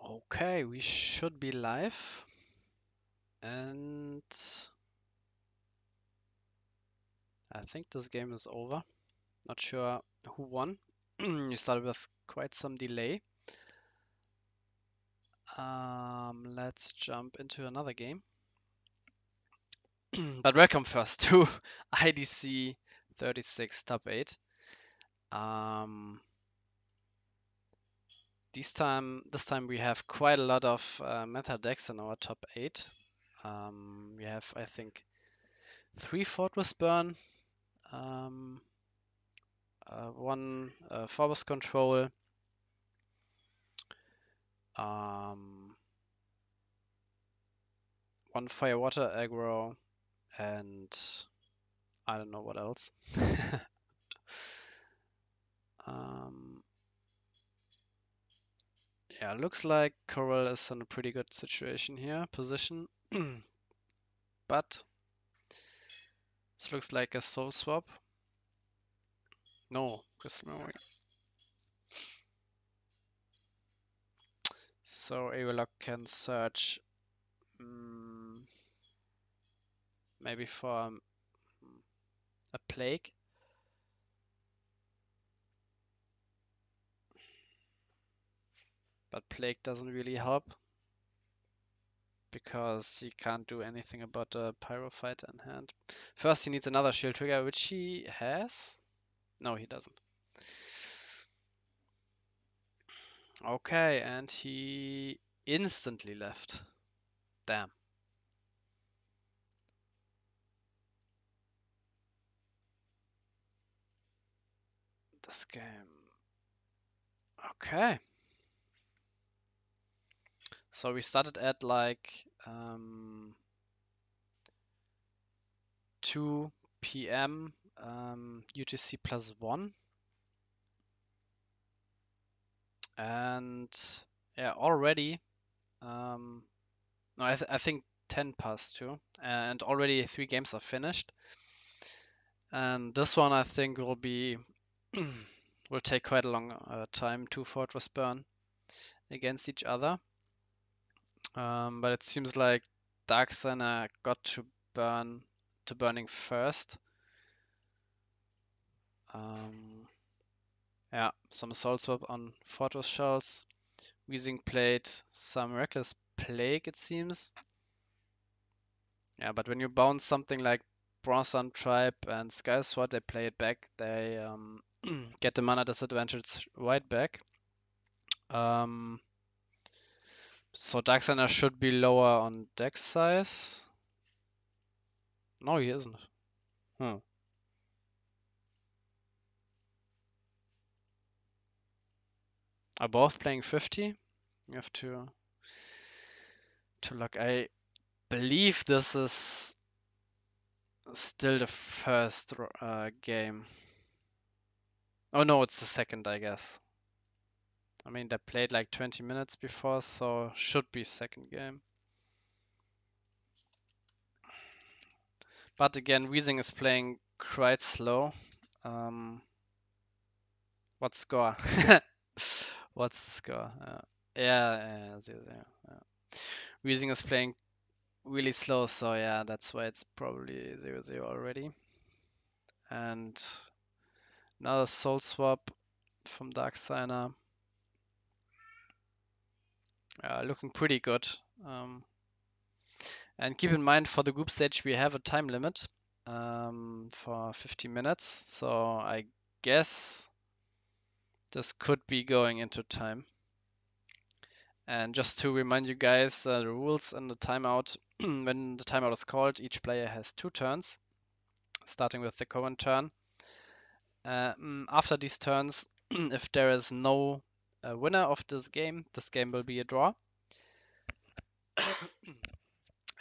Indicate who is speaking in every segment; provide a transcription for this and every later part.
Speaker 1: Okay, we should be live. And I think this game is over. Not sure who won. You started with quite some delay. Let's jump into another game. But welcome first to IDC 36 top 8. This time we have quite a lot of meta decks in our top 8. We have, I think, 3 Fortress Burn, one Phobos Control, one Fire Water aggro, and I don't know what else. Yeah, looks like Coral is in a pretty good situation here, position. But this looks like a soul swap. No, crystal memory. So Avalok can search maybe for a plague. But plague doesn't really help because he can't do anything about the Pyrophyte in hand. First he needs another shield trigger, which he has. No, he doesn't. Okay, and he instantly left. Damn. This game. Okay. So we started at like 2 p.m. UTC +1. And yeah, already no, I think 10 past 2, and already 3 games are finished. And this one I think will be will take quite a long time. 2 Fortress Burn against each other. But it seems like Darkseiner got to burning first. Yeah, some Soul Swap on Fortress Shells. Weezing played some Reckless Plague, it seems. Yeah, but when you bounce something like Bronze Sun Tribe and Sky Sword, they play it back. They get the mana disadvantage right back. So Darkseiner should be lower on deck size. No, he isn't. Are both playing 50? You have to look. I believe this is still the first game. Oh no, it's the second, I guess. I mean, they played like 20 minutes before, so should be second game. But again, Weezing is playing quite slow. What score? What's the score? Yeah, 0-0. Yeah. Weezing is playing really slow, so yeah, that's why it's probably 0-0 already. And another soul swap from Darkseiner. Looking pretty good. And keep in mind, for the group stage, we have a time limit for 50 minutes. So I guess this could be going into time. And just to remind you guys, the rules in the timeout, when the timeout is called, each player has 2 turns, starting with the current turn. After these turns, if there is no winner of this game will be a draw.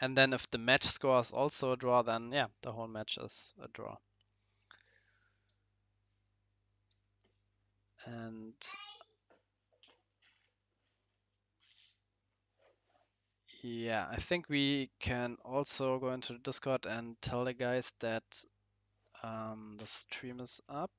Speaker 1: And then if the match score is also a draw, then yeah, the whole match is a draw. And yeah, I think we can also go into the Discord and tell the guys that the stream is up.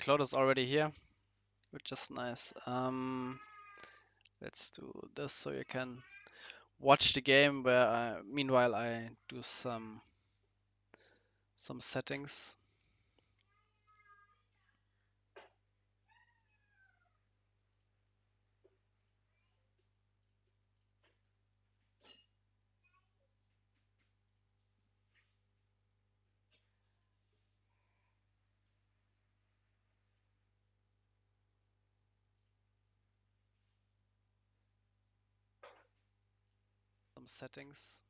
Speaker 1: Claude is already here, which is nice. Let's do this so you can watch the game where meanwhile I do some settings. Some settings.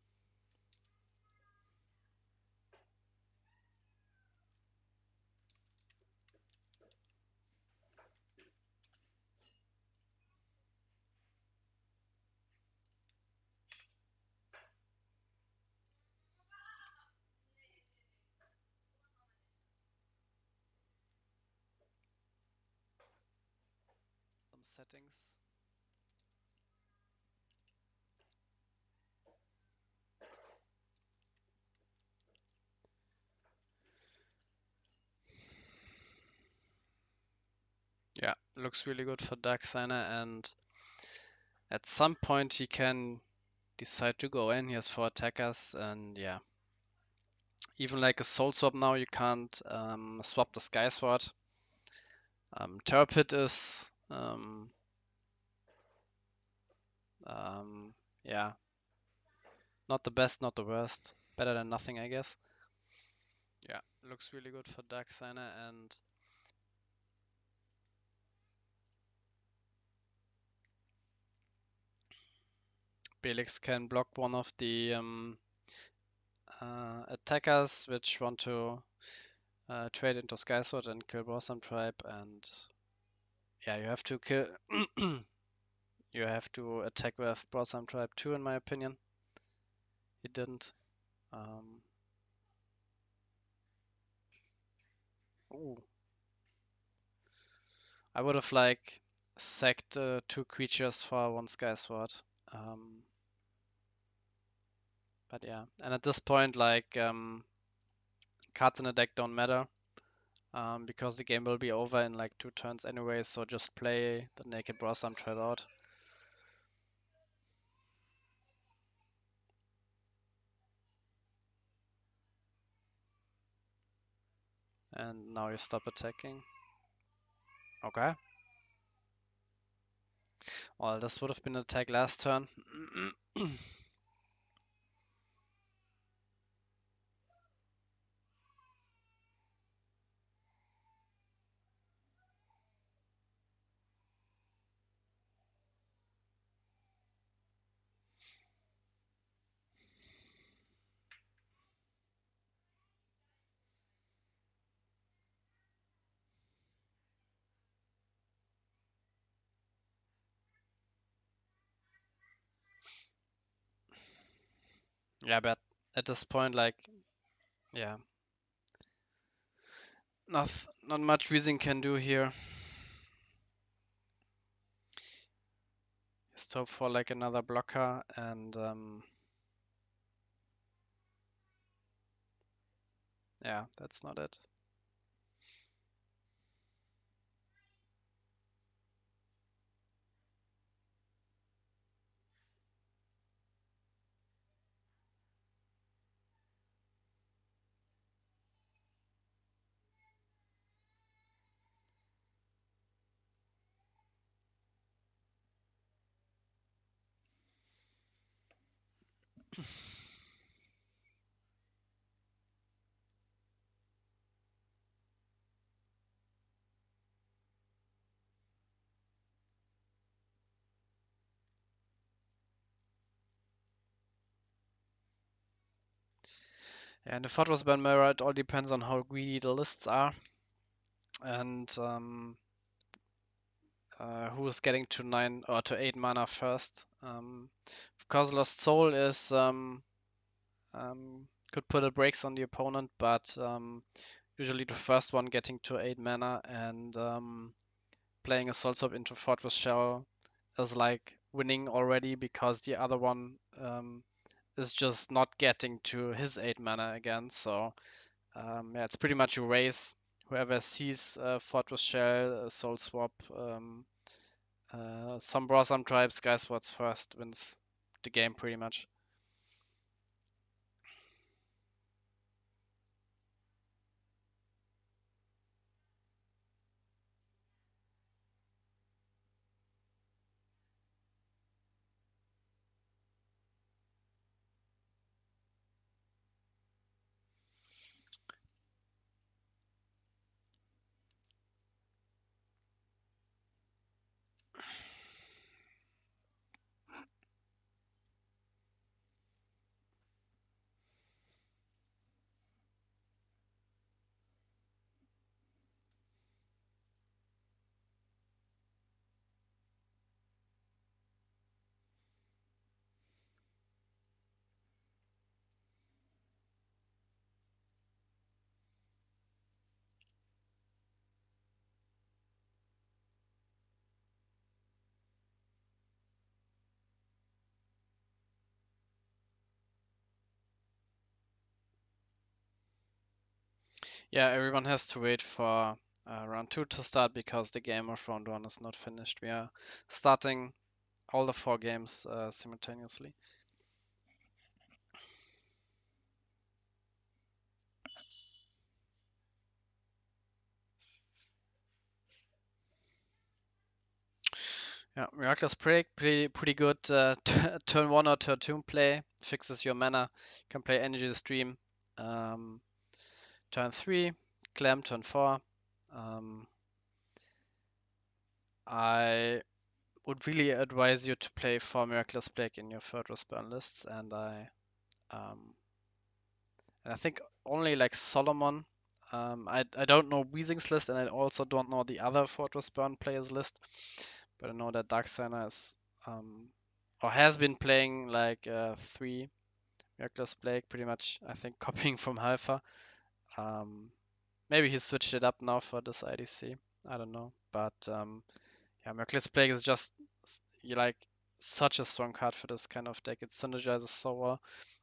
Speaker 1: Some settings. Yeah, looks really good for Dark Signer, and at some point he can decide to go in. He has 4 attackers, and yeah. Even like a soul swap now, you can't swap the Sky Sword. Terror Pit is yeah, not the best, not the worst. Better than nothing, I guess. Yeah, looks really good for Dark Signer, and Belix can block one of the attackers which want to trade into Sky Sword and kill Bosom Tribe, and yeah, you have to kill. You have to attack with Bosom Tribe too, in my opinion. He didn't. Ooh. I would have like sacked 2 creatures for 1 Sky Sword. But yeah, and at this point, like cards in the deck don't matter because the game will be over in like 2 turns anyway. So just play the Naked Blossom Tribe out. And now you stop attacking. Okay. Well, this would have been an attack last turn. Yeah, but at this point, like, yeah, not much Weezing can do here. Just hope for like another blocker, and yeah, that's not it. Yeah, and the thought was Ben Mirror, it all depends on how greedy the lists are and who is getting to 9 or to 8 mana first. Of course, Lost Soul is could put a brakes on the opponent, but usually the first one getting to 8 mana and playing a Soul Swap into Fortress Shell is like winning already because the other one is just not getting to his 8 mana again. So yeah, it's pretty much a race whoever sees Fortress Shell, Soul Swap, some Brawl, some Tribes, Sky Sports first wins the game pretty much. Yeah, everyone has to wait for round 2 to start because the game of round 1 is not finished. We are starting all the 4 games simultaneously. Yeah, Miraculous Break, pretty good turn 1 or turn 2 play. Fixes your mana. You can play Energy Stream. Um, turn 3, Clam turn 4. Um, I would really advise you to play 4 Miraculous Plague in your Fortress burn lists, um, and I think only like Solomon. I don't know Weezing's list, and I also don't know the other Fortress burn players list, but I know that Darksigner is or has been playing like 3 Miraculous Plague, pretty much I think copying from Alpha. Um, Maybe he switched it up now for this IDC. I don't know, but yeah, Miraculous Plague is just you like such a strong card for this kind of deck. It synergizes so well.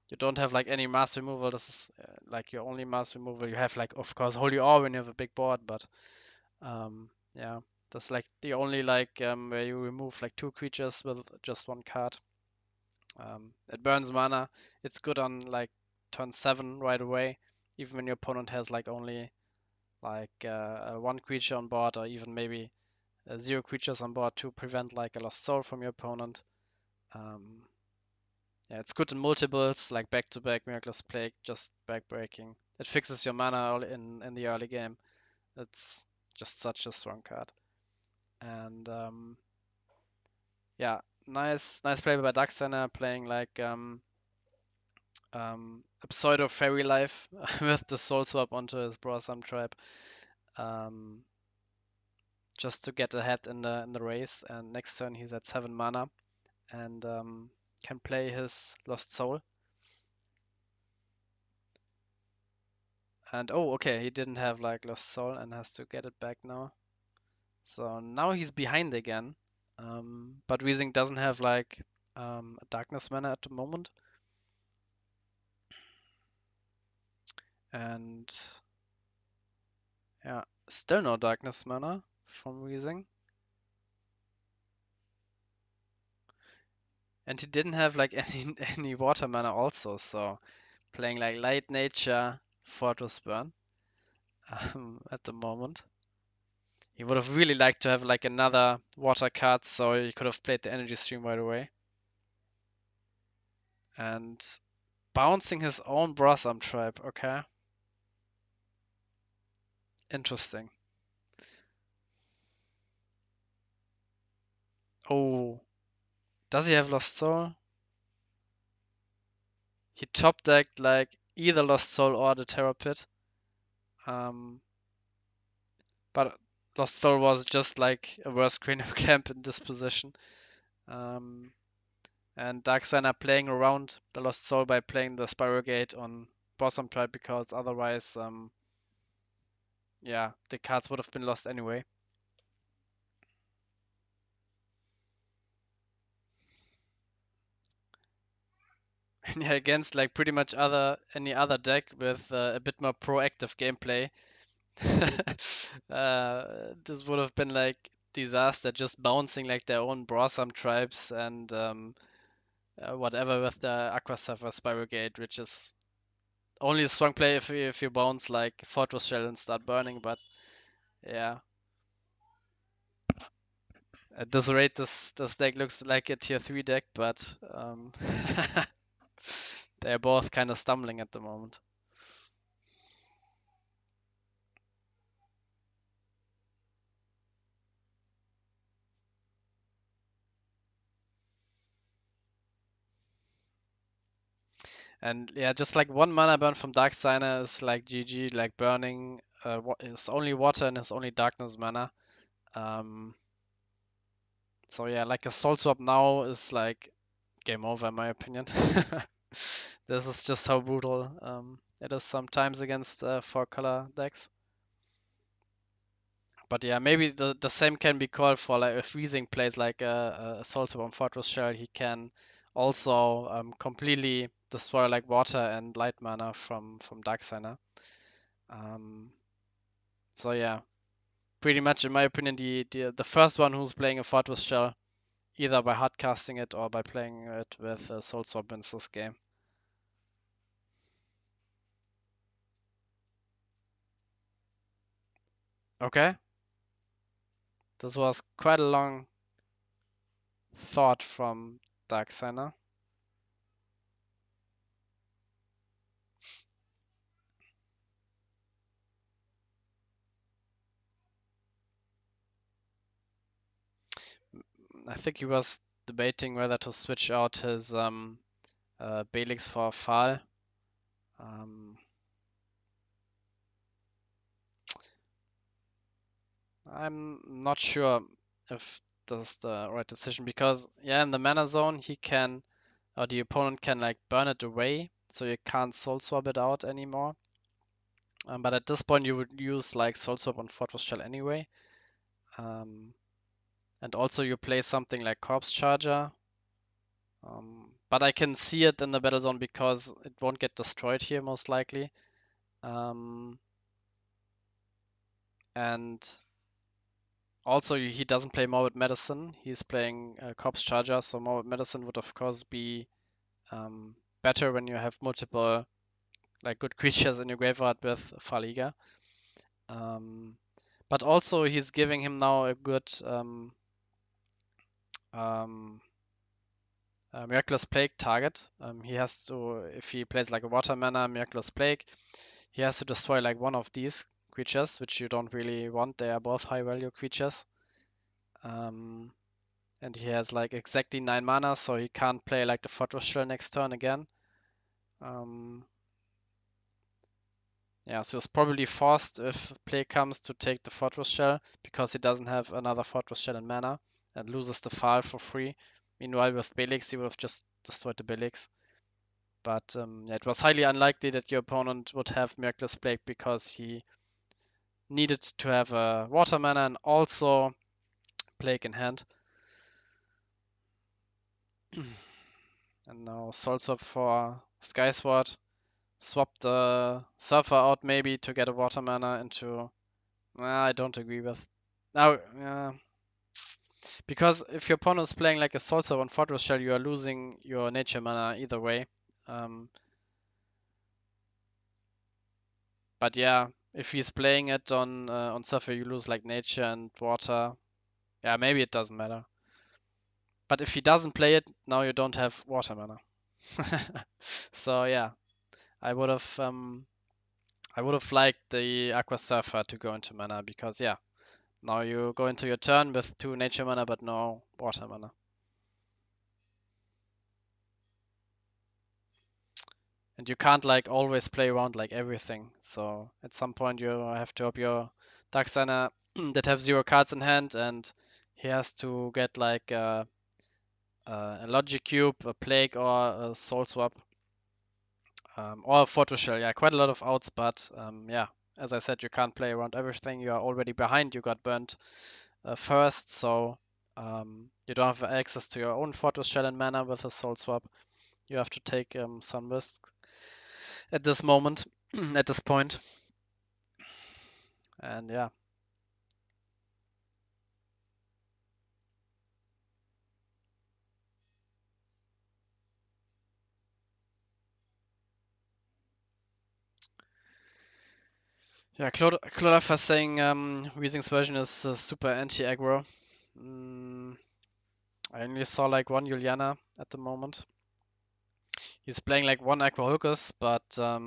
Speaker 1: You don't have like any mass removal. This is like your only mass removal. You have like of course Holy Orb when you have a big board, but yeah, that's like the only like where you remove like 2 creatures with just 1 card. It burns mana. It's good on like turn 7 right away, even when your opponent has like only like 1 creature on board, or even maybe 0 creatures on board to prevent like a lost soul from your opponent. Um, yeah, it's good in multiples, like back-to-back Miraculous Plague, just backbreaking. It fixes your mana in the early game. It's just such a strong card. And yeah, nice play by Darksener playing like a pseudo fairy life with the soul swap onto his Brosam tribe. Um, just to get ahead in the race. And next turn he's at 7 mana and can play his Lost Soul. And oh, okay, he didn't have like Lost Soul and has to get it back now. So now he's behind again. But Weezing doesn't have like a Darkness mana at the moment. And yeah, still no Darkness mana from Weezing. And he didn't have like any water mana also, so playing like Light Nature, Fortress Burn at the moment. He would have really liked to have like another water card, so he could have played the Energy Stream right away. And bouncing his own Brotham tribe, okay. Interesting. Oh, does he have Lost Soul? He top decked like either Lost Soul or the Terror Pit. Um, but Lost Soul was just like a worse Cranium Clamp in this position. Um, and Darkseid playing around the Lost Soul by playing the Spiral Gate on Blossom Tribe because otherwise, yeah, the cards would have been lost anyway. And yeah, against like pretty much any other deck with a bit more proactive gameplay, This would have been like disaster, just bouncing like their own Brorsam tribes and whatever with the Aqua Surfer Spiral Gate, which is only a strong play if you bounce like Fortress Shell and start burning. But yeah, at this rate, this deck looks like a tier 3 deck, but they're both kind of stumbling at the moment. And yeah, just like one mana burn from Dark Signer is like GG, like burning is only water and is only darkness mana. Um, so yeah, like a soul swap now is like game over in my opinion. This is just how brutal it is sometimes against 4-color decks. But yeah, maybe the same can be called for like if Freezing plays like a Soul Swap on Fortress Shell, he can also completely destroy like water and light mana from Darksigner. Um, so yeah, pretty much in my opinion, the first one who's playing a Fortress Shell, either by hardcasting it or by playing it with Soul Swap wins this game. Okay, this was quite a long thought from Darksigner. I think he was debating whether to switch out his Belix for Fall. Um, I'm not sure if that's the right decision because yeah, in the mana zone he can or the opponent can like burn it away, so you can't soul swap it out anymore. But at this point you would use like soul swap on Fortress Shell anyway. Um, and also you play something like Corpse Charger. But I can see it in the battle zone because it won't get destroyed here most likely. Um, and also he doesn't play Morbid Medicine. He's playing Corpse Charger, so Morbid Medicine would of course be um, better when you have multiple like good creatures in your graveyard with Faliga. Um, but also he's giving him now a good um, Miraculous Plague target. He has to, if he plays like a water mana Miraculous Plague, he has to destroy like one of these creatures, which you don't really want. They are both high value creatures. Um, and he has like exactly 9 mana, so he can't play like the Fortress Shell next turn again. Um, yeah, so he's probably forced if play comes to take the Fortress Shell because he doesn't have another Fortress Shell in mana and loses the file for free. Meanwhile, with Belix, he would have just destroyed the Belix. But yeah, it was highly unlikely that your opponent would have Miraculous Plague because he needed to have a water mana and also Plague in hand. And now Soul Swap for Skysword. Swap the Surfer out maybe to get a water mana into. I don't agree with. Now, because if your opponent is playing like a Soul Swap on Fortress Shell, you are losing your nature mana either way. Um, but yeah, if he's playing it on Surfer, you lose like nature and water. Yeah, maybe it doesn't matter. But if he doesn't play it, now you don't have water mana. So yeah, I would have liked the Aqua Surfer to go into mana because yeah, now you go into your turn with 2 nature mana but no water mana. And you can't like always play around like everything. So at some point you have to hope your Darksigner that have 0 cards in hand and he has to get like a Logic Cube, a Plague or a Soul Swap. Or a Fortress Shell, yeah, quite a lot of outs, but yeah, as I said, you can't play around everything. You are already behind. You got burnt first, so you don't have access to your own Fortress Shell and mana with a Soul Swap. You have to take some risks at this moment, at this point. And yeah. Yeah, Clodalpha is saying Weezing's version is super anti-aggro. I only saw like one Juliana at the moment. He's playing like one Aqua Hulkus, but yeah,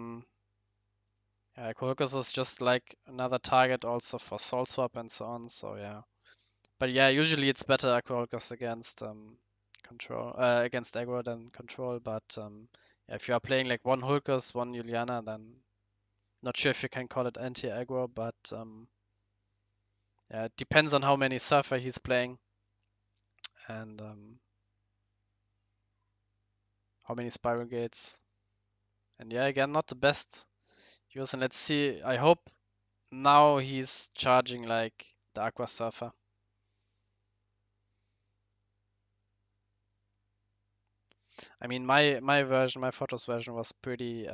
Speaker 1: Aqua Hulkus is just like another target also for Soul Swap and so on. So yeah, but yeah, usually it's better Aqua Hulkus against control against aggro than control. But yeah, if you are playing like one Hulkus, one Juliana, then not sure if you can call it anti-aggro, but yeah, it depends on how many Surfer he's playing and how many Spiral Gates. And yeah, again, not the best use. And let's see, I hope now he's charging like the Aqua Surfer. I mean, my version, my Photos version was pretty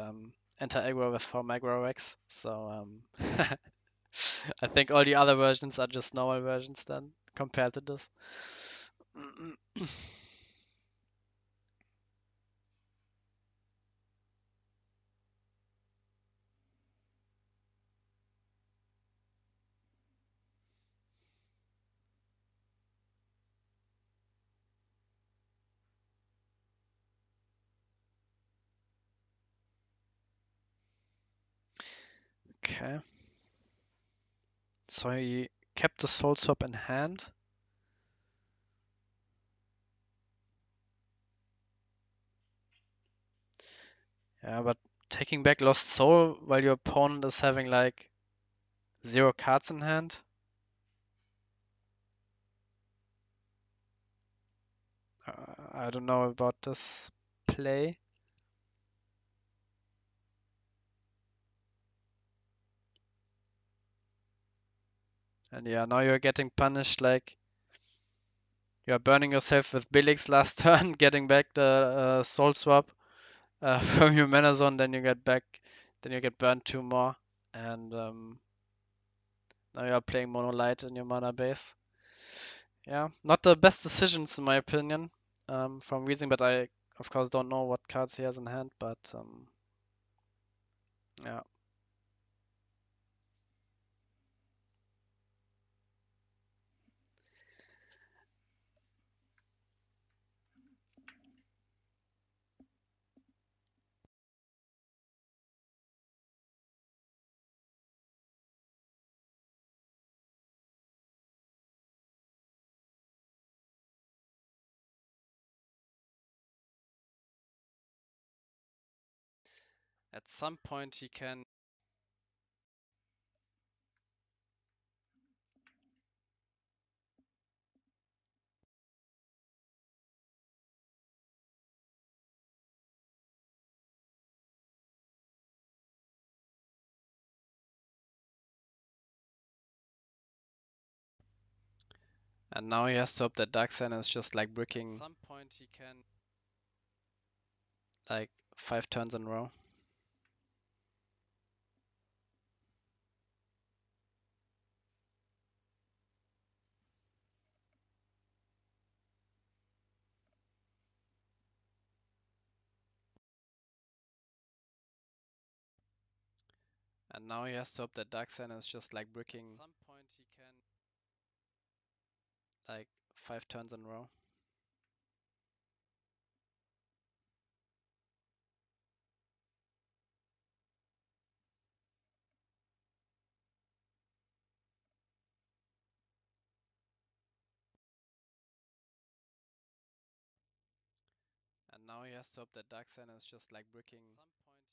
Speaker 1: anti-aggro with 4 Magrorex, so I think all the other versions are just normal versions then compared to this. Okay. So he kept the Soul Swap in hand. Yeah, but taking back Lost Soul while your opponent is having like 0 cards in hand. I don't know about this play. And yeah, now you're getting punished like you're burning yourself with Bilix last turn, getting back the Soul Swap from your mana zone, then you get back, then you get burned 2 more, and now you are playing Mono Light in your mana base. Yeah, not the best decisions in my opinion from Weezing, but I of course don't know what cards he has in hand, but yeah. At some point he can. And now he has to hope that Darkseid is just like bricking. At some point he can like 5 turns in a row. And now he has to hope that Darkseid is just like bricking. At some point he can like 5 turns in a row. And now he has to hope that Darkseid is just like bricking. At some point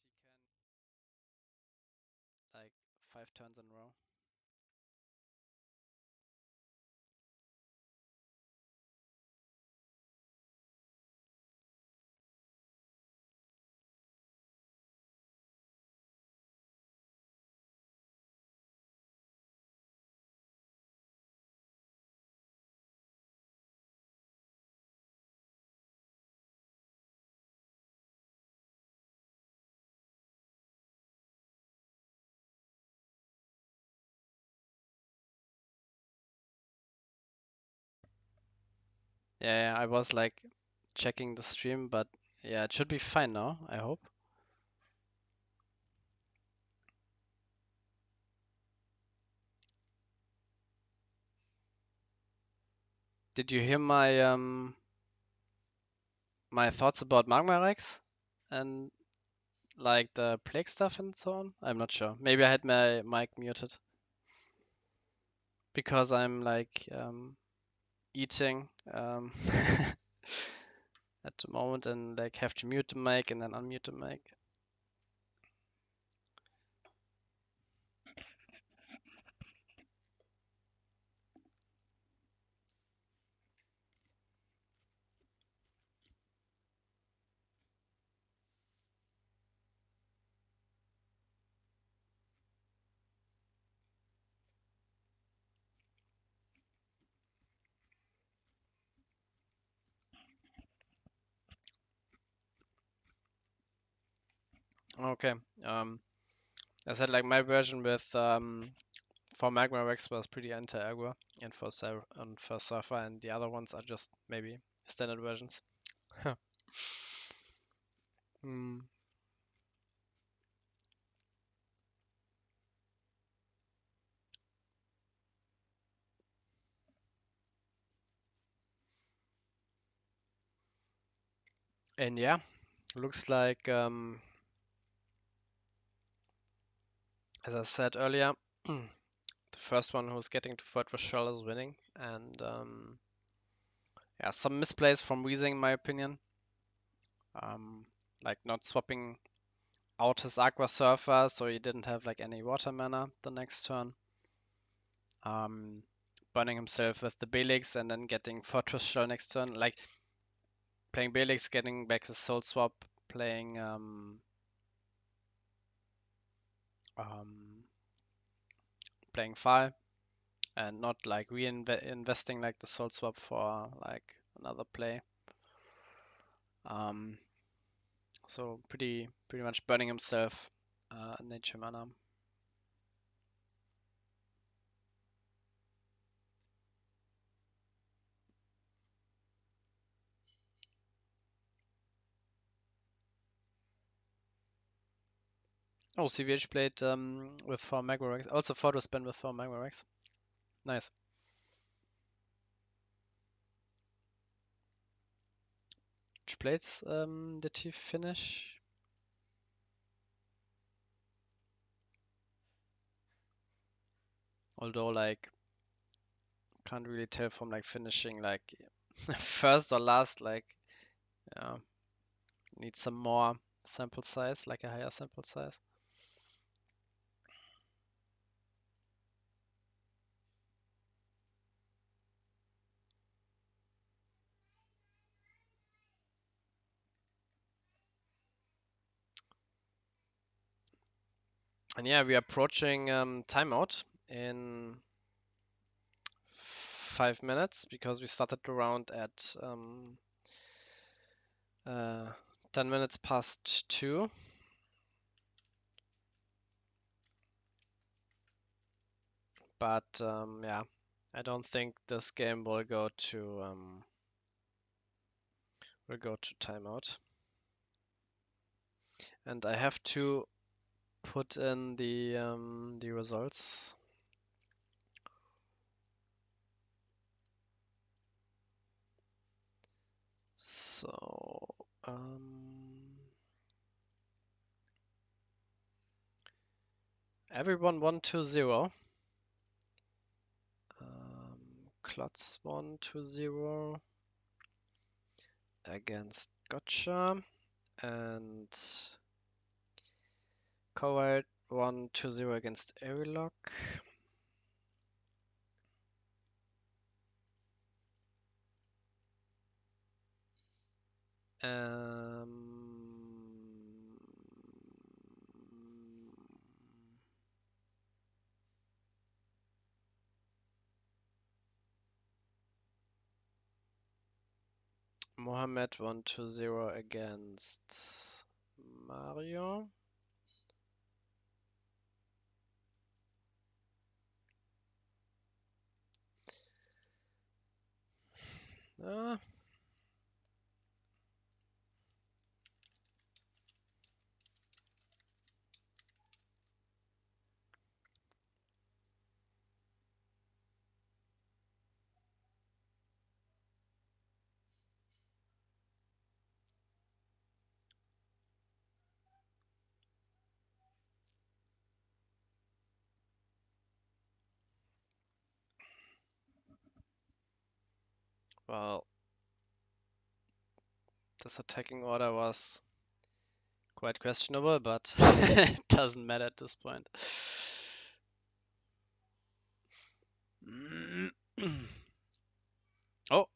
Speaker 1: he can like 5 turns in a row. Yeah, I was like checking the stream, but yeah, it should be fine now, I hope. Did you hear my thoughts about Magma Rex and like the plague stuff and so on? I'm not sure. Maybe I had my mic muted because I'm like eating at the moment and like have to mute the mic and then unmute the mic. Okay. I said like my version with for Magma Rex was pretty anti-aggro and for Surfer, and the other ones are just maybe standard versions. Hmm. And yeah, looks like as I said earlier, the first one who's getting to Fortress Shell is winning, and yeah, some misplays from Weezing in my opinion. Like not swapping out his Aqua Surfer, so he didn't have like any water mana the next turn. Um, Burning himself with the Belix and then getting Fortress Shell next turn. Like playing Belix, getting back his Soul Swap, playing um, playing File, and not like reinvesting like the Soul Swap for like another play. Um, so pretty much burning himself nature mana. Oh, CVH played with 4 Magmarex. Also photo spin with 4 Magmarex. Nice. Which plates did he finish? Although like can't really tell from like finishing like first or last, like yeah, need some more sample size, like a higher sample size. And yeah, we are approaching timeout in 5 minutes because we started the round at 10 minutes past 2. But yeah, I don't think this game will go to timeout. And I have to put in the results. So everyone 1-2-0. Klotz 1-2-0 against Gotcha, and Coward 1-2-0 against Aerilock. Mohammed 1-2-0 against Mario. Well, this attacking order was quite questionable, but it doesn't matter at this point. Oh,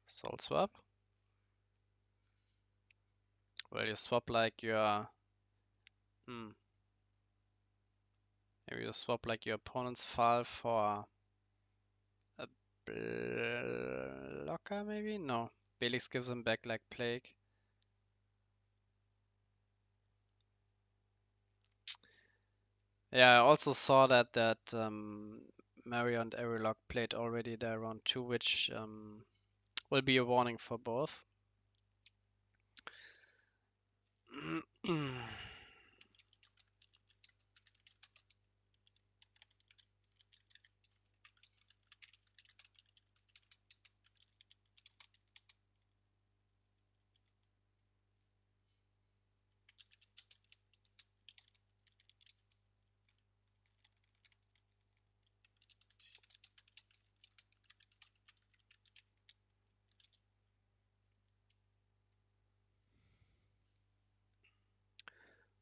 Speaker 1: soul swap. Well, you swap like your maybe you swap like your opponent's file for a blocker, maybe? No. Belix gives him back like plague. Yeah, I also saw that Mario and Aerilock played already their round 2, which will be a warning for both.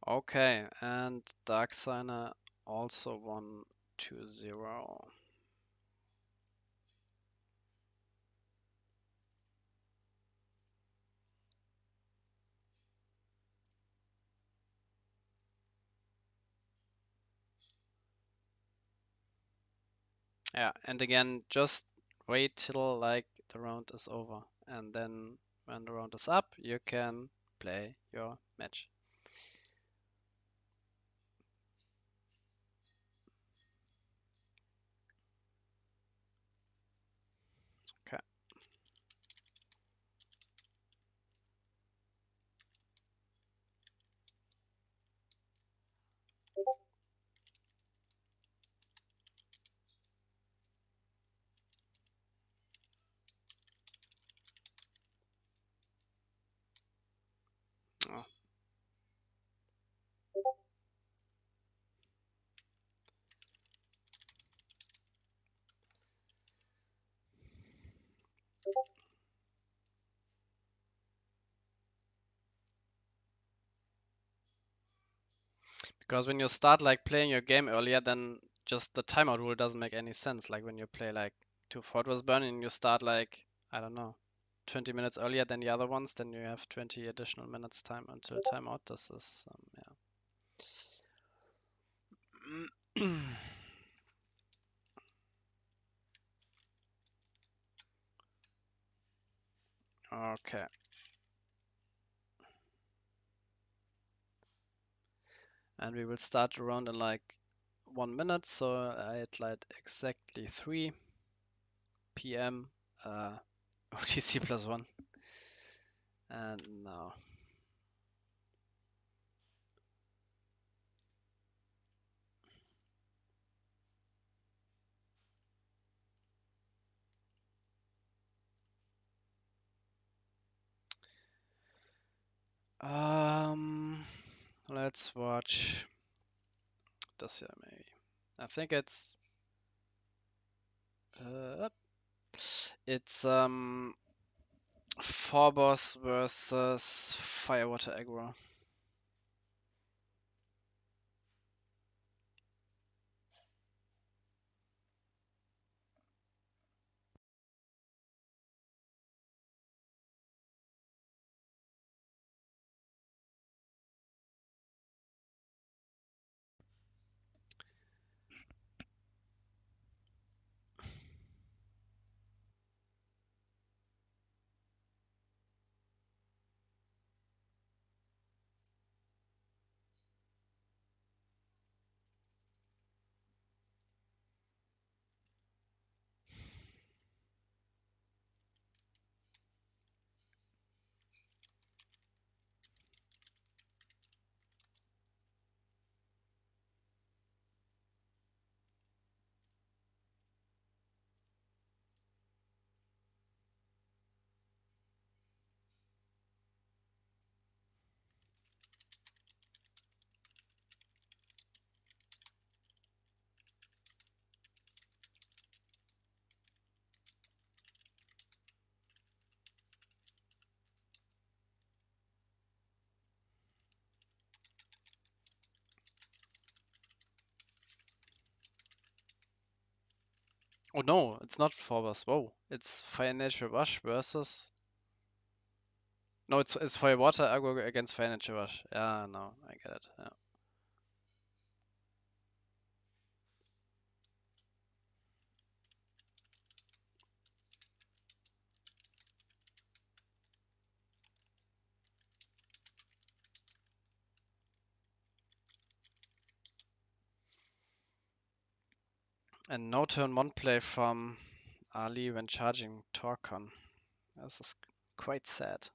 Speaker 1: Okay, and Dark Signer also won 2-0. Yeah, and again, just wait till like the round is over, and then when the round is up, you can play your match. Okay. Oh. Because when you start like playing your game earlier, then just the timeout rule doesn't make any sense. Like when you play like 2 Fortress Burn and you start like, I don't know, 20 minutes earlier than the other ones, then you have 20 additional minutes time until timeout. This is, yeah. Okay. And we will start the round in like 1 minute, so at like exactly 3 p.m. OTC +1. And now. Let's watch this here maybe. I think uh, it's Phobos versus Firewater Aggro. Oh no, it's not Forbes. Whoa, it's Financial Rush versus. No, it's Fire Water Agro against Financial Rush. Yeah, no, I get it. Yeah. And no turn one play from Ali when charging Torcon. This is quite sad.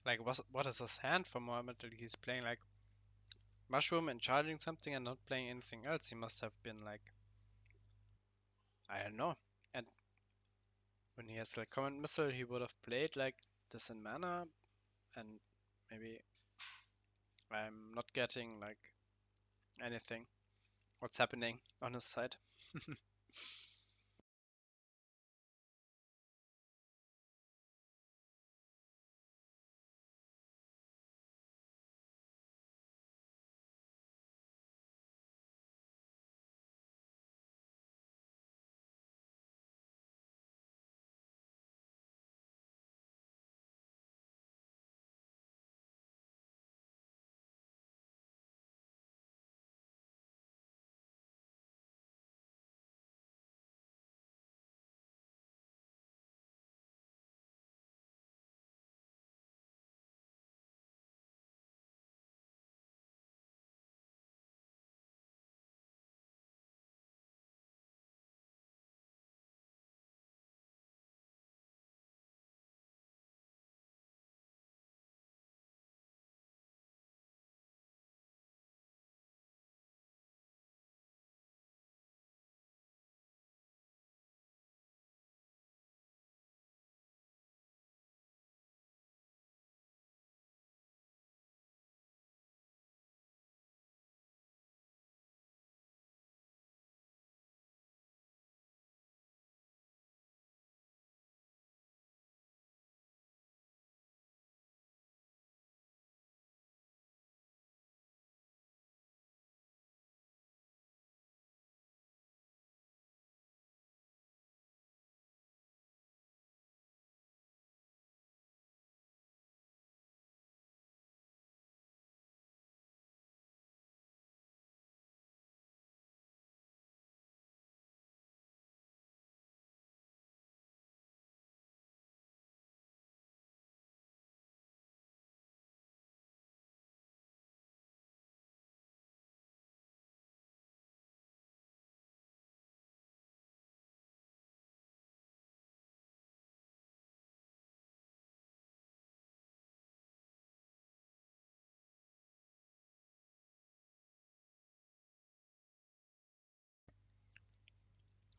Speaker 1: Like, what is his hand for Mohammed Ali? He's playing like Mushroom and charging something and not playing anything else. He must have been like, I don't know. And when he has like Command Missile, he would have played like this in mana, and maybe I'm not getting like anything. What's happening on his side?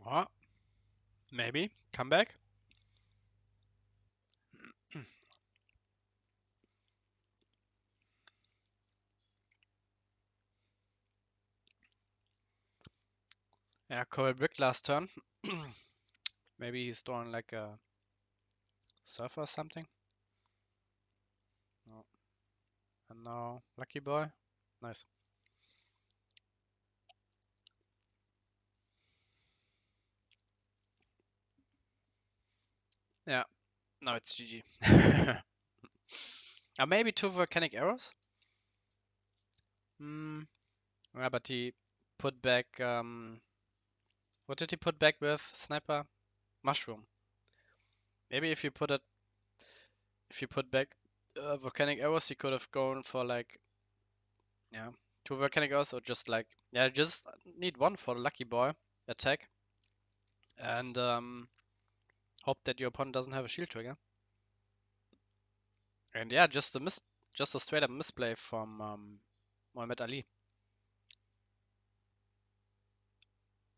Speaker 1: Oh, maybe come back. Yeah, Coral Brick last turn. Maybe he's drawing like a Surfer or something? No. And now Lucky Boy. Nice. Yeah, now it's GG. Maybe 2 volcanic arrows? Hmm. Yeah, but he put back. What did he put back with sniper? Mushroom. Maybe if you put back volcanic arrows, he could have gone for like, yeah, 2 volcanic arrows, or just like, yeah, just need 1 for the lucky boy attack, and hope that your opponent doesn't have a shield trigger. And yeah, just a straight up misplay from Muhammad Ali.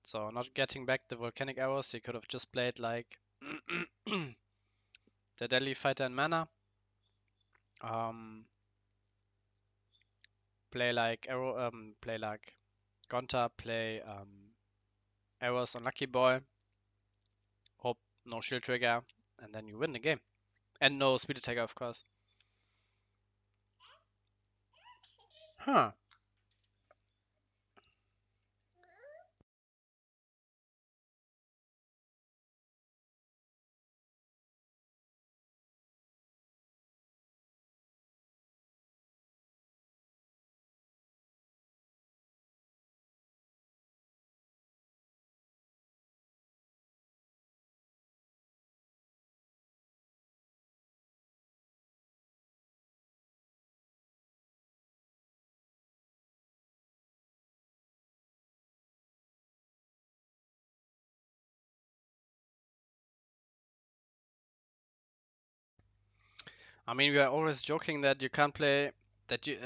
Speaker 1: So not getting back the volcanic arrows, he could have just played like the deadly fighter and mana. Play like play like Gonta, play arrows on Lucky Boy, hope no shield trigger, and then you win the game. And no speed attacker, of course. Huh. I mean, we are always joking that you can't play that you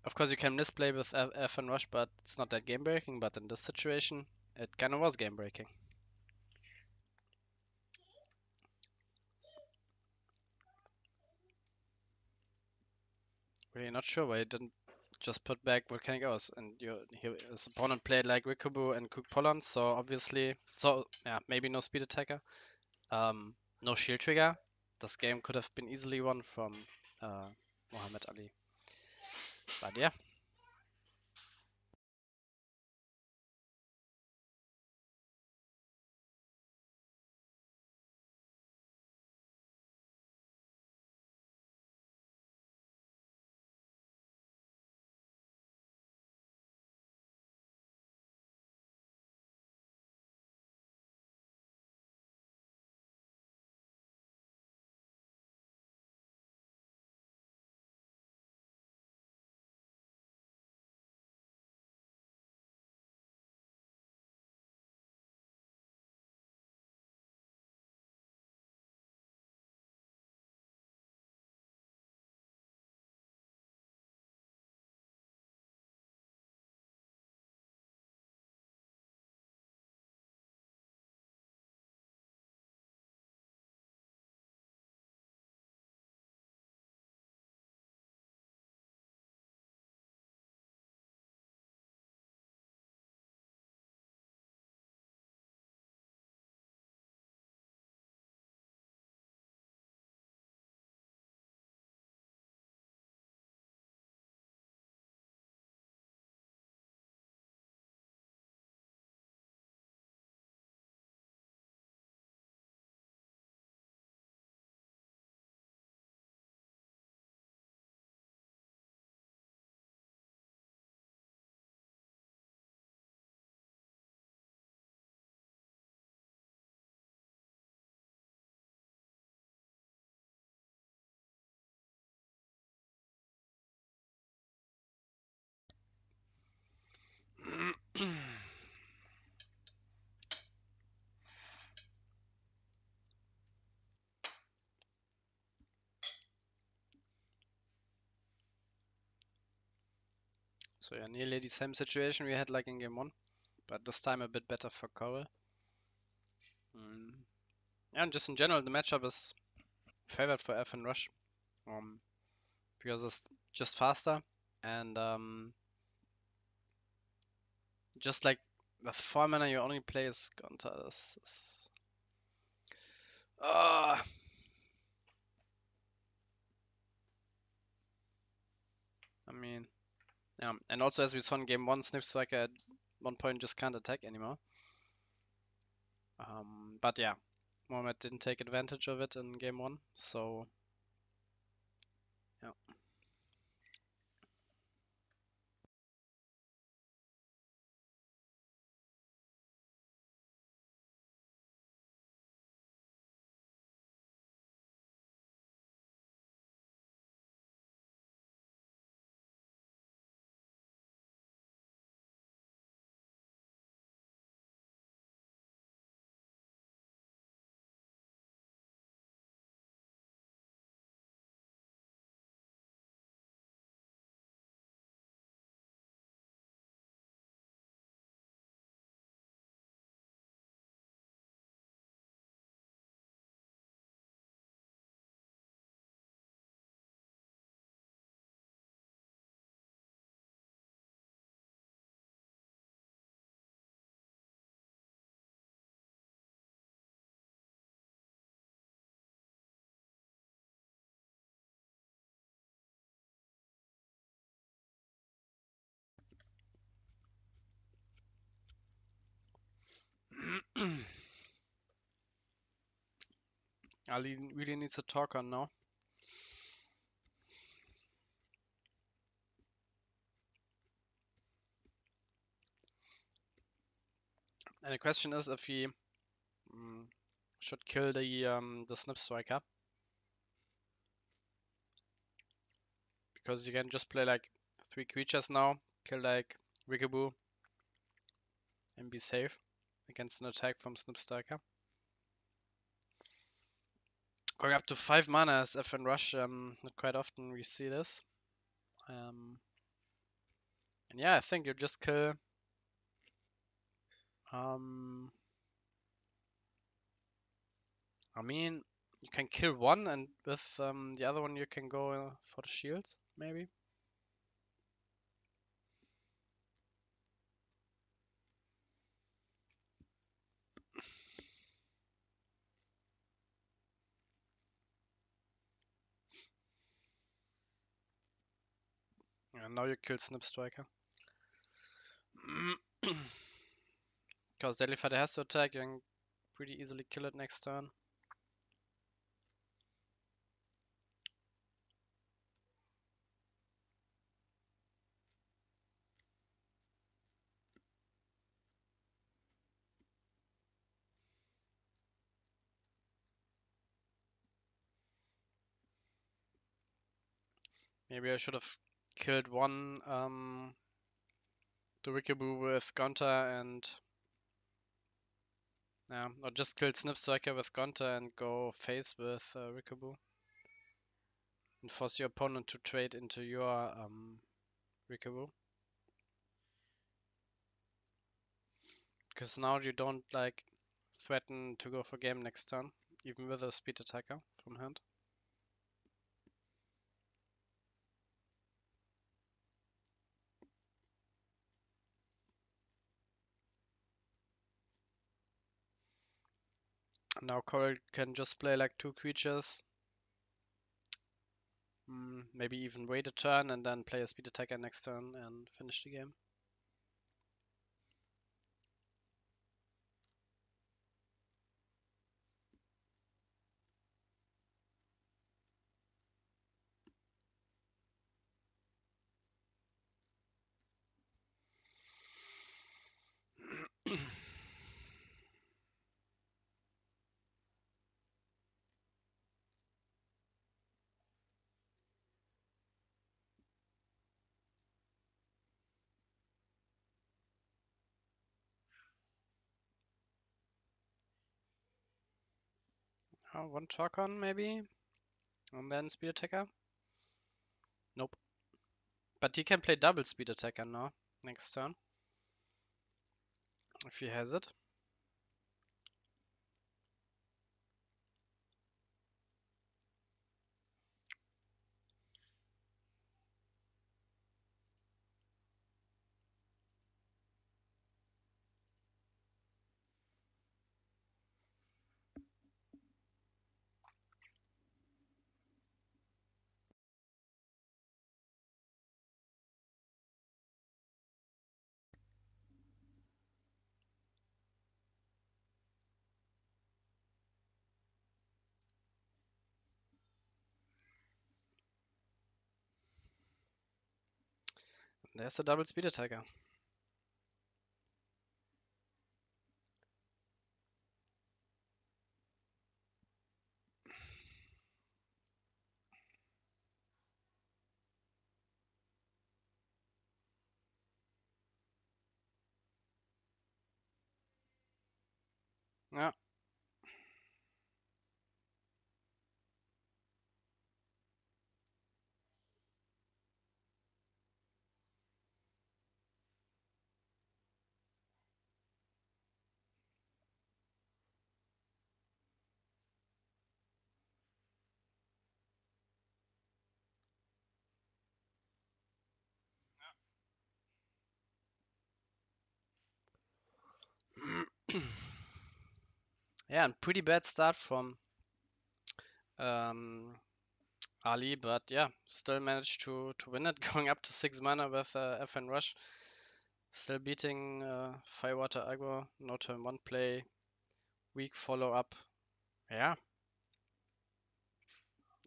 Speaker 1: of course you can misplay with F and Rush, but it's not that game breaking. But in this situation, it kind of was game breaking. Really not sure why he didn't just put back Volcanic Arrows, and his opponent played like Rikubu and Cook Pollon, so obviously, so yeah, maybe no speed attacker, no shield trigger. This game could have been easily won from uh, Muhammad Ali. But yeah. So yeah, nearly the same situation we had like in game 1, but this time a bit better for Coral. Mm. Yeah, and just in general, the matchup is favored for F and Rush, um, because it's just faster, and just like with 4 mana you only play as Gonta. This is... I mean, yeah. And also, as we saw in game one, Snip Striker at one point just can't attack anymore. But yeah, Mohamed didn't take advantage of it in game one, so yeah. Ali really needs a talker now. And the question is if he should kill the Snip Striker. Because you can just play like 3 creatures now, kill like Rigabu, and be safe against an attack from Snip Striker. Going up to 5 mana as FN Rush, not quite often we see this. And yeah, I think you just kill I mean, you can kill one, and with the other one you can go for the shields, maybe. And now you kill Snip Striker. Because Deadly Fighter has to attack, you can pretty easily kill it next turn. Maybe I should have killed one the Rikibu with Gonta and yeah, or just killed Snip Striker with Gonta and go face with Rikibu. And force your opponent to trade into your Rikibu. Because now you don't like threaten to go for game next turn, even with a speed attacker from hand. Now Coral can just play like 2 creatures, maybe even wait a turn and then play a speed attacker next turn and finish the game. One talk on maybe, and then speed attacker. Nope. But he can play double speed attacker now next turn if he has it. there's a double speed attacker. Yeah. Yeah, and pretty bad start from um, Ali, but yeah, still managed to win it, going up to 6 mana with FN Rush. Still beating Firewater Aggro, no turn 1 play, weak follow up. Yeah,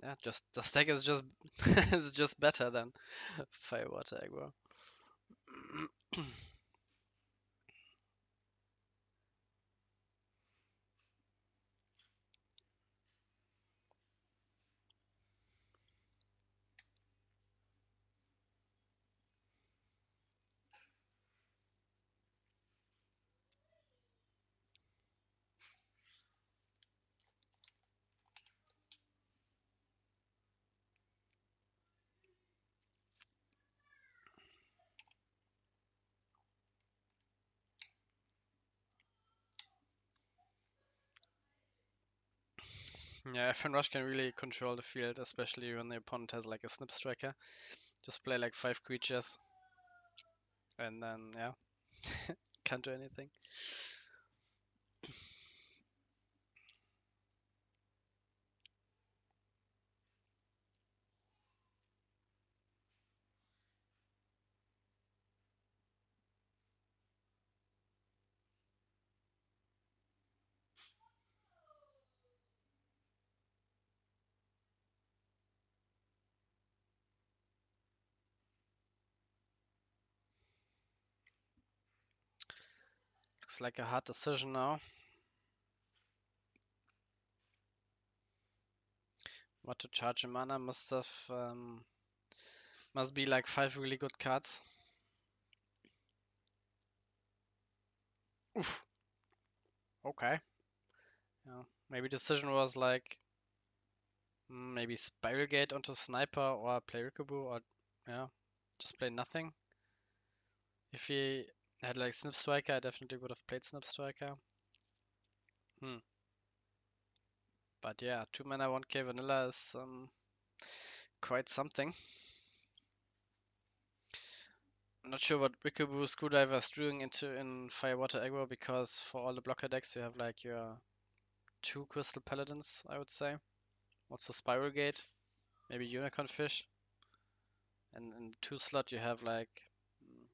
Speaker 1: yeah, just the stack is just is just better than Firewater Aggro. Yeah, FN Rush can really control the field, especially when the opponent has like a Snip Striker. Just play like 5 creatures, and then yeah, can't do anything. Looks like a hard decision now. What to charge a mana must be like 5 really good cards. Oof. Okay. Yeah. Maybe decision was like maybe Spiral Gate onto Sniper or play Rikubu or yeah, just play nothing. If he had like Snip Striker, I definitely would have played Snip Striker. Hmm. But yeah, 2 mana 1k vanilla is quite something. I'm not sure what Rikubu Screwdriver is doing in Firewater Aggro because for all the blocker decks you have like your 2 Crystal Paladins, I would say. Also Spiral Gate, maybe Unicorn Fish. And in 2 slot you have like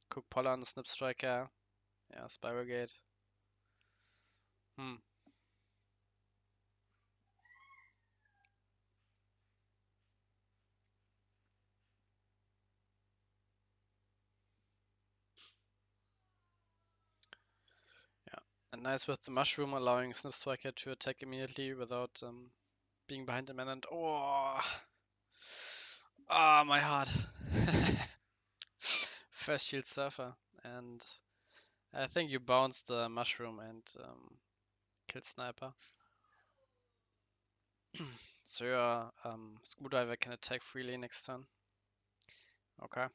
Speaker 1: Cook Pollan, Snip Striker, yeah, Spiral Gate. Hmm. Yeah. And nice with the Mushroom allowing Snip Striker to attack immediately without being behind the man and oh, ah, my heart. First Shield Surfer, and I think you bounced the Mushroom and killed Sniper. So your Screwdriver can attack freely next turn. Okay.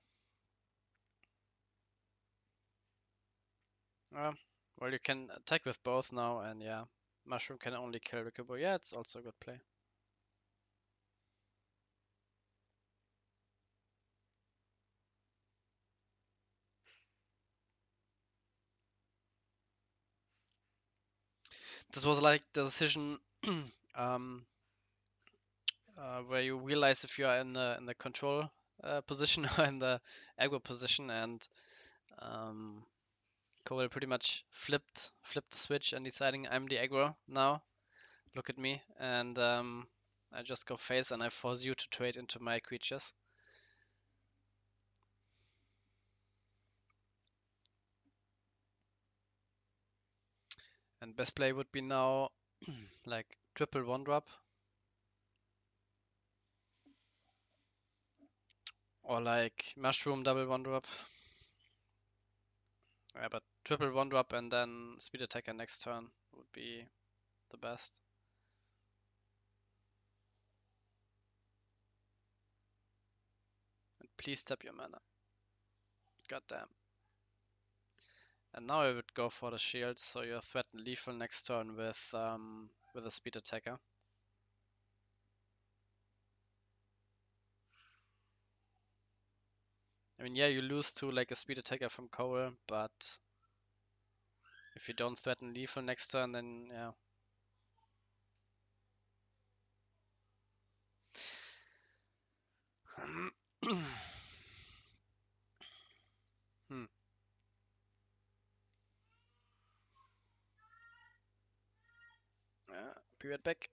Speaker 1: Well, you can attack with both now, and yeah, Mushroom can only kill Rikubo. Yeah, it's also a good play. This was like the decision um, where you realize if you are in the control position or in the aggro position, and Cole pretty much flipped the switch and deciding I'm the aggro now. Look at me, and I just go face and I force you to trade into my creatures. And best play would be now like triple one drop or like mushroom double one drop. Yeah, but triple one drop and then speed attacker next turn would be the best. And please tap your mana. God damn. And now I would go for the shield, so you threaten lethal next turn with a speed attacker. I mean, yeah, you lose to like a speed attacker from Cole, but if you don't threaten lethal next turn, then yeah. Hmm. Be right back.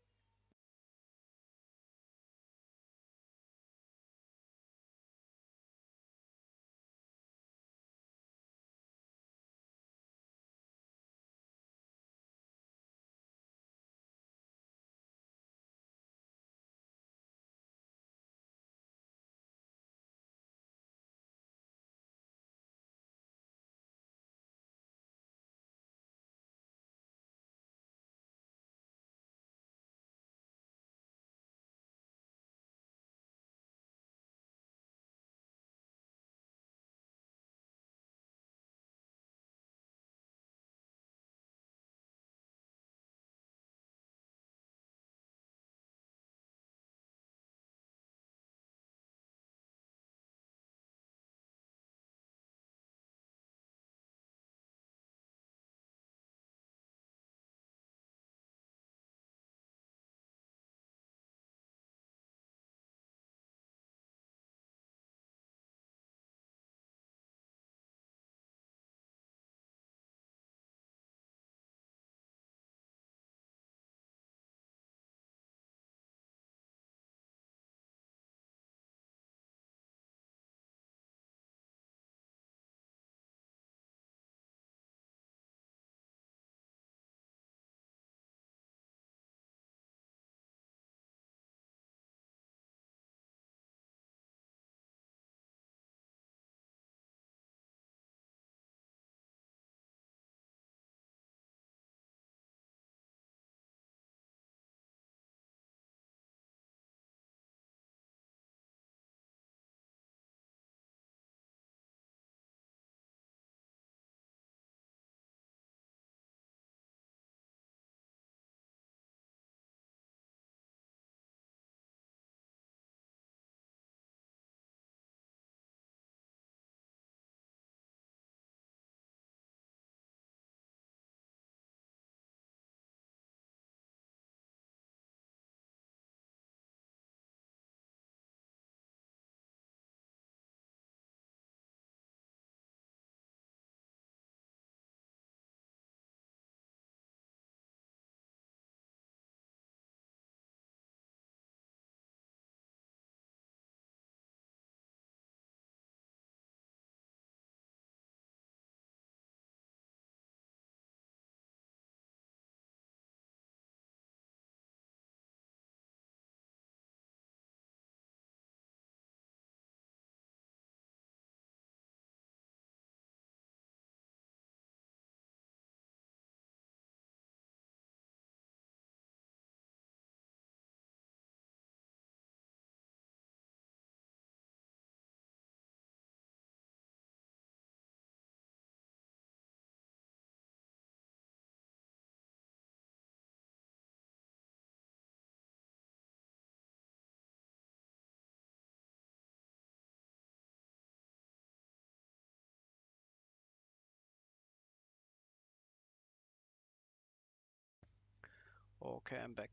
Speaker 1: Okay, I'm back.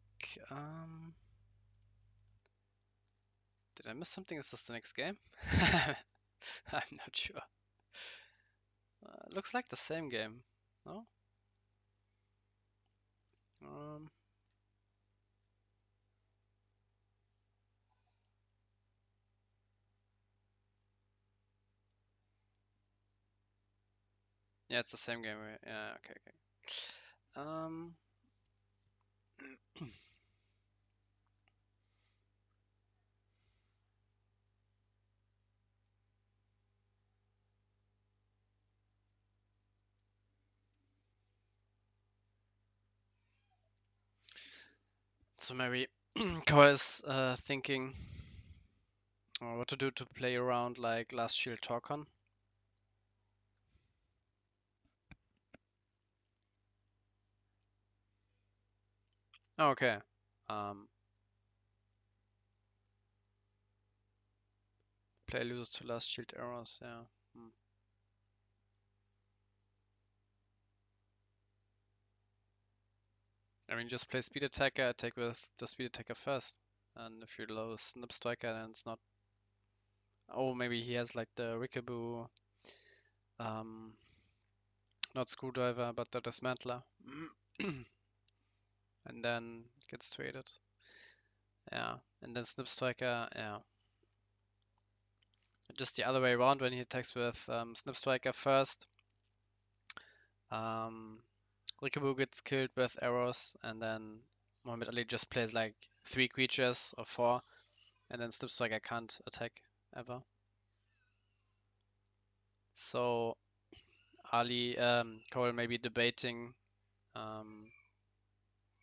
Speaker 1: Did I miss something? Is this the next game? I'm not sure. Looks like the same game. No? Um, yeah, it's the same game, right? Yeah, okay, okay. Um, so maybe Core is thinking what to do to play around like Last Shield Torcon. Okay. Um, Play loses to Last Shield Arrows, yeah. Hmm. I mean, just play Speed Attacker, attack with the Speed Attacker first. And if you're low Snip Striker, then it's not. Oh, maybe he has like the Rickaboo, um, not Screwdriver, but the Dismantler. And then gets traded. Yeah, and then Snip Striker, yeah. Just the other way around when he attacks with Snip Striker first. Rickaboo gets killed with arrows, and then Muhammad Ali just plays like 3 creatures or 4, and then Snip Striker can't attack ever. So Ali, Cole may be debating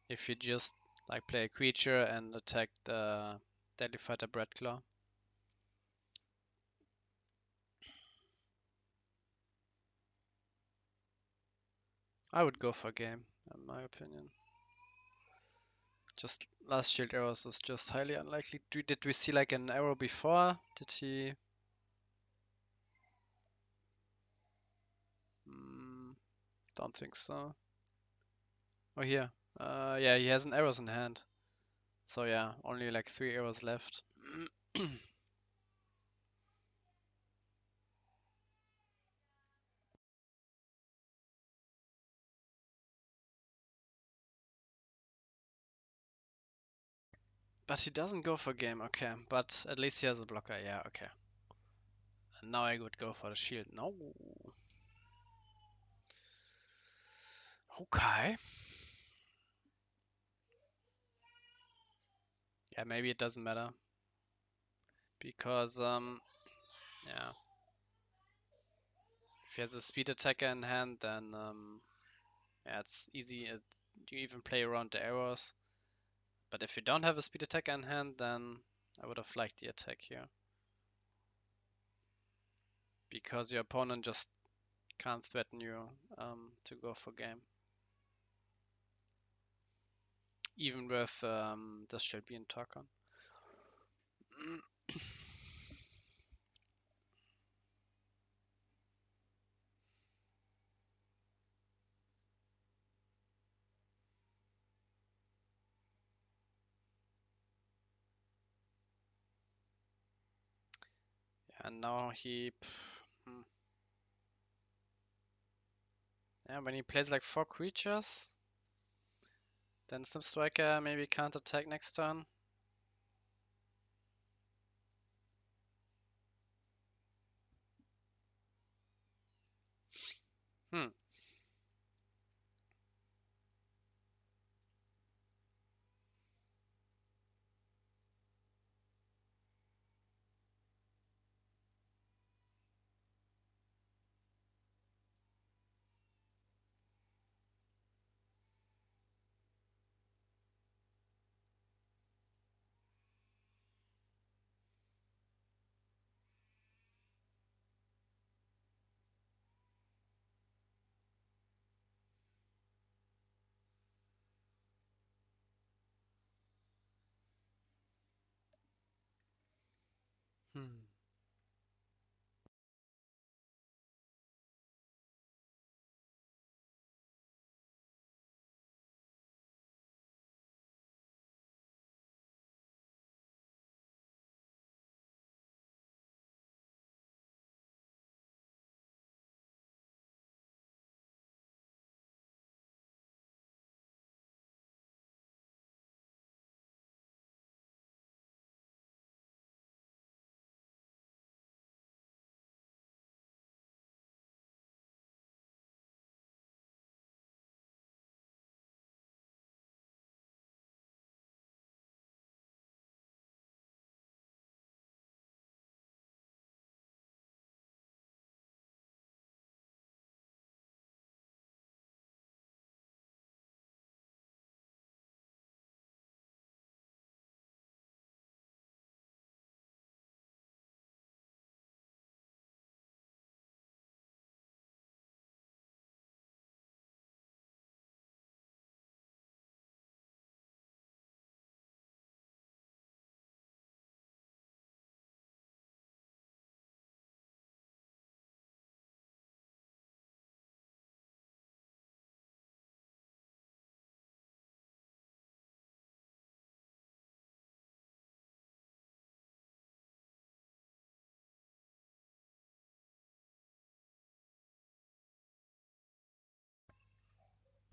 Speaker 1: if you just like play a creature and attack the Deadly Fighter Breadclaw. I would go for game, in my opinion. Just Last Shield Arrows is just highly unlikely. Did we see like an arrow before? Did he? Don't think so. Oh, here. Yeah, he has an arrows in hand. So yeah, only like 3 arrows left. But he doesn't go for game, okay. But at least he has a blocker, yeah, okay. And now I would go for the shield. No. Okay. Yeah, maybe it doesn't matter. Because, yeah. If he has a speed attacker in hand, then, yeah, it's easy. You even play around the arrows. But if you don't have a speed attacker in hand, then I would have liked the attack here. Because your opponent just can't threaten you to go for game. Even with this should be in Tarkon. And now he, yeah, when he plays like 4 creatures, then Snip Striker maybe can't attack next turn. Hmm. Hmm.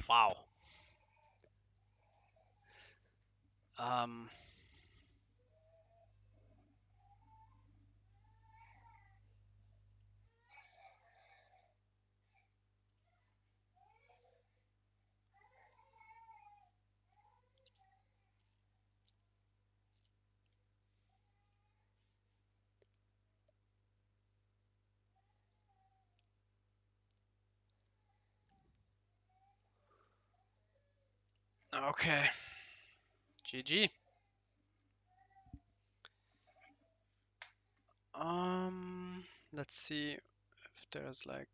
Speaker 1: Wow. Um, okay. GG. Let's see if there's like.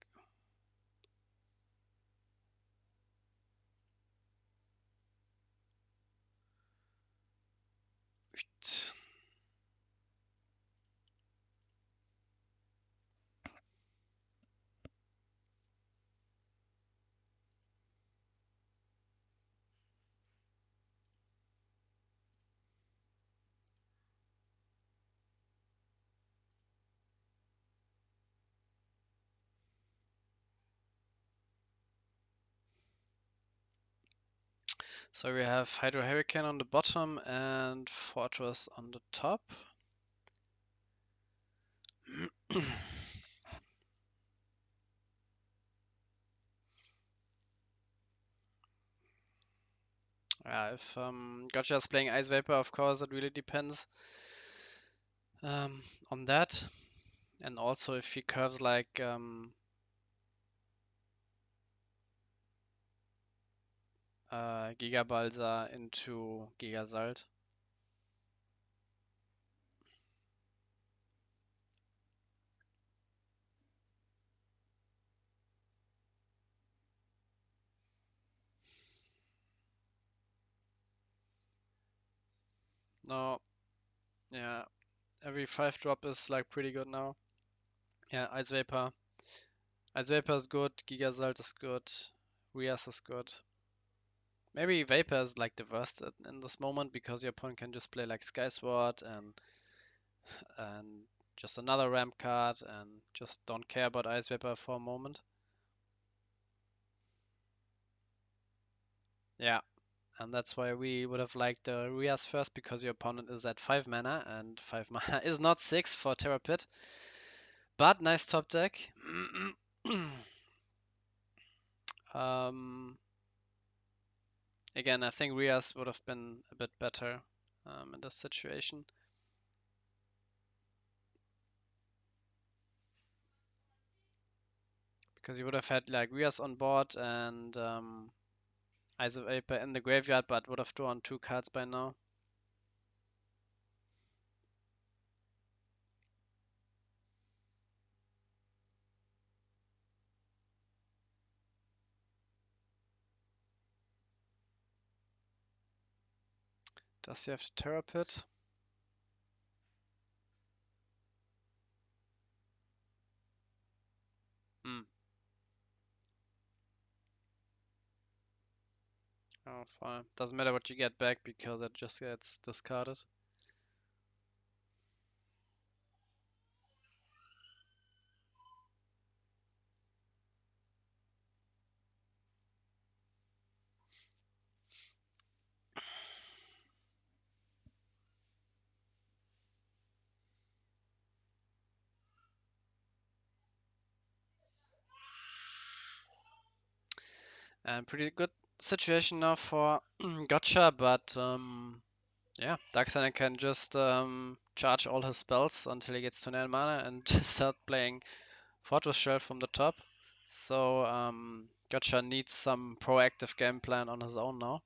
Speaker 1: So we have Hydro Hurricane on the bottom and Fortress on the top. Yeah, if Gotcha is playing Ice Vapor, of course, it really depends on that. And also if he curves like Giga Balsa into Giga Salt. No, yeah, every 5 drop is like pretty good now. Yeah, Ice Vapor. Ice Vapor is good, Giga Salt is good, Rias is good. Maybe Vapor is like the worst in this moment because your opponent can just play like Sky Sword and just another ramp card and just don't care about Ice Vapor for a moment. Yeah, and that's why we would have liked the Rias first because your opponent is at 5 mana and 5 mana is not 6 for Terra Pit. But nice top deck. um, Again, I think Rias would have been a bit better in this situation. Because you would have had like Rias on board and Ice Vapor in the graveyard, but would have drawn 2 cards by now. Does he have the Terra Pit? Hmm. Oh, fine. Doesn't matter what you get back because it just gets discarded. And pretty good situation now for Gotcha, but yeah, Darkseid can just charge all his spells until he gets to 9 mana and just start playing Fortress Shell from the top. So Gotcha needs some proactive game plan on his own now.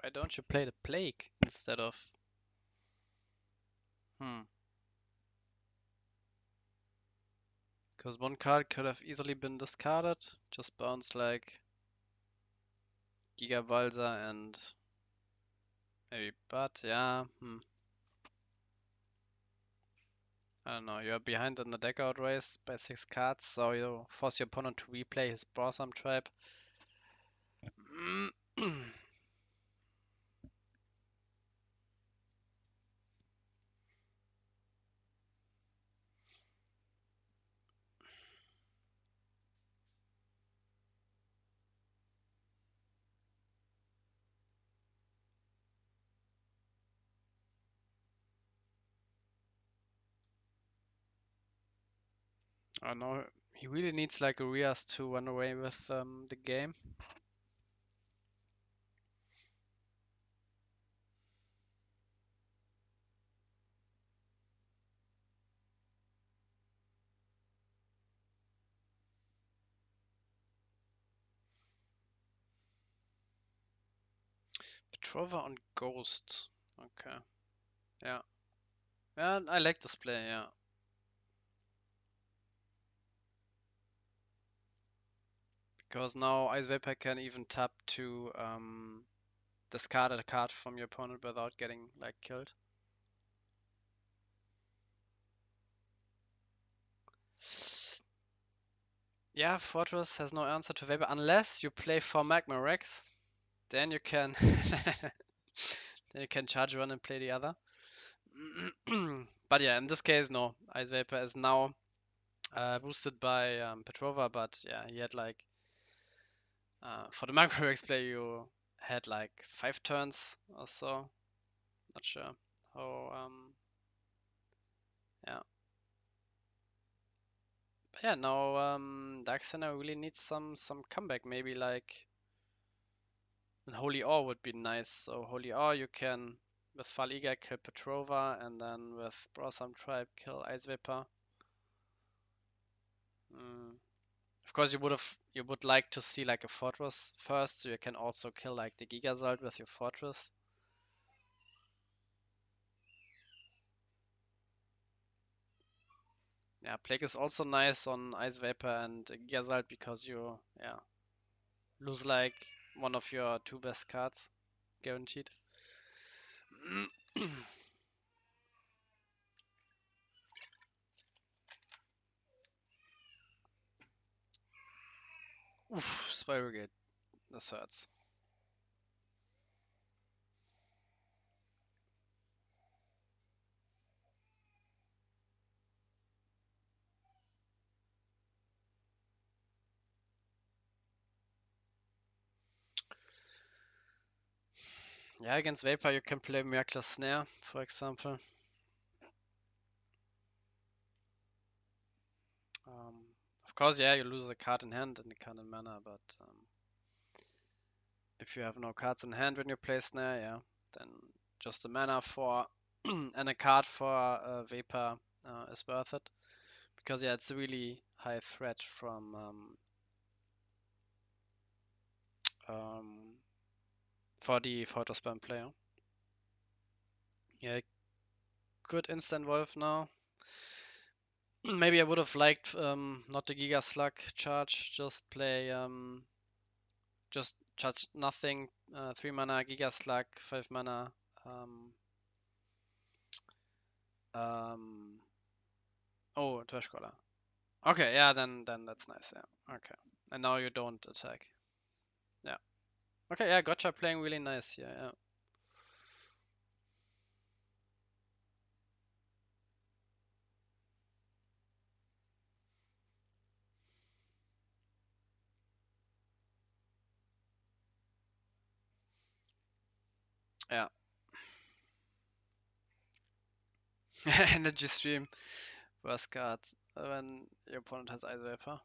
Speaker 1: Why don't you play the Plague instead of... Because one card could have easily been discarded. Just bounce like Giga Balsa and maybe But, yeah. I don't know, you're behind in the deck out race by 6 cards, so you force your opponent to replay his Borsam Tribe. I don't know, he really needs like a Rias to run away with the game. Petrova on Ghost. Okay. Yeah. Yeah, I like this play, yeah. Because now Ice Vapor can even tap to discard a card from your opponent without getting like killed. Yeah, Fortress has no answer to Vapor unless you play 4 Magma Rex. Then you can then you can charge one and play the other. But yeah, in this case, no. Ice Vapor is now boosted by Petrova, but yeah, he had like for the Magma Rex play you had like 5 turns or so. Not sure how yeah. But yeah, now Dark Center really needs some comeback. Maybe like an Holy Ore would be nice. So Holy Ore you can with Faliga kill Petrova and then with Brosam Tribe kill Ice Vapor. Of course you would like to see like a Fortress first, so you can also kill like the Gigasalt with your Fortress. Yeah, Plague is also nice on Ice Vapor and Gigasalt because you lose like one of your 2 best cards, guaranteed. Oof, Spiral Gate. This hurts. Yeah, against Vapor you can play Miraculous Snare, for example. Of course, yeah, you lose a card in hand and a card in mana, but if you have no cards in hand when you play Snare, yeah, then just a mana for and a card for Vapor is worth it. Because yeah, it's a really high threat from for the photo spam player. Yeah, good instant Wolf now. Maybe I would have liked not the Giga Slug charge, just play just charge nothing, 3 mana Giga Slug, 5 mana oh, Trash Caller. Okay, yeah, then that's nice, yeah. Okay. And now you don't attack. Yeah. Okay, yeah, Gotcha playing really nice, yeah. Yeah. Energy Stream. Worst card when your opponent has Ice Vapor.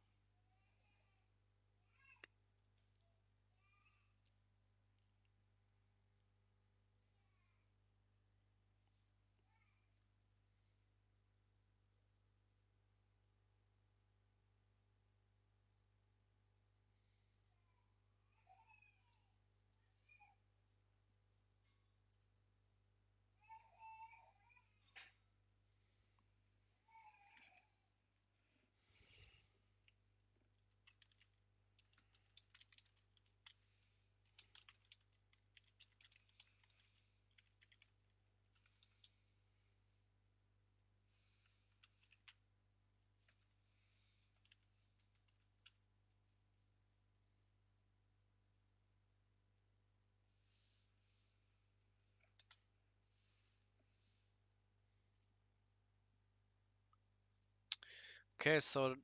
Speaker 1: Okay, so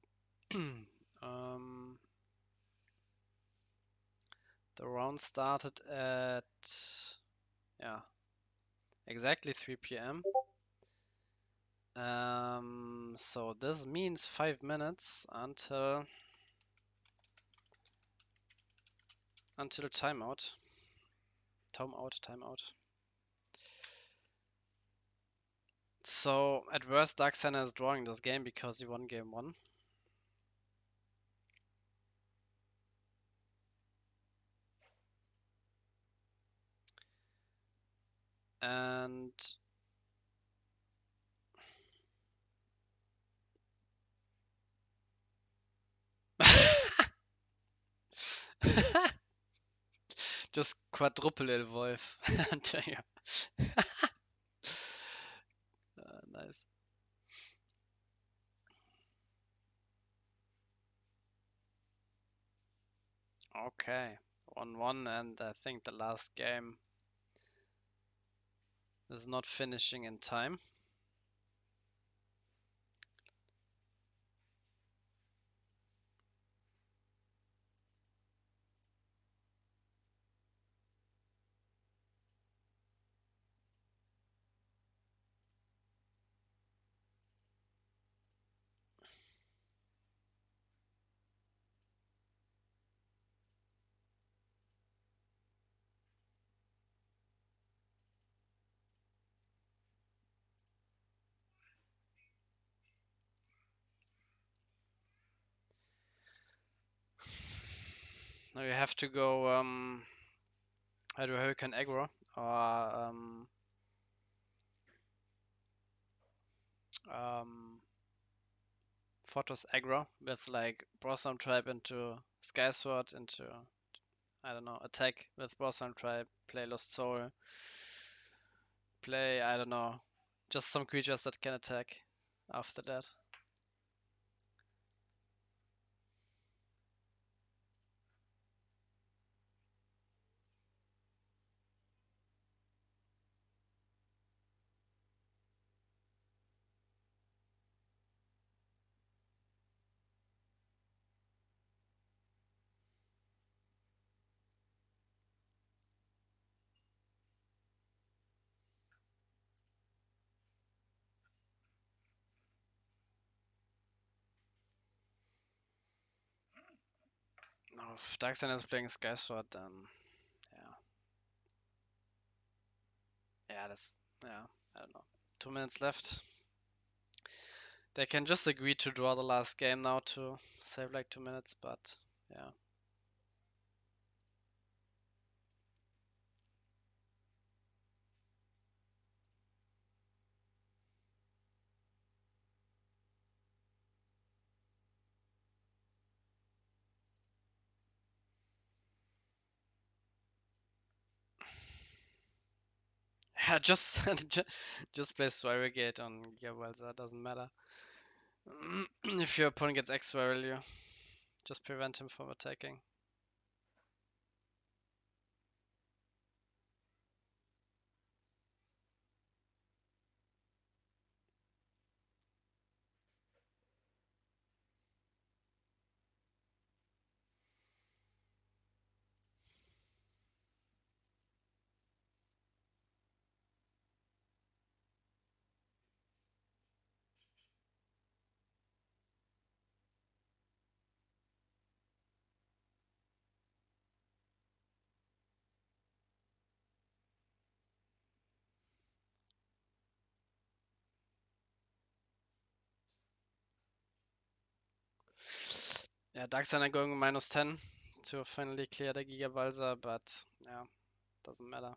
Speaker 1: um, the round started at yeah, exactly 3 p.m. So this means 5 minutes until timeout. Timeout. So at worst, Dark Center is drawing this game because he won game one. And just quadruple evolve. Nice. Okay, 1-1, and I think the last game is not finishing in time. Now you have to go either Hurricane Aggro or Fortress Aggro with like Blossom Tribe into Skysword into I don't know, attack with Blossom Tribe, play Lost Soul, play I don't know, just some creatures that can attack after that. Now if Darkseid is playing Skysword then yeah. Yeah, I don't know. 2 minutes left. They can just agree to draw the last game now to save like 2 minutes, but yeah. Yeah, just just play Swirigate on Gearwelser, doesn't matter. If your opponent gets extra value, just prevent him from attacking. Yeah, Darkseid are going -10 to finally clear the Gigabalsa, but yeah, doesn't matter.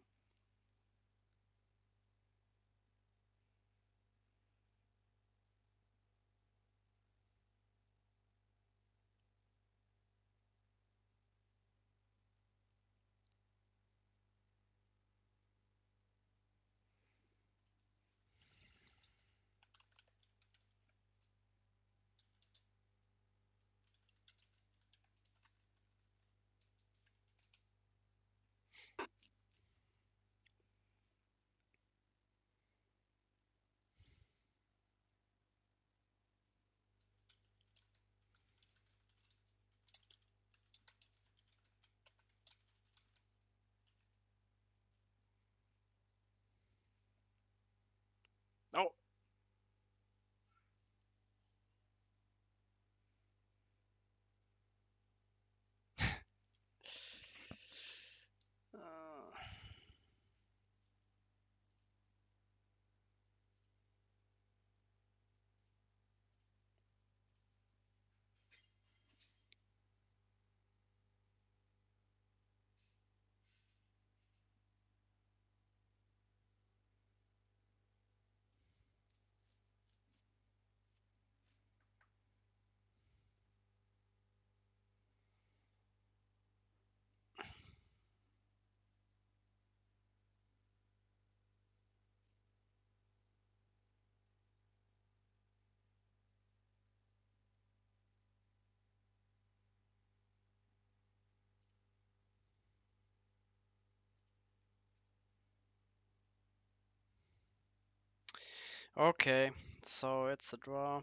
Speaker 1: Okay, so it's a draw.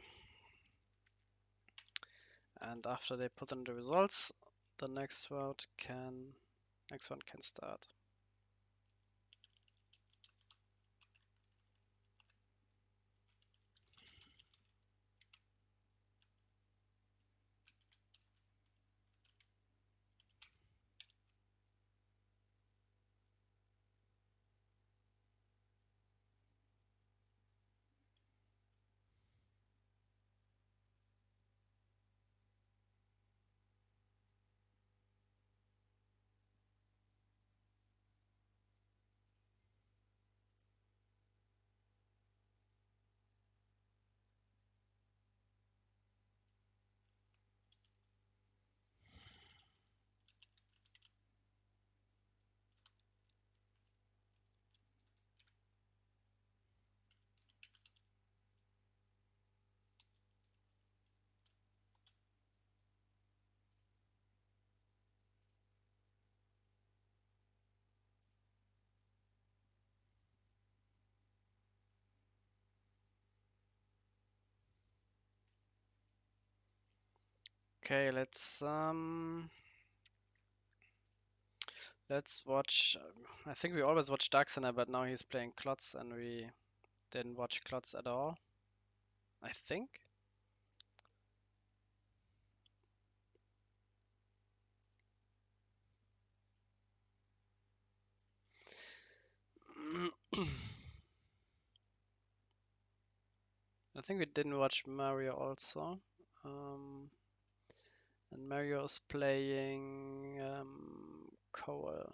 Speaker 1: And after they put in the results, the next one can start. Okay, let's watch. I think we always watch Darksener, but now he's playing Klotz and we didn't watch Klotz at all. I think. I think we didn't watch Mario also. And Mario is playing Cole.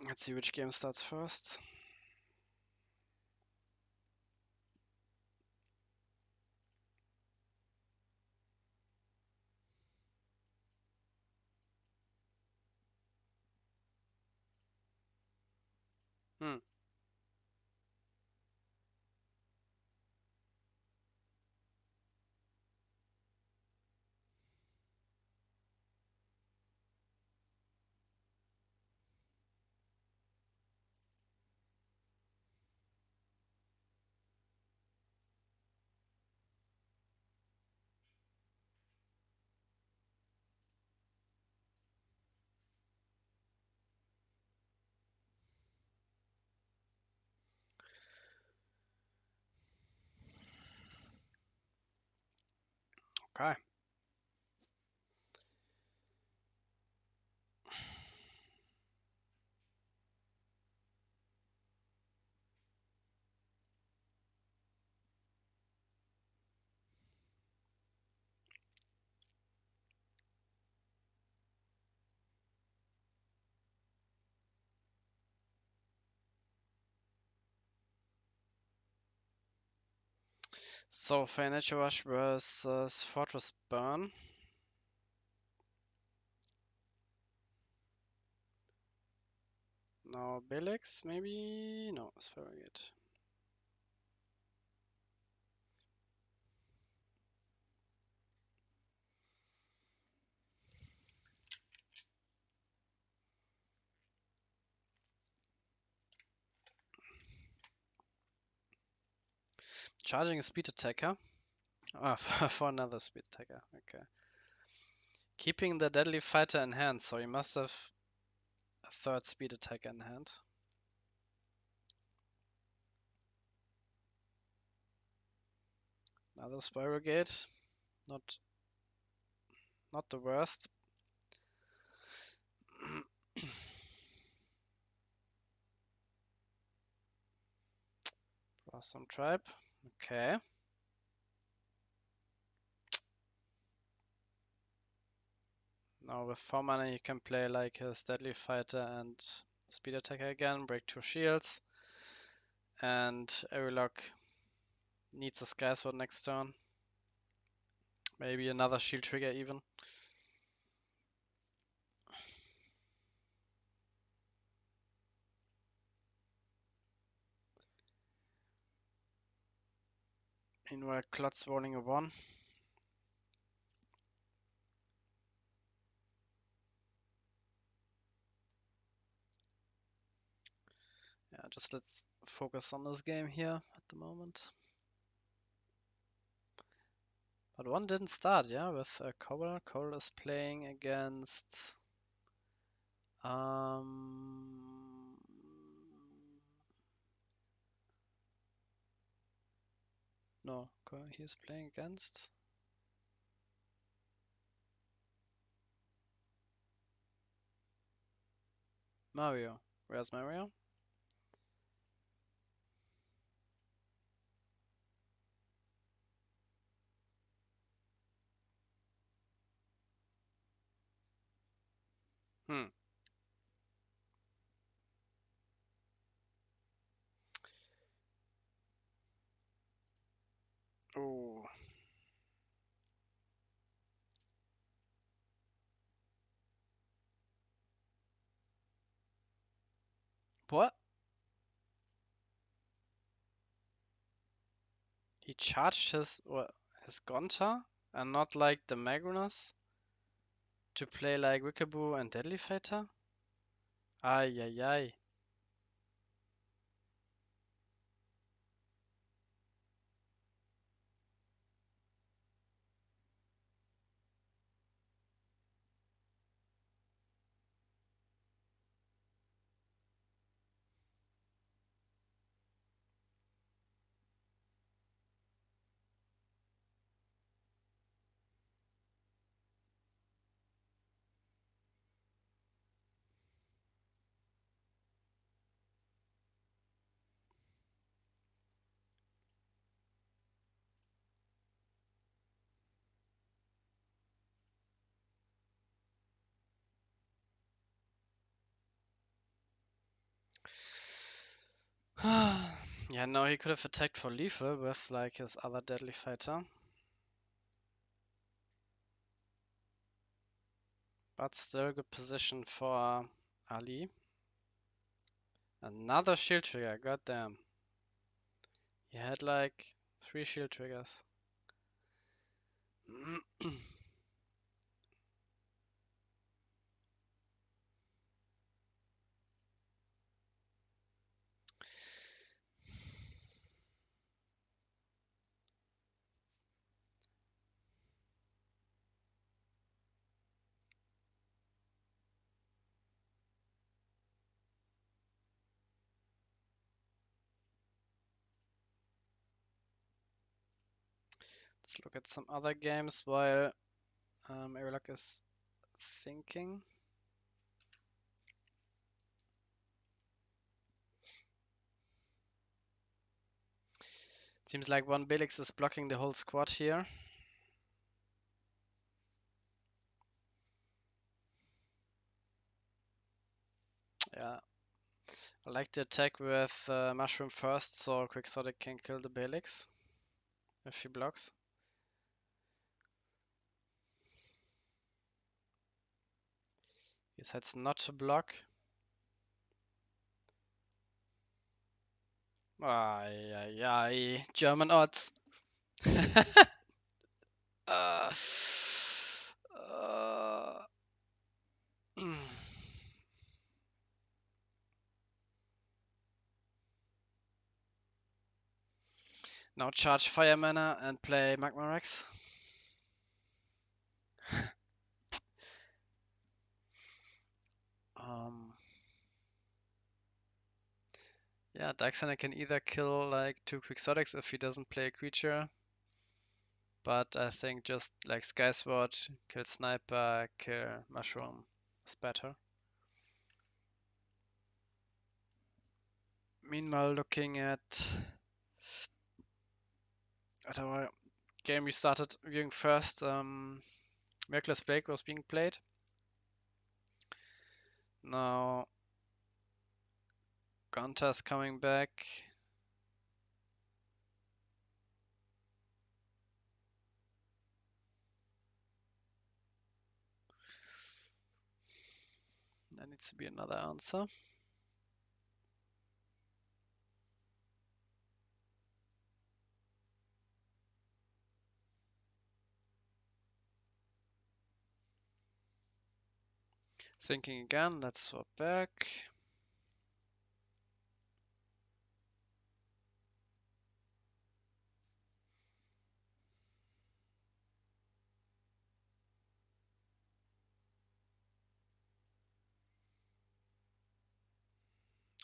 Speaker 1: Let's see which game starts first. Hmm. Okay. So Financial Rush versus Fortress Burn. No, Belix maybe? No, Sparrowgate. Charging a speed attacker. Ah, for another speed attacker. Okay. Keeping the deadly fighter in hand, so he must have a third speed attacker in hand. Another Spiral Gate. Not the worst. Draw some tribe. Okay. Now with 4 mana you can play like a Deadly Fighter and Speed Attacker again, break 2 shields. And Aerilock needs a Sky Sword next turn. Maybe another shield trigger even. Meanwhile, Klotz rolling a 1. Yeah, just let's focus on this game here at the moment. But one didn't start, yeah, with Cole. Cole is playing against... No, he's playing against... Mario. Where's Mario? Hmm. Oh. What? He charged his his Gonta and not like the Magnus to play like Wickaboo and Deadly Fighter? Ay ay ay. Yeah, no, he could have attacked for lethal with like his other Deadly Fighter. But still good position for Ali. Another shield trigger, goddamn. He had like 3 shield triggers. Let's look at some other games while Airlock is thinking. Seems like one Belix is blocking the whole squad here. Yeah, I like the attack with Mushroom first, so Quixotic can kill the Belix if he blocks. He decides not to block. Ay, ay, ay. German odds. uh, uh, Now charge Fire Mana and play Magma Rex. Yeah, Darkseid can either kill like 2 Quixotics if he doesn't play a creature. But I think just like Skysword, kill Sniper, kill Mushroom is better. Meanwhile, looking at our game we started viewing first, Miraculous Blake was being played. Now Gonta's coming back. There needs to be another answer. Thinking again, let's swap back.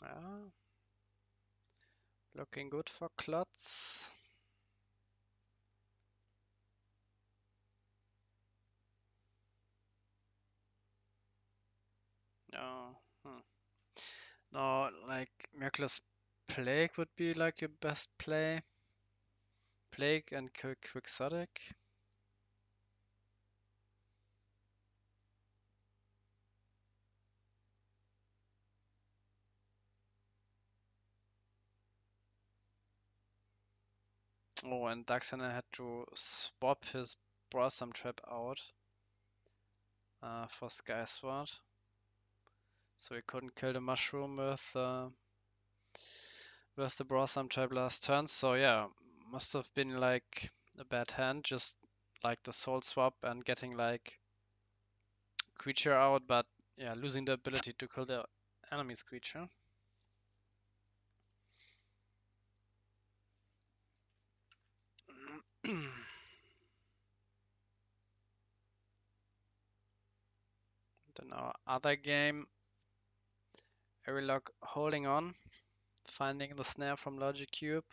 Speaker 1: Ah, looking good for Klotz. No. No, like Miraculous Plague would be like your best play. Plague and kill Quixotic. Oh, and Daxana had to swap his Blossom Trap out for Sky Sword. So he couldn't kill the mushroom with the Blossom Trap last turn. So yeah, must have been like a bad hand, just like the soul swap and getting like creature out, but yeah, losing the ability to kill the enemy's creature. Then our other game, Arilog holding on, finding the snare from Logic Cube.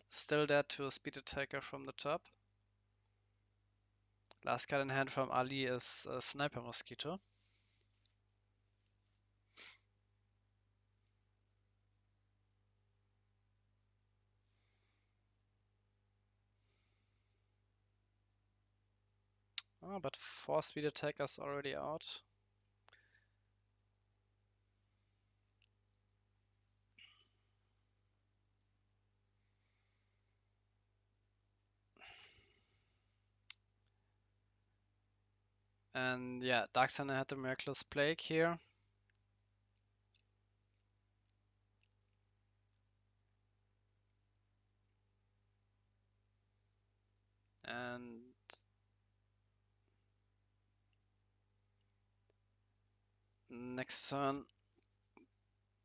Speaker 1: Still dead to a speed attacker from the top. Last card in hand from Ali is a Sniper Mosquito. Oh, but 4 speed attackers already out. And yeah, Darkseid had the Miraculous Plague here. And next turn,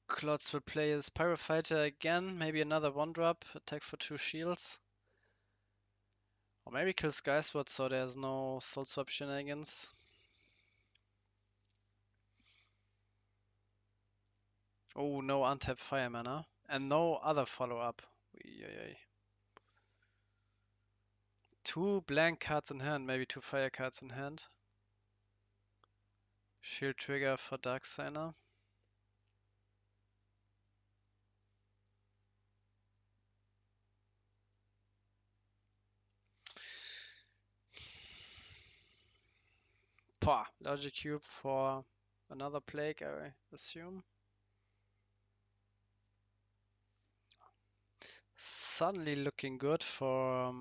Speaker 1: Klotz will play his Pyrofighter again. Maybe another 1-drop, attack for 2 shields. Or maybe kill Skysword so there's no Soul Swap shenanigans. Oh, no untap Fire Mana. And no other follow-up. 2 blank cards in hand, maybe 2 fire cards in hand. Shield trigger for Darkseid. Pah, Logic Cube for another plague, I assume. Suddenly looking good for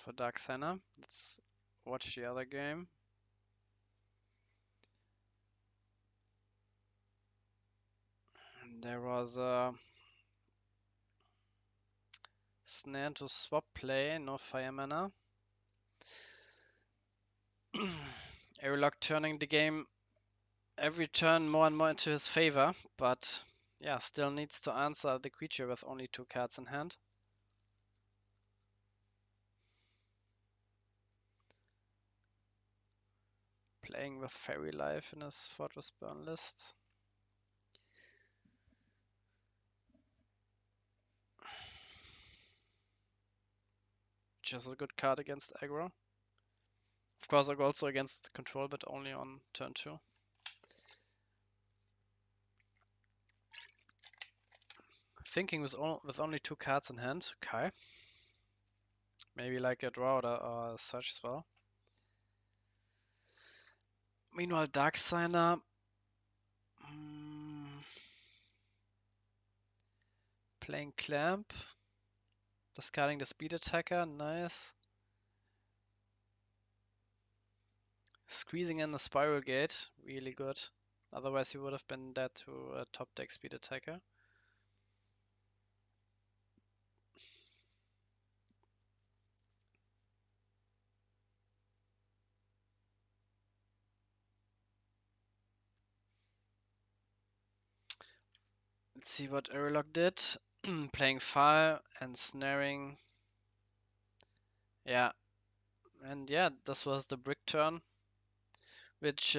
Speaker 1: Darkseid. Let's watch the other game. There was a snare to swap play, no fire mana. Airlock turning the game every turn more and more into his favor, but yeah, still needs to answer the creature with only 2 cards in hand. Playing with Fairy Life in his Fortress Burn list. Which is a good card against aggro. Of course, also against control, but only on turn 2. Thinking with only 2 cards in hand. Okay. Maybe like a draw or a search as well. Meanwhile, Darkseid playing Clamp. Discarding the speed attacker. Nice. Squeezing in the Spiral Gate. Really good. Otherwise, he would have been dead to a top deck speed attacker. Let's see what Airlock did. Playing file and snaring. Yeah, and yeah, this was the brick turn, which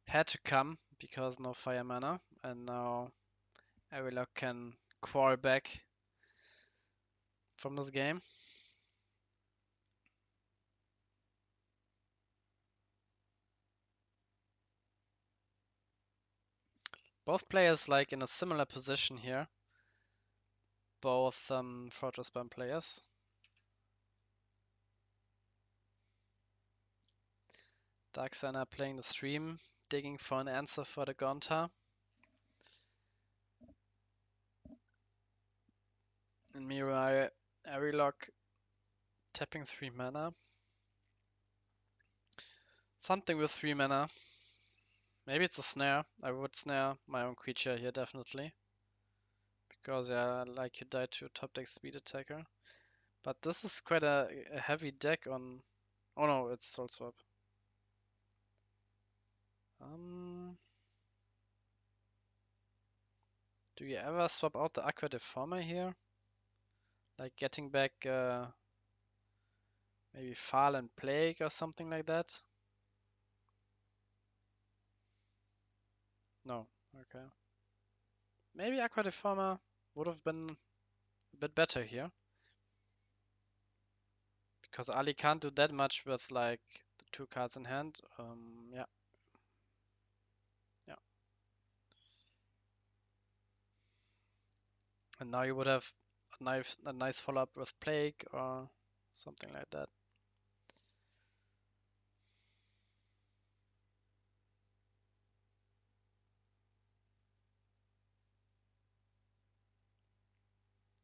Speaker 1: had to come because no fire mana, and now Airlock can crawl back from this game. Both players like in a similar position here. Both Fortress Spam players. Darksigner playing the stream, digging for an answer for the Gonta. And meanwhile, Airlock tapping 3 mana. Something with 3 mana. Maybe it's a snare. I would snare my own creature here definitely. Because yeah, like you died to a top deck speed attacker. But this is quite a heavy deck on... Oh no, it's Soul Swap. Do you ever swap out the Aqua Deformer here? Like getting back maybe Fall and Plague or something like that? No, okay. Maybe Aqua Deformer would have been a bit better here. Because Ali can't do that much with like the 2 cards in hand. Yeah. Yeah. And now you would have a nice follow-up with Plague or something like that.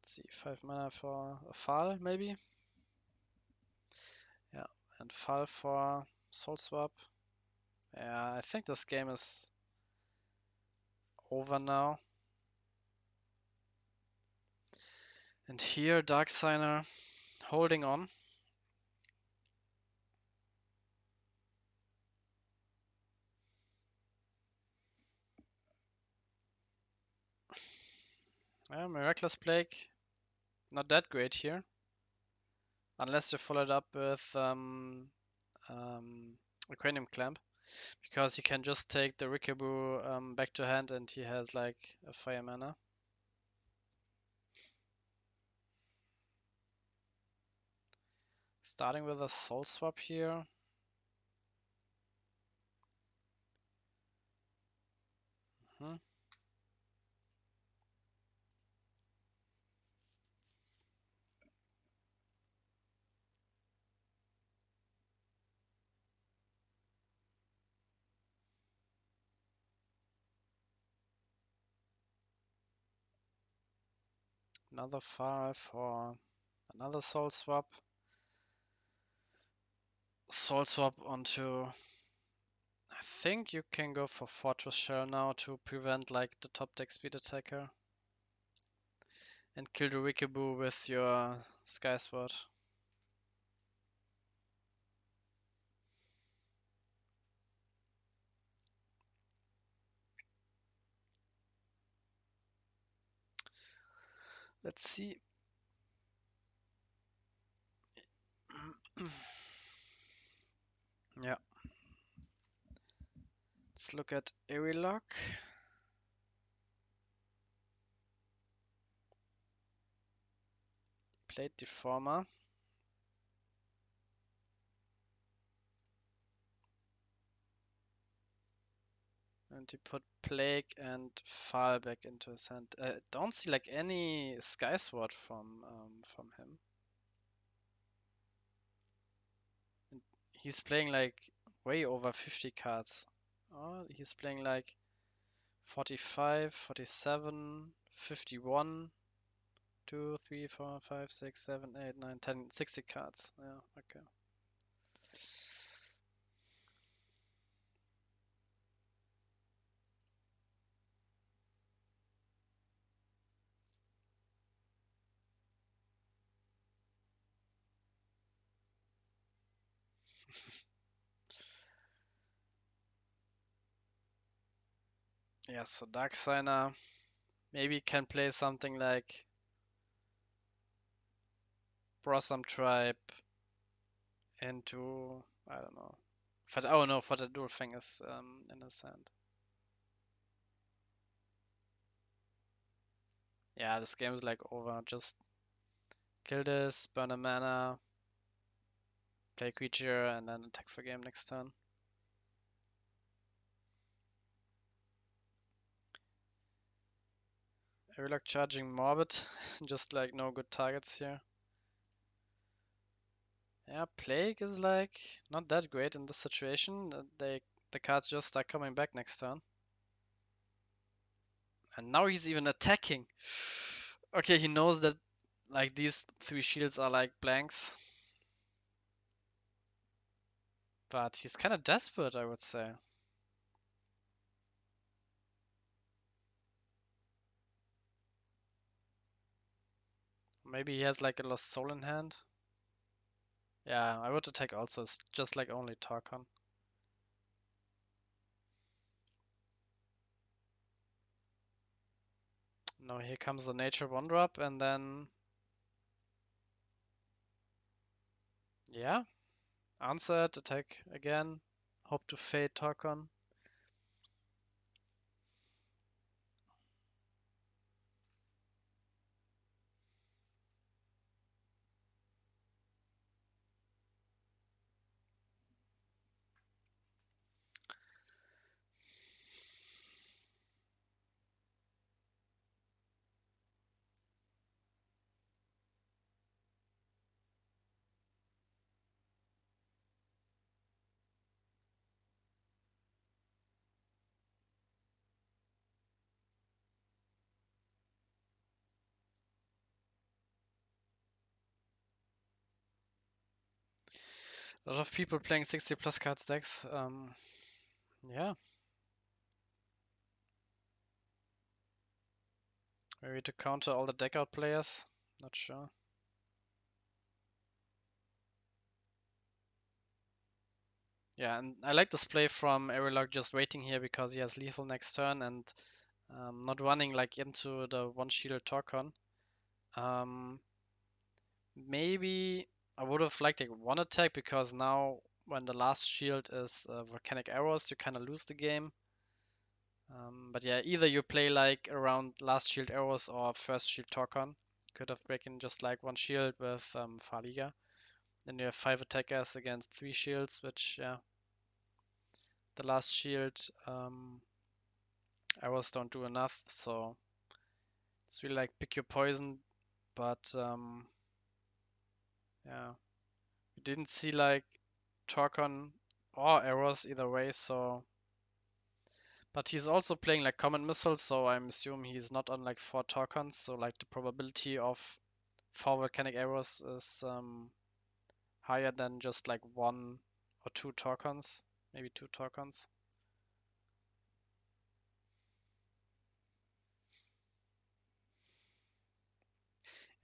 Speaker 1: Let's see, 5 mana for a Fall maybe. Yeah, and Fall for Soul Swap. Yeah, I think this game is over now. And here, Darksigner holding on. Yeah, Miraculous Plague, not that great here. Unless you follow it up with Aquanium Clamp. Because he can just take the Rikaboo back to hand and he has like a fire mana. Starting with a Soul Swap here. Hmm. Another 5 for another Soul Swap. Soul Swap onto... I think you can go for Fortress Shell now to prevent like the top deck speed attacker. And kill the Rikaboo with your Sky Sword. Let's see. Yeah. Let's look at Airlock. Played Deformer. And he put Plague and Fall back into his hand. Don't see like any Sky Sword from him. And he's playing like way over 50 cards. Oh, he's playing like 45, 47, 51, 2, 3, 4, 5, 6, 7, 8, 9, 10, 60 cards. Yeah, okay. Yeah, so Dark Signer maybe can play something like Blossom Tribe into, I don't know. Oh no, for the dual thing is in his hand. Yeah, this game is like over. Just kill this, burn a mana, play a creature, and then attack for game next turn. Airlock charging Morbid, just like no good targets here. Yeah, Plague is like not that great in this situation. The cards just start coming back next turn. And now he's even attacking. Okay, he knows that like these 3 shields are like blanks. But he's kind of desperate, I would say. Maybe he has like a Lost Soul in hand. Yeah, I would attack also. It's just like only Tarkon. No, here comes the Nature 1-drop and then... Yeah, answer it, attack again. Hope to fade Tarkon. A lot of people playing 60 plus cards decks. Yeah, maybe to counter all the deck out players. Not sure. Yeah, and I like this play from Airlock just waiting here because he has lethal next turn and not running like into the one shielded Torcon. Maybe I would have liked like one attack because now when the last shield is volcanic arrows, you kind of lose the game. But yeah, either you play like around last shield arrows or first shield Torcon. Could have breaking just like one shield with Farliga. Then you have 5 attackers against 3 shields, which yeah, the last shield arrows don't do enough. So it's really like pick your poison. But yeah, we didn't see like Torcon or arrows either way. So, but he's also playing like common missiles, so I'm assuming he's not on like 4 Torcons. So like the probability of 4 volcanic arrows is higher than just like 1 or 2 Torcons, maybe 2 Torcons.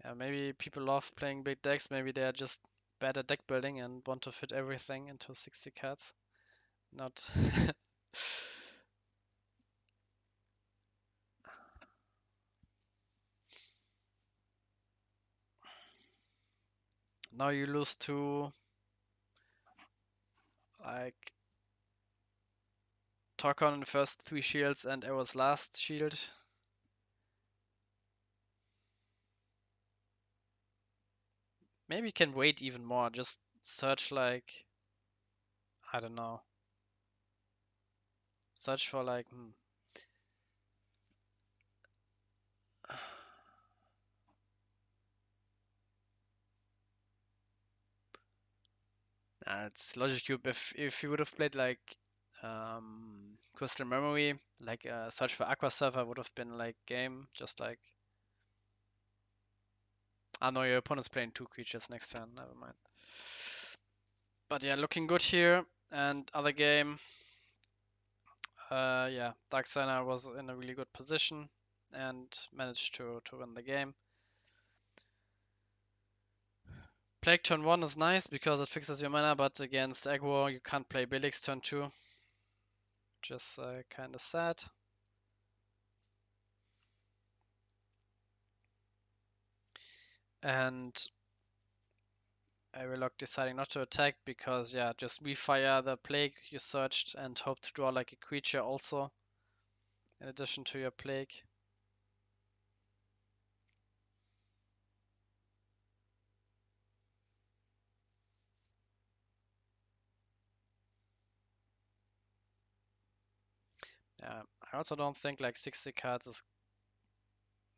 Speaker 1: Yeah, maybe people love playing big decks. Maybe they're just bad at deck building and want to fit everything into 60 cards. Not. Now you lose to like Torcon in the first 3 shields and Arrow's last shield. Maybe you can wait even more. Just search like, I don't know. Search for like, it's Logic Cube. If you would have played like Crystal Memory, like search for Aqua Surfer would have been like game. Just like, ah no, your opponent's playing 2 creatures next turn. Never mind. But yeah, looking good here. And other game, yeah, Dark Signer was in a really good position and managed to win the game. Plague turn 1 is nice because it fixes your mana, but against aggro you can't play Billix turn 2, which is kind of sad. And Aerial deciding not to attack because, yeah, just refire the plague you searched and hope to draw like a creature also, in addition to your plague. Yeah, I also don't think like 60 cards is,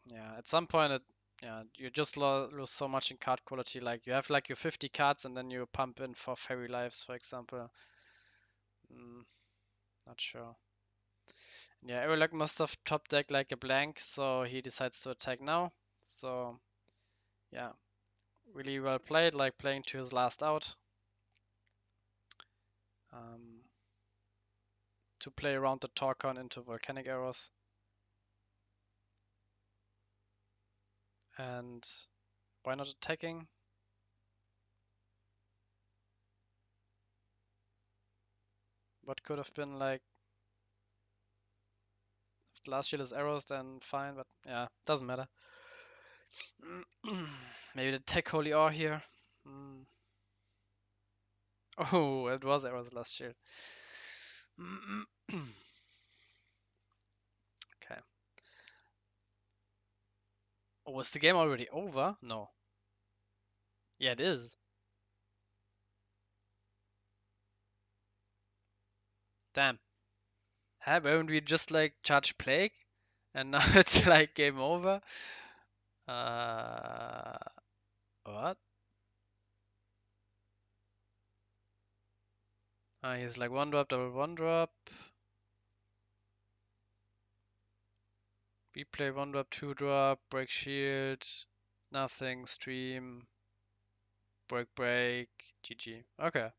Speaker 1: yeah, at some point yeah, you just lose so much in card quality. Like you have like your 50 cards and then you pump in for Fairy Lives, for example. Not sure. Yeah, Aerial must have top decked like a blank, so he decides to attack now. So yeah, really well played, like playing to his last out. To play around the Torcon into Volcanic Arrows. And why not attacking? What could have been like, if the last shield is arrows, then fine, but yeah, doesn't matter. Maybe the tech Holy Ore here. Oh, it was arrows last shield. Okay. Oh, is the game already over? No. Yeah, it is. Damn. Haven't we just like charge Plague? And now it's like game over? Uh, what? He's like one drop, double one drop. Replay one drop, two drop, break shield, nothing, stream, break, GG. Okay.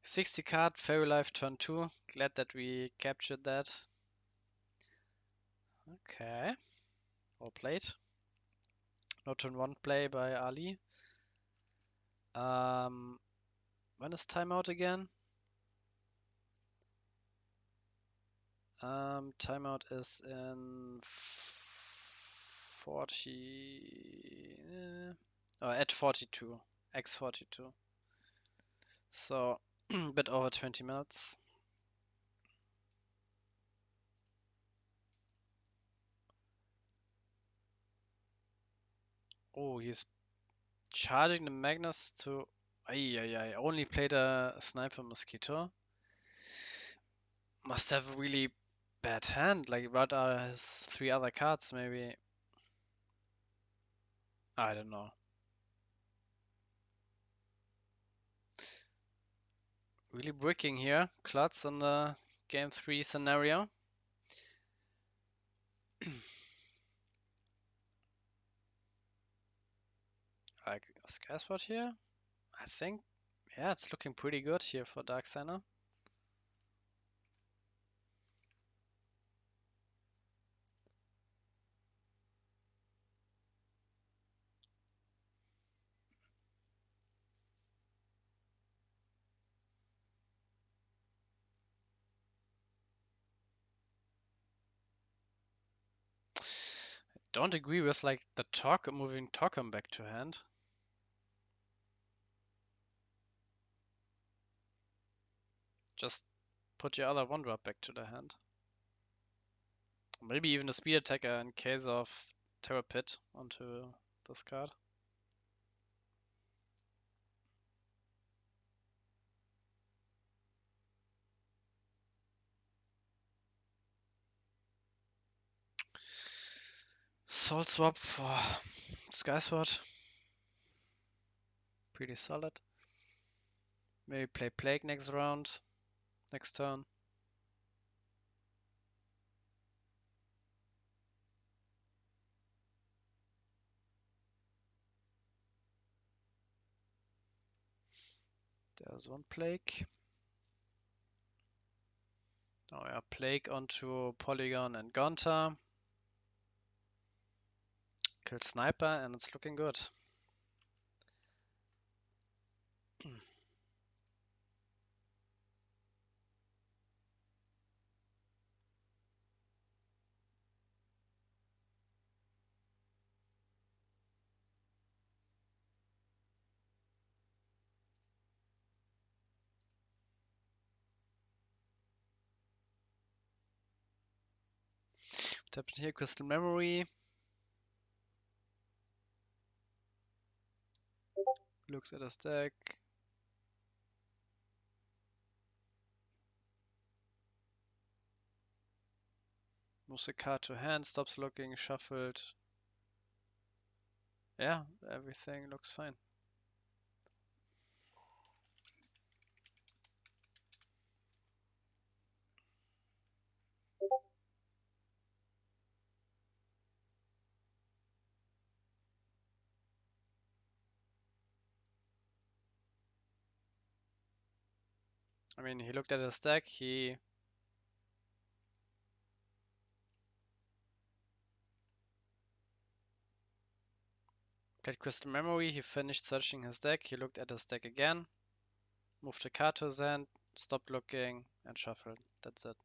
Speaker 1: '60 card, Fairy Life turn 2. Glad that we captured that. Okay. Well played. No turn 1 play by Ali. When is timeout again? Timeout is in 40. At 42. X42. So, a bit over 20 minutes. Oh, he's charging the Magnus to... I only played a Sniper Mosquito. Must have a really bad hand. Like, what are his 3 other cards, maybe? I don't know. Really bricking here. Klutz in the game 3 scenario. Like, Skyspot here? I think, yeah, it's looking pretty good here for Dark Center. Don't agree with like the moving Tokum back to hand. Just put your other one drop back to the hand. Maybe even a speed attacker in case of Terror Pit onto this card. Soul Swap for Skysword. Pretty solid. Maybe play Plague next round, next turn. There's one plague. Now yeah, plague onto Polygon and Gonta. Kill Sniper and it's looking good. What happened here? Crystal Memory. Looks at his deck. Moves a card to hand, stops looking, shuffled. Yeah, everything looks fine. I mean, he looked at his deck, he played Crystal Memory, he finished searching his deck, he looked at his deck again, moved a card to his hand, stopped looking, and shuffled. That's it.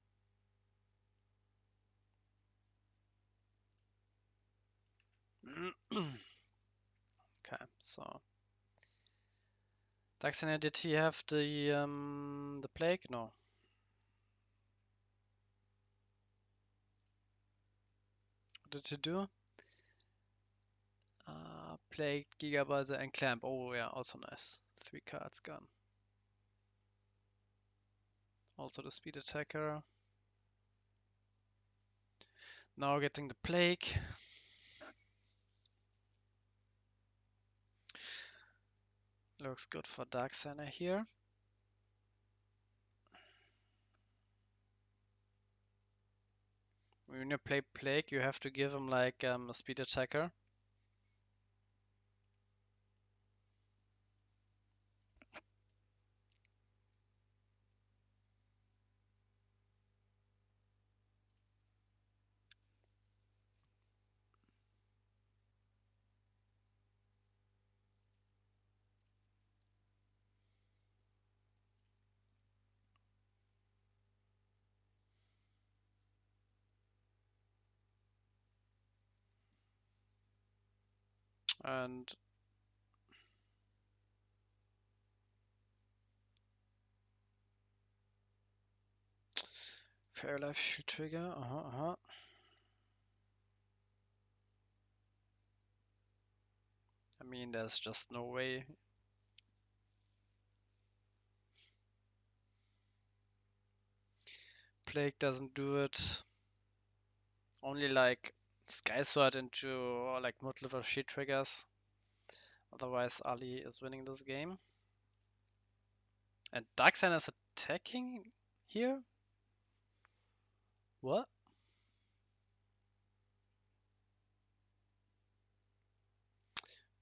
Speaker 1: Okay, so Daxania, did he have the plague? No. What did he do? Plague, Gigabyte, and Clamp. Oh yeah, also nice. 3 cards gone. Also the Speed Attacker. Now getting the Plague. Looks good for Darksana here. When you play Plague, you have to give him like a Speed Attacker. And Fair Life Shield Trigger. I mean, there's just no way. Plague doesn't do it. Only like Sky Sword into like mid-level shield triggers. Otherwise, Ali is winning this game. And Darkseid is attacking here? What?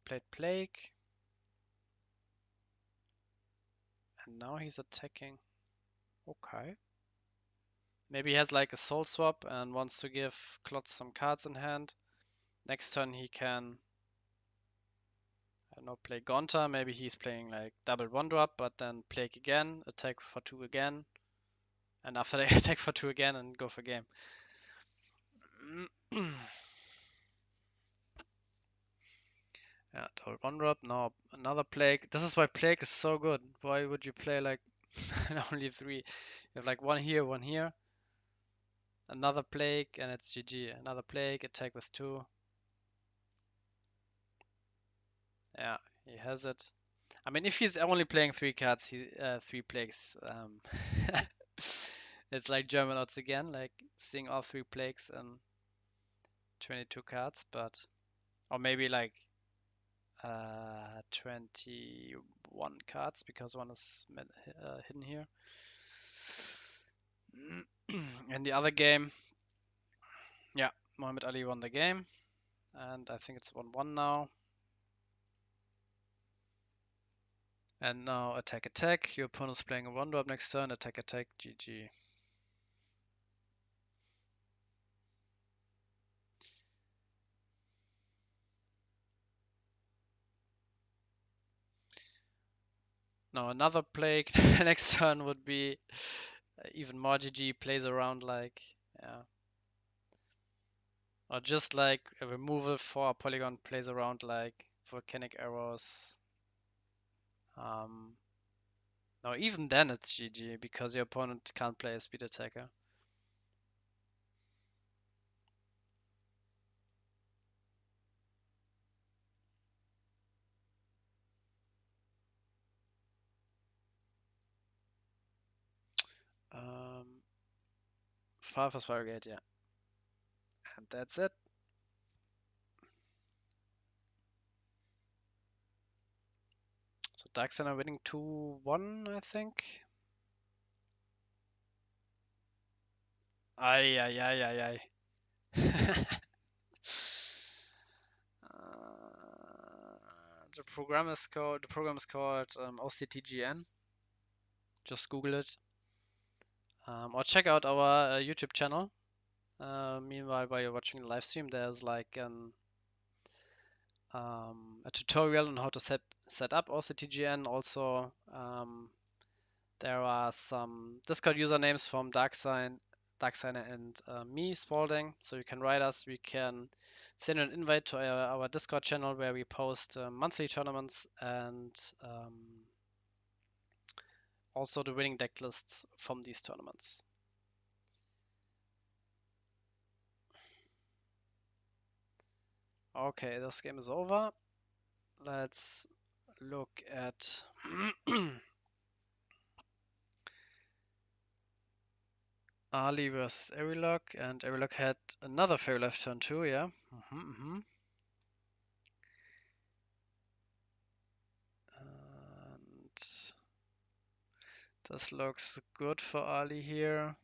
Speaker 1: Played Plague. And now he's attacking. Okay. Maybe he has like a soul swap and wants to give Klotz some cards in hand. Next turn he can, I don't know, play Gonta. Maybe he's playing like double one drop, but then Plague again, attack for 2 again. And after they attack for 2 again and go for game. Yeah, double one drop. Now another Plague. This is why Plague is so good. Why would you play like only 3? You have like one here, another Plague, and it's GG. Another Plague, attack with 2. Yeah, he has it. I mean, if he's only playing 3 cards, he 3 Plagues. It's like German odds again, like seeing all 3 Plagues and 22 cards, but or maybe like 21 cards because one is hidden here. In the other game, yeah, Muhammad Ali won the game, and I think it's 1-1 now. And now attack, attack. Your opponent's playing a 1-drop next turn. Attack, attack. GG. Now another play next turn would be even more GG. Plays around like, yeah. Or just like a removal for a polygon plays around like volcanic arrows. No, even then it's GG because your opponent can't play a speed attacker. Um, 5 for Spirogate, yeah. And that's it. So Darkseid are winning 2-1, I think. Ay, ay, ay, ay, ay. The program is called OCTGN. Just Google it. Or check out our YouTube channel. Meanwhile, while you're watching the live stream, there's like a tutorial on how to set up OCTGN. Also, there are some Discord usernames from Darkseid and me, Spalding. So you can write us. We can send an invite to our Discord channel where we post monthly tournaments and also the winning deck lists from these tournaments. Okay, this game is over. Let's look at Ali versus Arilog, and Arilog had another fairy left turn too, yeah. And this looks good for Ali here.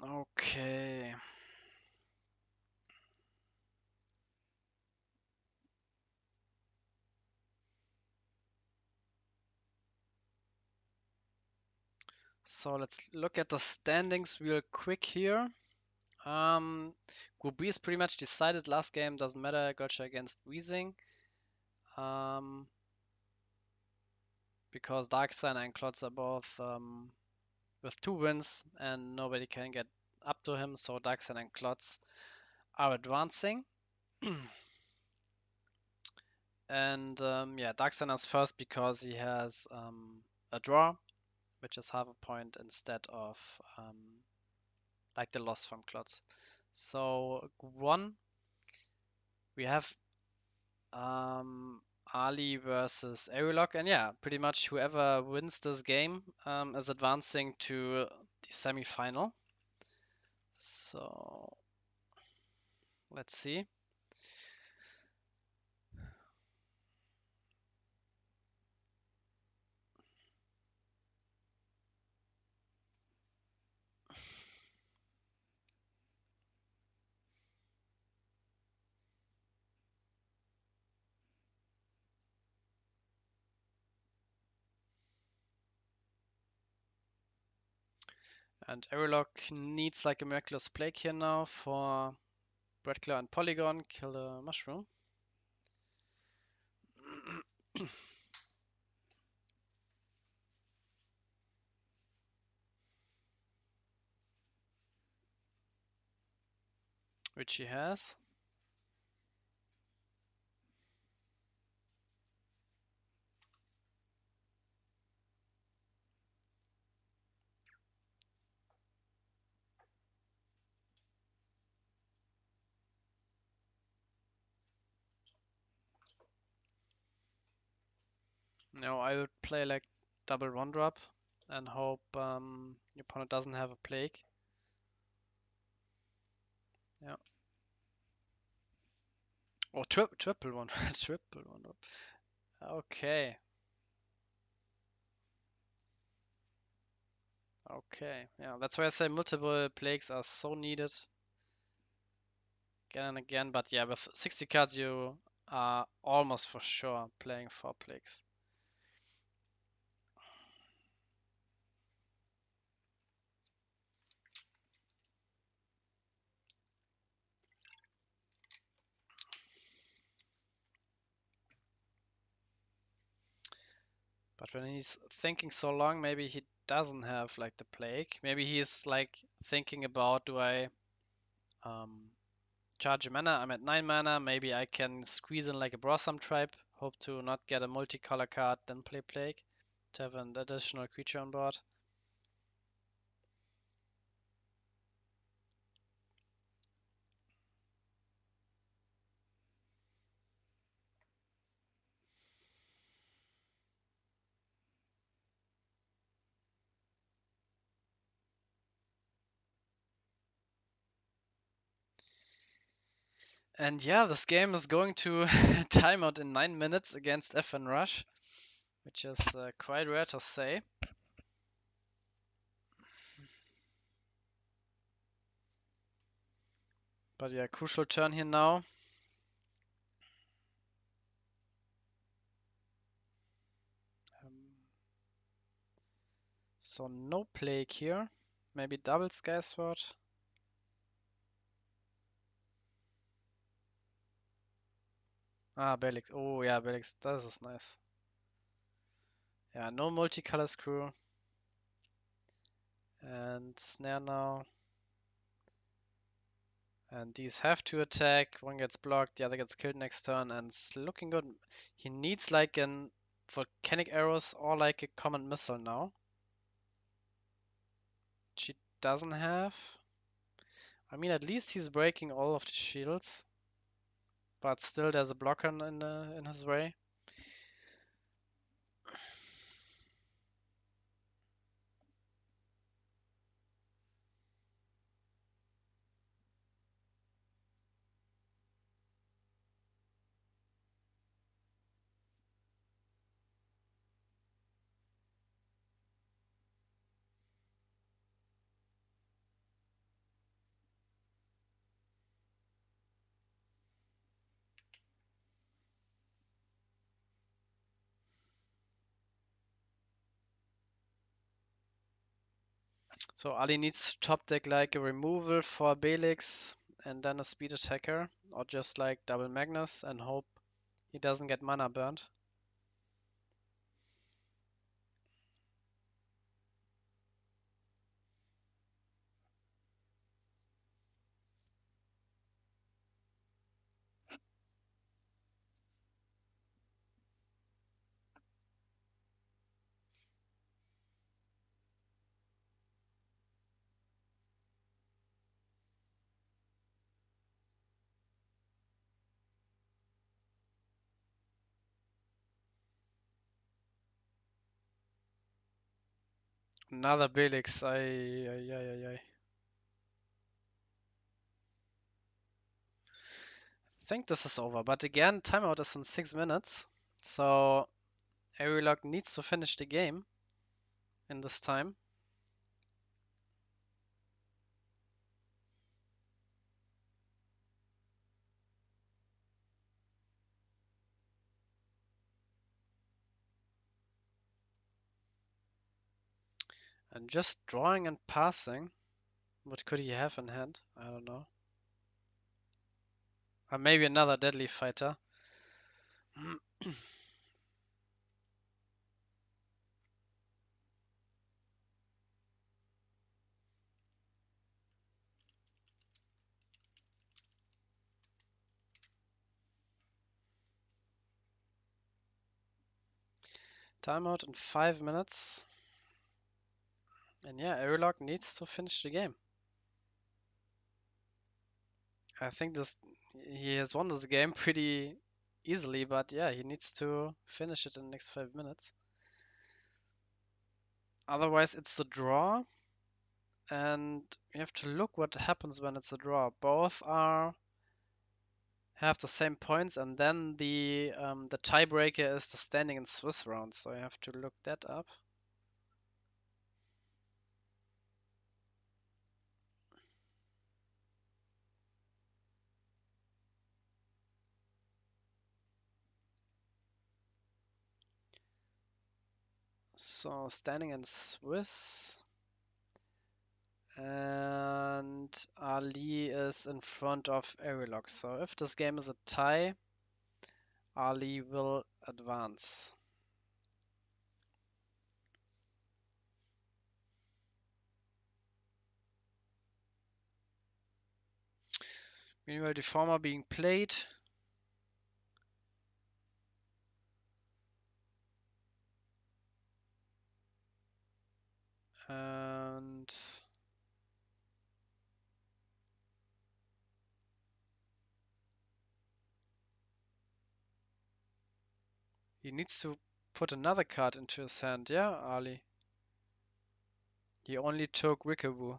Speaker 1: Okay. So let's look at the standings real quick here. Group B is pretty much decided. Last game doesn't matter. Gotcha against Weezing. Because Darkseid and Klotz are both with 2 wins and nobody can get up to him. So Darkseid and Klotz are advancing. And yeah, Darkseid is first because he has a draw, which is half a point instead of like the loss from Klotz. So group 1, we have Ali versus Arilog, and yeah, pretty much whoever wins this game is advancing to the semi-final. So let's see. And Arilog needs like a miraculous plague here now for Breadclaw and Polygon, kill the mushroom. which he has. No, I would play like double one drop and hope your opponent doesn't have a plague. Yeah. Or triple one, triple one drop. Okay. Okay. Yeah, that's why I say multiple plagues are so needed again and again. But yeah, with 60 cards, you are almost for sure playing 4 plagues. But when he's thinking so long, maybe he doesn't have like the plague. Maybe he's like thinking about, do I um, charge a mana? I'm at 9 mana. Maybe I can squeeze in like a Blossom Tribe. Hope to not get a multicolor card, then play plague to have an additional creature on board. And yeah, this game is going to timeout in 9 minutes against FN Rush, which is quite rare to say. But yeah, crucial turn here now. So no plague here. Maybe double Sky Sword. Ah, Belix. Oh yeah, Belix. This is nice. Yeah, no multicolor screw. And snare now. And these have to attack. One gets blocked, the other gets killed next turn, and it's looking good. He needs like an volcanic arrows or like a command missile now. She doesn't have. I mean, at least he's breaking all of the shields, but still there's a blocker in his way. So Ali needs to top deck like a removal for Belix and then a speed attacker, or just like double Magnus and hope he doesn't get mana burned. Another Belix. I think this is over. But again, timeout is in 6 minutes. So Arilog needs to finish the game in this time. And just drawing and passing. What could he have in hand? I don't know. Or maybe another deadly fighter. Timeout in 5 minutes. And yeah, Airlock needs to finish the game. I think he has won this game pretty easily, but yeah, he needs to finish it in the next 5 minutes. Otherwise, it's a draw, and you have to look what happens when it's a draw. Both have the same points, and then the tiebreaker is the standing in Swiss round, so you have to look that up. So standing in Swiss, and Ali is in front of Airlock. So if this game is a tie, Ali will advance. Meanwhile, Deformer being played. And he needs to put another card into his hand, yeah, Ali? He only took Rickabu.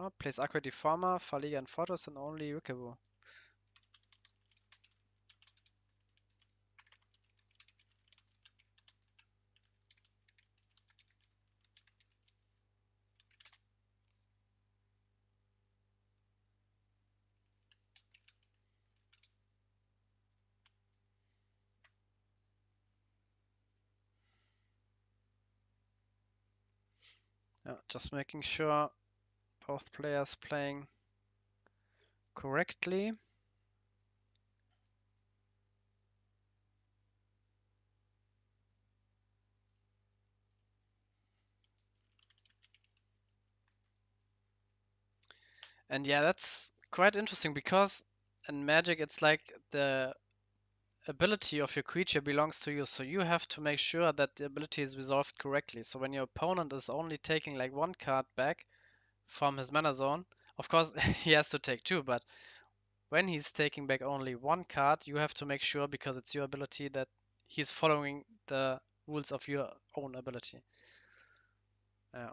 Speaker 1: Oh, plays Aqua Deformer, Faliga and Fortress, and only Rickabu. Yeah, just making sure both players playing correctly. And yeah, that's quite interesting because in Magic it's like the ability of your creature belongs to you, so you have to make sure that the ability is resolved correctly. So when your opponent is only taking like one card back from his mana zone, of course he has to take two, but when he's taking back only one card, you have to make sure, because it's your ability, that he's following the rules of your own ability. Yeah.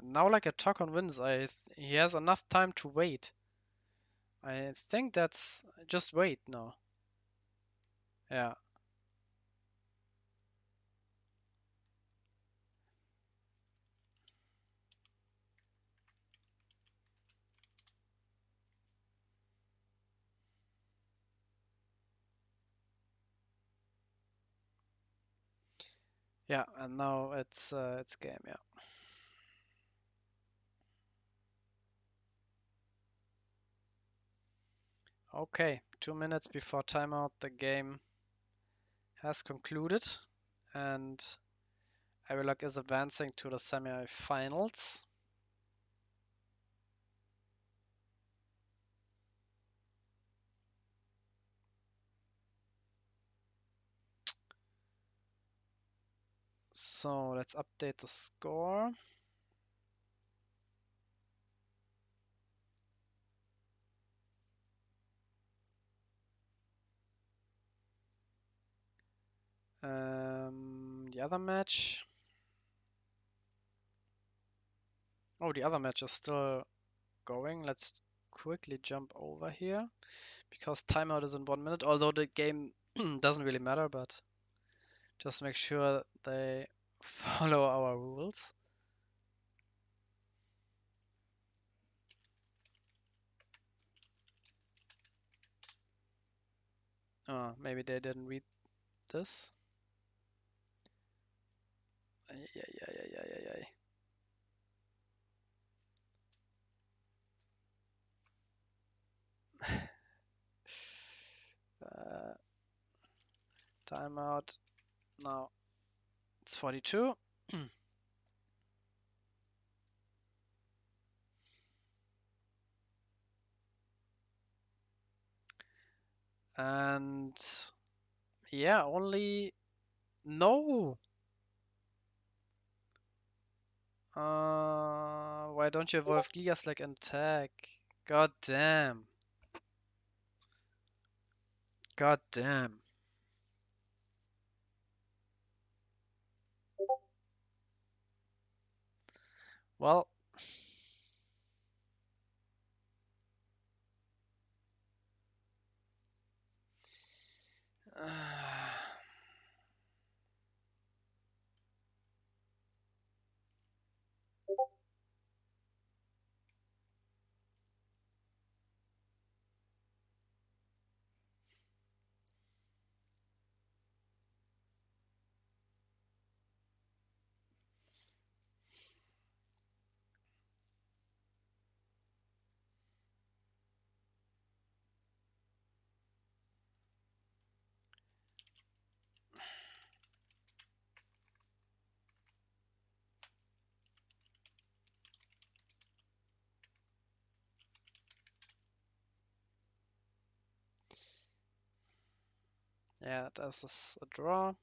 Speaker 1: Now, like a Tokon wins, he has enough time to wait. I think that's just wait now. Yeah. Yeah, and now it's game, yeah. Okay, 2 minutes before timeout, the game has concluded, and Arilak is advancing to the semi-finals. So let's update the score. The other match. Oh, the other match is still going. Let's quickly jump over here because timeout is in 1 minute. Although the game doesn't really matter, but just make sure they follow our rules. Oh, maybe they didn't read this. Ay. Timeout. Now it's 42. And yeah, only no. Why don't you evolve Gigaslack and attack? God damn. God damn. Well, yeah, this is a draw.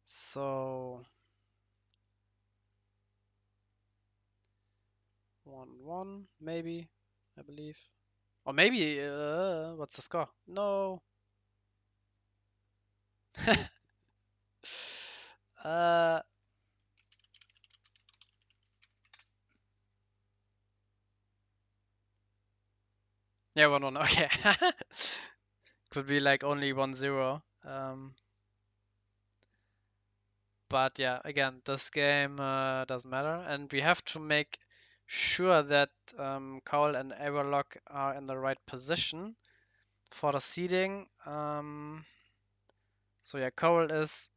Speaker 1: So 1-1 maybe, I believe. Or maybe what's the score? No. uh yeah, 1-1. Okay. Could be like only 1-0. But yeah, again, this game doesn't matter, and we have to make sure that Cowell and Airlock are in the right position for the seeding. So yeah, Cowell is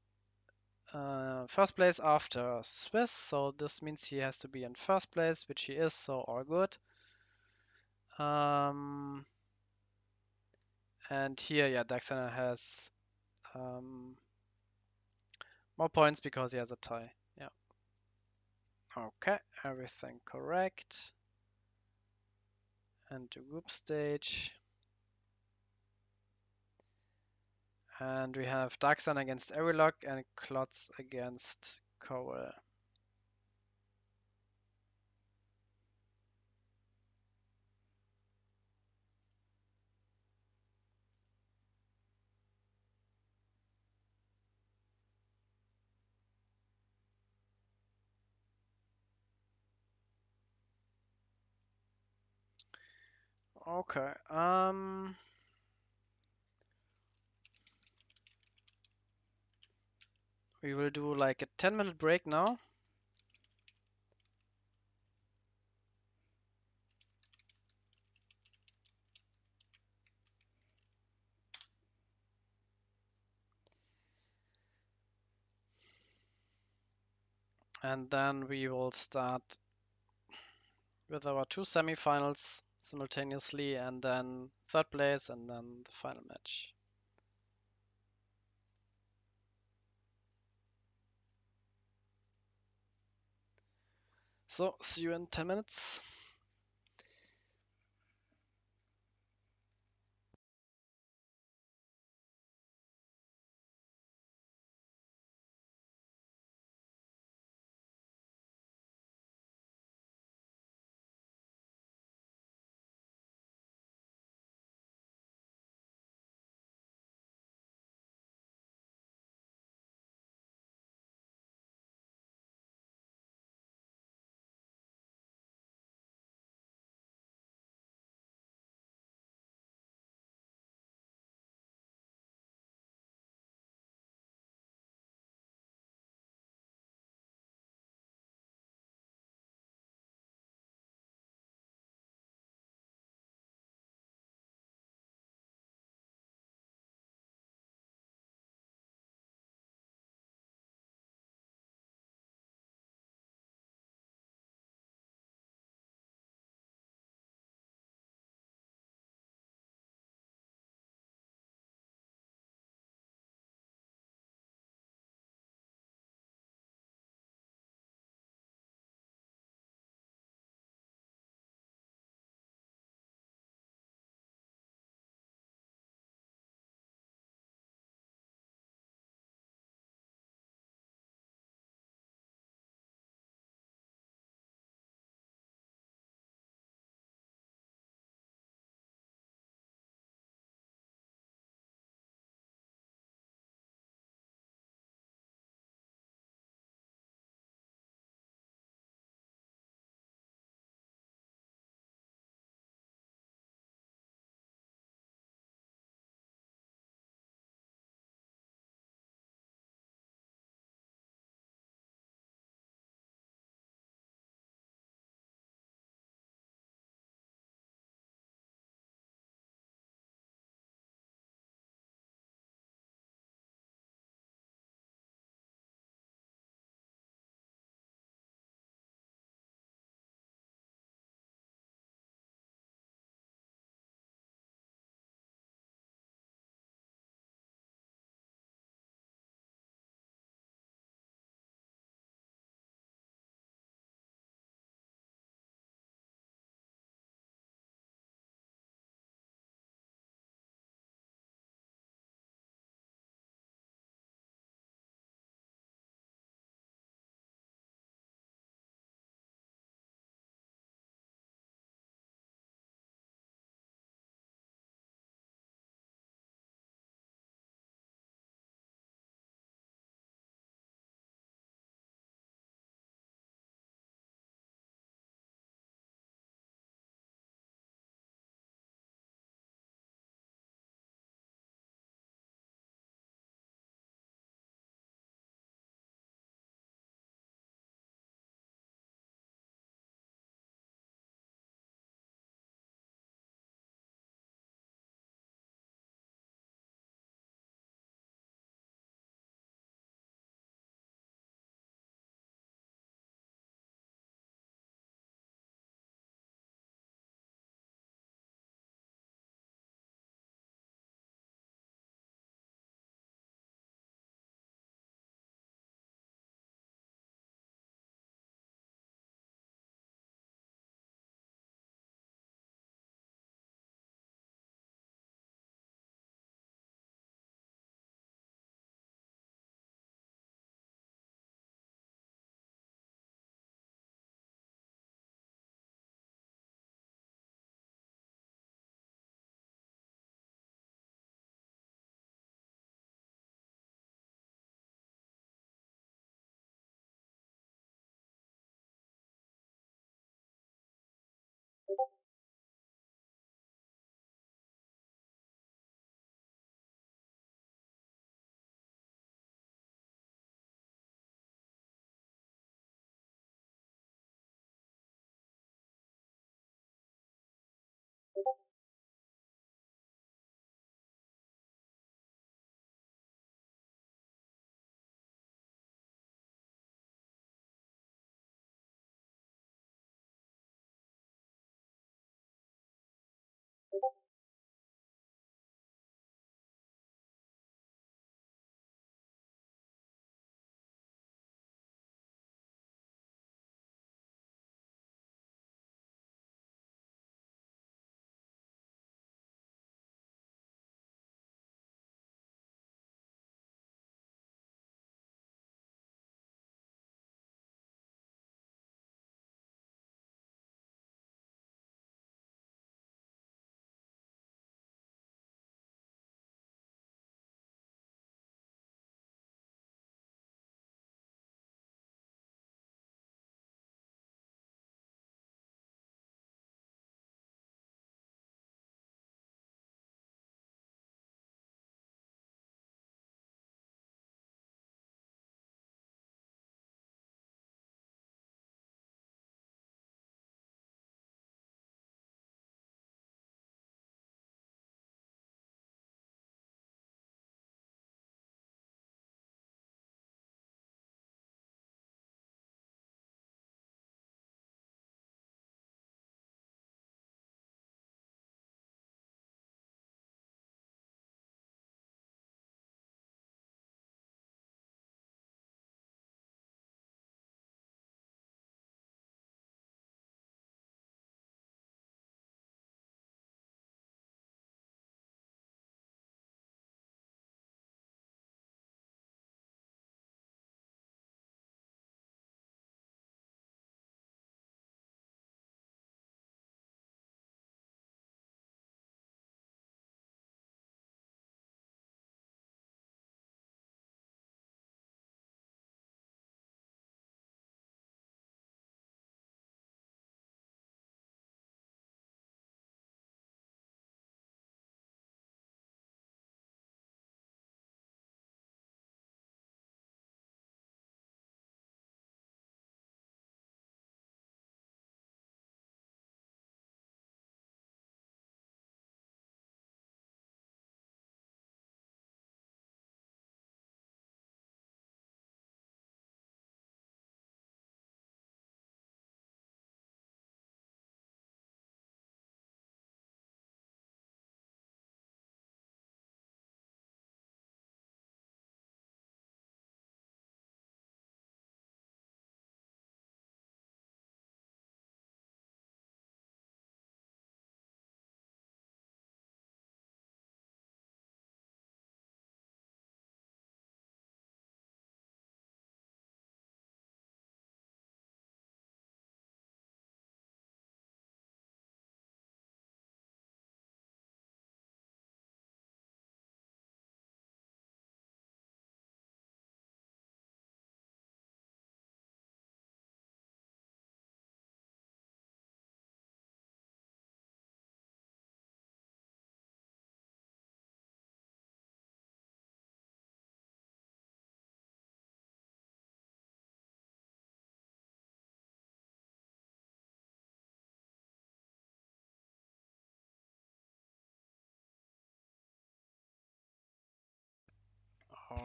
Speaker 1: first place after Swiss, so this means he has to be in first place, which he is, so all good. And here, yeah, Daxana has more points because he has a tie. Yeah. Okay, everything correct. And the group stage. And we have Daxan against Airlock and Klotz against Cowell. Okay. We will do like a 10-minute break now. And then we will start with our two semifinals simultaneously, and then third place, and then the final match. So, see you in 10 minutes.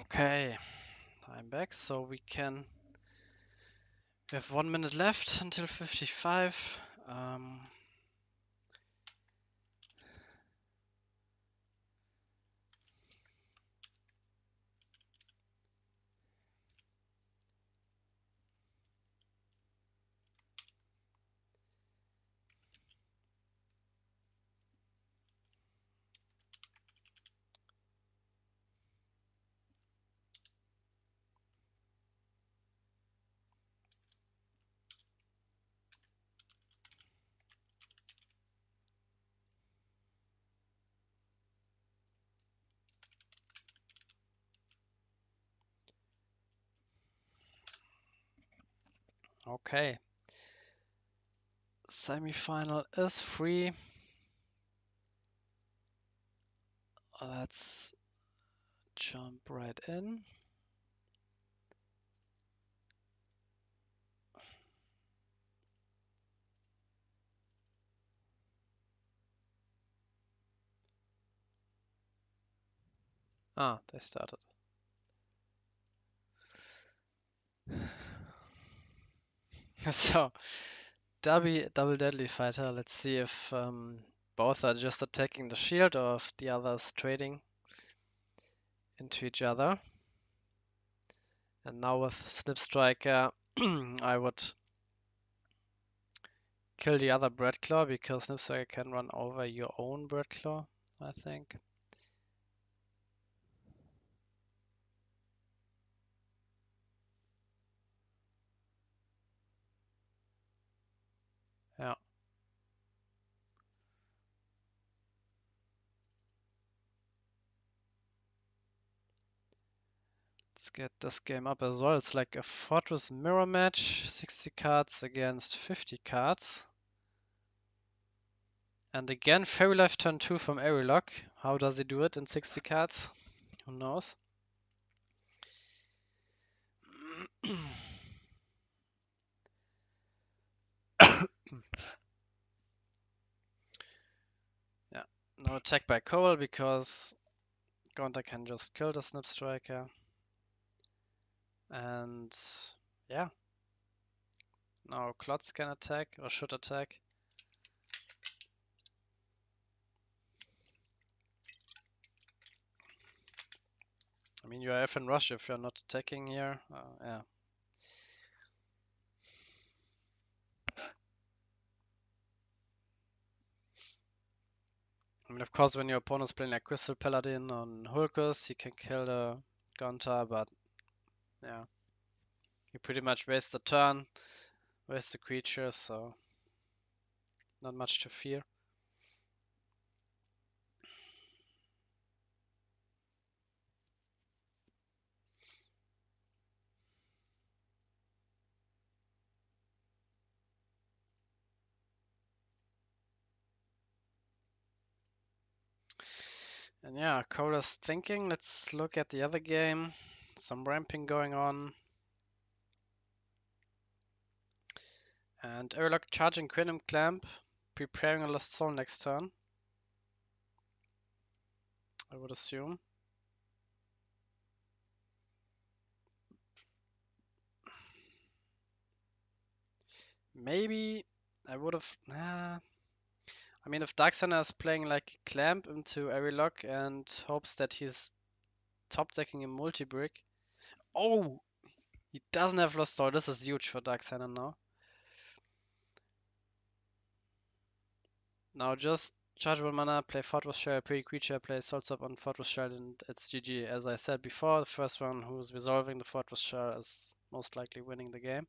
Speaker 1: Okay, I'm back, so we have 1 minute left until 55. Okay, semi-final is free. Let's jump right in. Ah, they started. So, double deadly fighter. Let's see if both are just attacking the shield or if the other's trading into each other. And now with Snip Striker, I would kill the other Bread Claw because Snip Striker can run over your own Bread Claw, I think. Yeah. Let's get this game up as well. It's like a Fortress mirror match, 60 cards against 50 cards. And again, Fairy Life turn 2 from Aerilock. How does he do it in 60 cards? Who knows? Yeah, no attack by Cole because Gonta can just kill the Snip Striker. And yeah, now Klotz can attack or should attack. I mean, you are F in rush if you're not attacking here. Yeah. I mean, of course, when your opponent's playing like Crystal Paladin on Hulkus, you can kill the Gonta, but yeah, you pretty much waste the turn, waste the creatures, so not much to fear. And yeah, Coda's thinking. Let's look at the other game. Some ramping going on. And Airlock charging Quantum Clamp, preparing a Lost Soul next turn, I would assume. Maybe I would have. I mean, if Darksander is playing like Clamp into Airlock and hopes that he's top decking a multi-brick. Oh! He doesn't have Lost Soul. This is huge for Darksander now. Now just chargeable mana, play Fortress Shell, pay creature, play Soul Swap on Fortress Shell, and it's GG. As I said before, the first one who's resolving the Fortress Shell is most likely winning the game.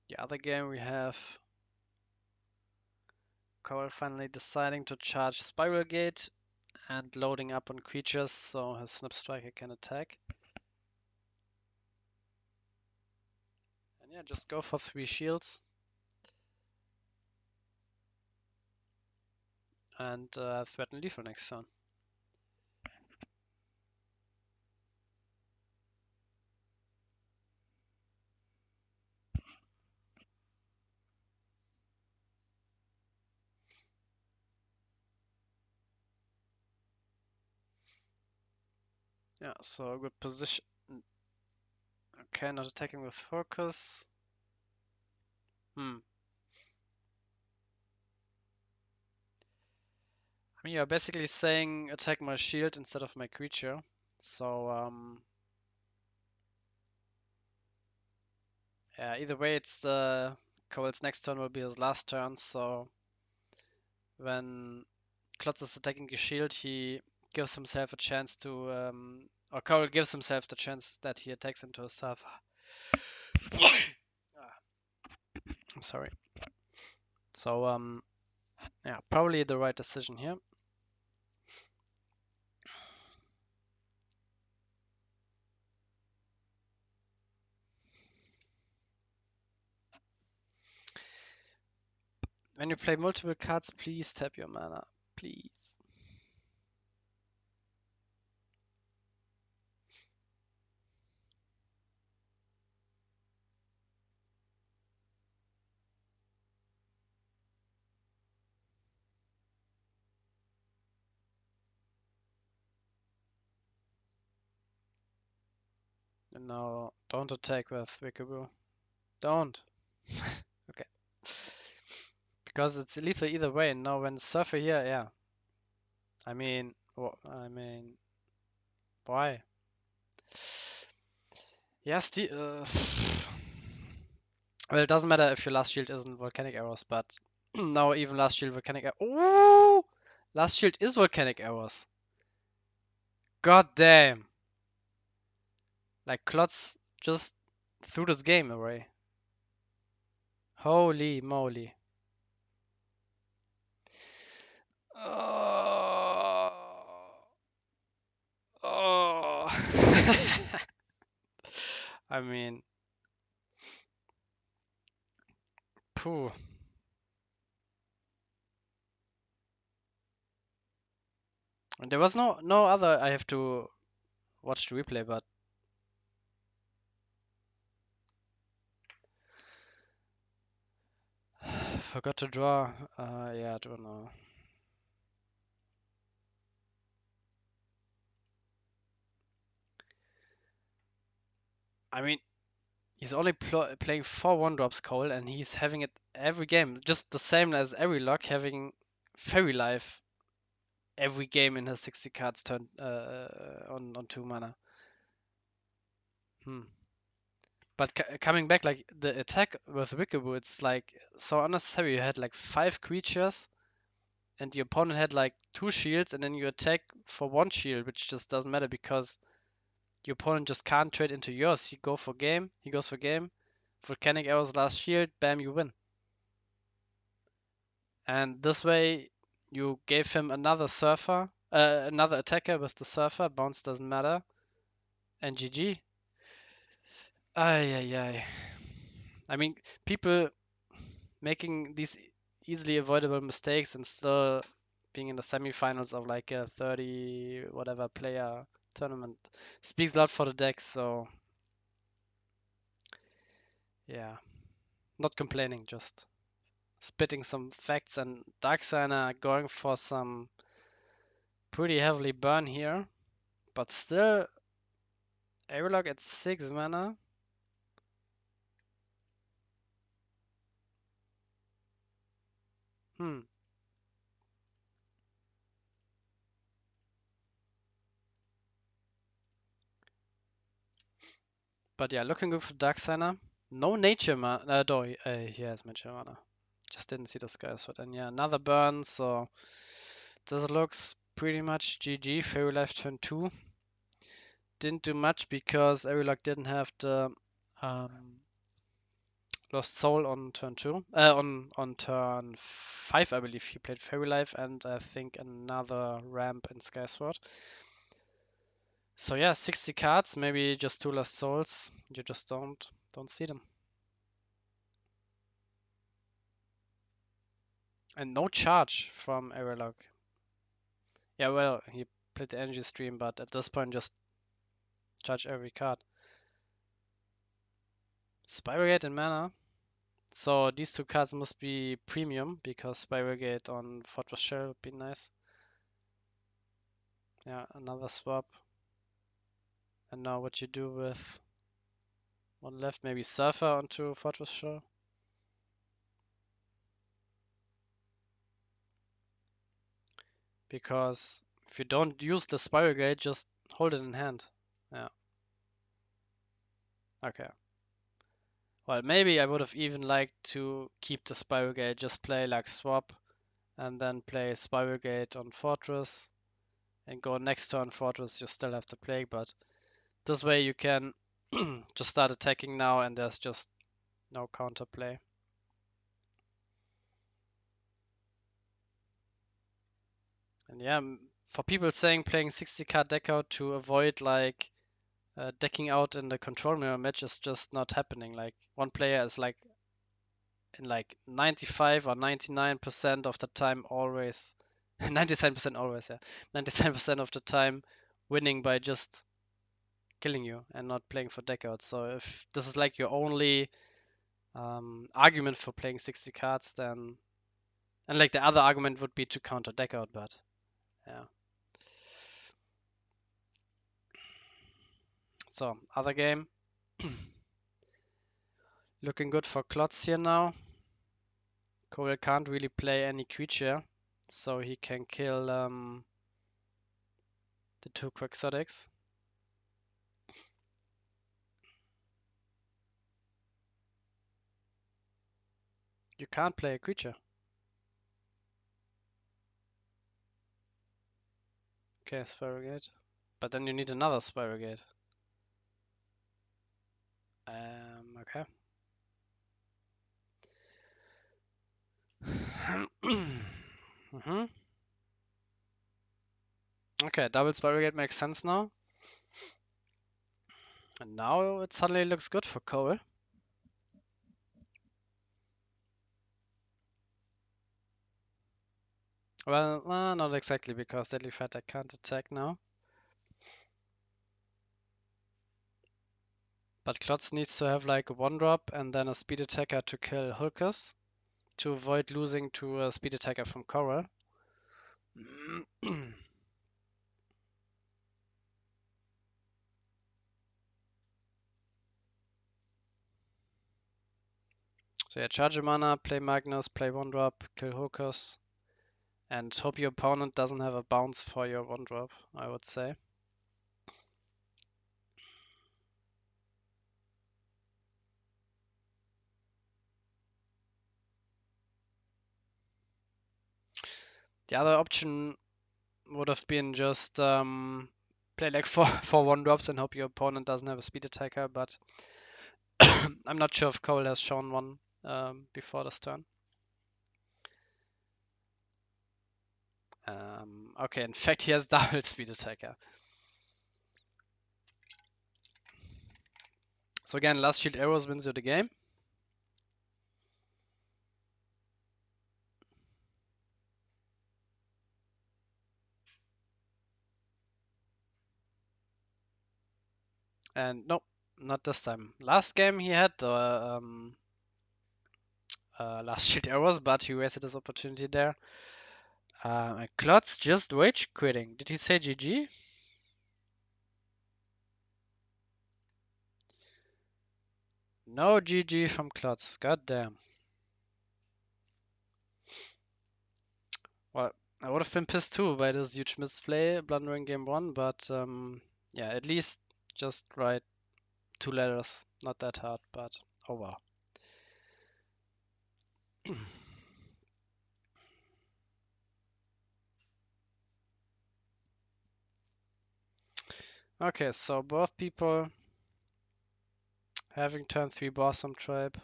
Speaker 1: The other game we have Cole finally deciding to charge Spiral Gate and loading up on creatures so his Snip Striker can attack. And yeah, just go for 3 shields. And threaten lethal next turn. Yeah, so good position. Okay, not attacking with focus. I mean, you're basically saying attack my shield instead of my creature. So, yeah, either way, it's Cole's next turn will be his last turn. So when Klotz is attacking his shield, he gives himself a chance to, or Cole gives himself the chance that he attacks into his server. I'm sorry. So, yeah, probably the right decision here. When you play multiple cards, please tap your mana. Please. And now, don't attack with Wickabu. Don't. Okay. Because it's lethal either way. Now, when Surfer here, yeah. I mean, why? Yes, well, it doesn't matter if your last shield isn't volcanic arrows, but now even last shield volcanic. Ooh, last shield is volcanic arrows. God damn! Like Klotz just threw this game away. Holy moly! Oh, oh. I mean, phew. And there was no other. I have to watch the replay, but forgot to draw. Yeah, I don't know. I mean, he's only playing 4 1-drops, Cole, and he's having it every game. Just the same as every lock having Fairy Life every game in his 60 cards turn on 2 mana. But coming back, like the attack with Wickabu, it's like so unnecessary. You had like 5 creatures, and the opponent had like 2 shields, and then you attack for 1 shield, which just doesn't matter because your opponent just can't trade into yours. He goes for game. Volcanic arrows, last shield, bam, you win. And this way, you gave him another surfer, another attacker with the surfer. Bounce doesn't matter. And GG. Ay, ay, ay. I mean, people making these easily avoidable mistakes and still being in the semifinals of like a 30 whatever player tournament speaks a lot for the deck. So yeah, not complaining, just spitting some facts. And Darksigner going for some pretty heavily burn here, but still Airlock at 6 mana. Hmm. But yeah, looking good for Darksigner. No nature mana. Though he has nature mana. Just didn't see the skies. But then yeah, another burn. So this looks pretty much GG. Fairy Life turn 2. Didn't do much because Airlock didn't have the um, Lost Soul on turn 2. On turn 5, I believe he played Fairy Life and I think another ramp in Skysword. So yeah, 60 cards, maybe just 2 Lost Souls. You just don't see them. And no charge from Airlock. Yeah, well, he played the energy stream, but at this point just charge every card. Spiral Gate and mana. So these 2 cards must be premium because Spiral Gate on Fortress Shell would be nice. Yeah, another swap. And now what you do with one left, maybe Surfer onto Fortress Shore. Because if you don't use the Spiral Gate, just hold it in hand. Yeah. Okay. Well, maybe I would have even liked to keep the Spiral Gate, just play like swap, and then play Spiral Gate on Fortress, and go next turn Fortress, you still have the Plague, but this way you can just start attacking now and there's just no counterplay. And yeah, for people saying playing 60 card deck out to avoid like decking out in the control mirror match is just not happening. Like one player is like in like 95 or 99% of the time always 97% always, yeah. 97% of the time winning by just killing you and not playing for deck out. So if this is like your only argument for playing 60 cards, then and like the other argument would be to counter deck out, but yeah. So other game. Looking good for Klotz here now. Cole can't really play any creature, so he can kill the 2 Quixotics. You can't play a creature. Okay, Spirogate. But then you need another Spirogate. Okay. Okay, double Spirogate makes sense now. And now it suddenly looks good for Cole. Well, not exactly, because Deadly Fighter can't attack now. But Klotz needs to have like a 1-drop and then a speed attacker to kill Hulkus to avoid losing to a speed attacker from Coral. So yeah, charge a mana, play Magnus, play 1-drop, kill Hulkus, and hope your opponent doesn't have a bounce for your 1-drop, I would say. The other option would have been just play like four 1-drops and hope your opponent doesn't have a speed attacker, but I'm not sure if Cole has shown one before this turn. Okay, in fact he has double speed attacker. So again, last shield arrows wins you the game. And nope, not this time. Last game he had the last shield arrows, but he wasted his opportunity there. Klotz just rage quitting. Did he say GG? No GG from Klotz. God damn. Well, I would have been pissed too by this huge misplay, blundering game 1, but yeah, at least just write 2 letters. Not that hard, but oh well. Okay, so both people having turn 3 Blossom Tribe.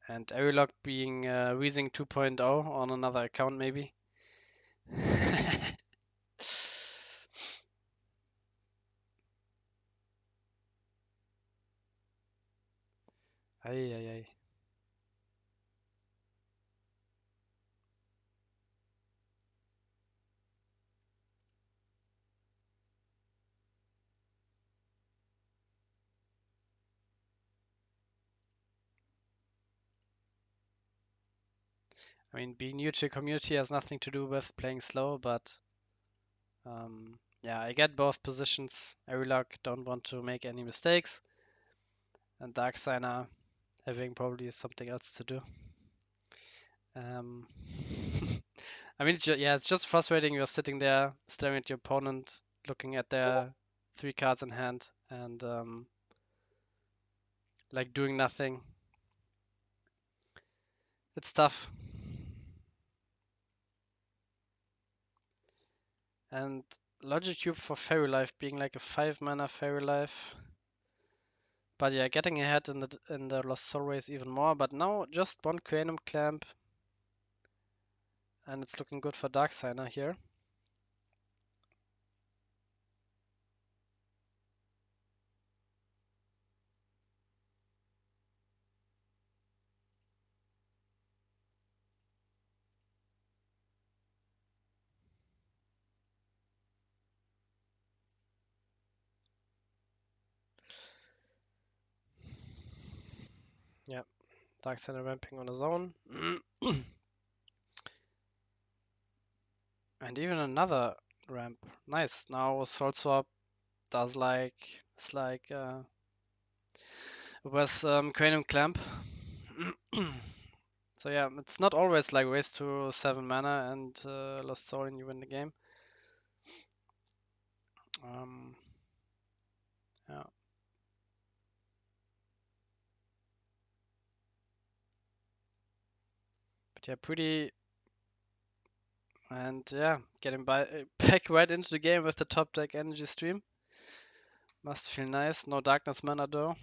Speaker 1: And Arilog being Weezing 2.0 on another account, maybe. Ay, ay, ay. I mean, being new to the community has nothing to do with playing slow, but Yeah, I get both positions. Arilog don't want to make any mistakes, and Dark Signer having probably something else to do. I mean, yeah, it's just frustrating. You're sitting there staring at your opponent, looking at their 3 cards in hand, and like doing nothing. It's tough. And Logic Cube for Fairy Life being like a 5 mana Fairy Life. But yeah, getting ahead in the Lost Soul race even more. But now just one Cranium Clamp, and it's looking good for Dark Signer here. Yeah, Dark Signer ramping on his own. And even another ramp. Nice. Now Soul Swap does it's like it was Cranium Clamp. So yeah, it's not always like waste to 7 mana and Lost Soul and you win the game. Yeah. But yeah, pretty. And yeah, getting back right into the game with the top deck Energy Stream. Must feel nice. No Darkness mana though.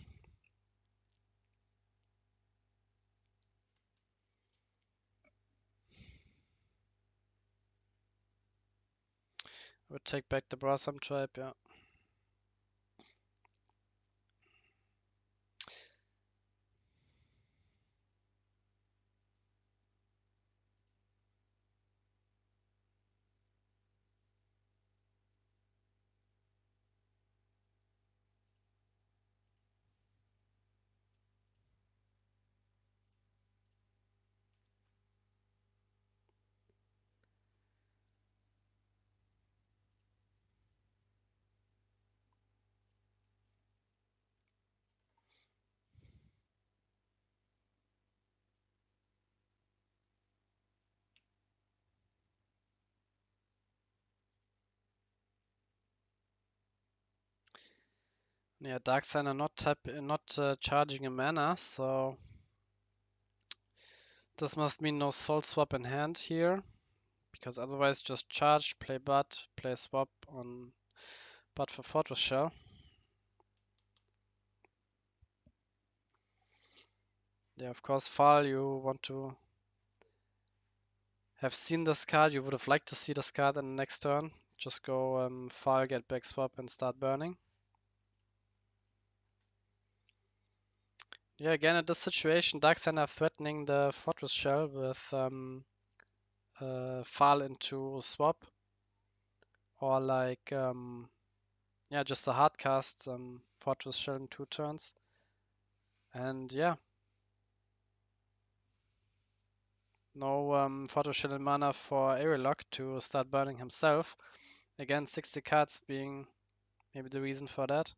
Speaker 1: Would take back the Blossom Tribe, yeah. Yeah, Dark Signer not charging a mana, so this must mean no Soul Swap in hand here, because otherwise just charge, play Butt, play Swap on Butt for Fortress Shell. Yeah, of course, Fall, you want to have seen this card. You would have liked to see this card in the next turn. Just go Fall, get back Swap, and start burning. Yeah, again, in this situation, Darksigner threatening the Fortress Shell with Fall into Swap. Or like, yeah, just a hard cast Fortress Shell in 2 turns. And yeah, no Fortress Shell in mana for Aerilock to start burning himself. Again, 60 cards being maybe the reason for that.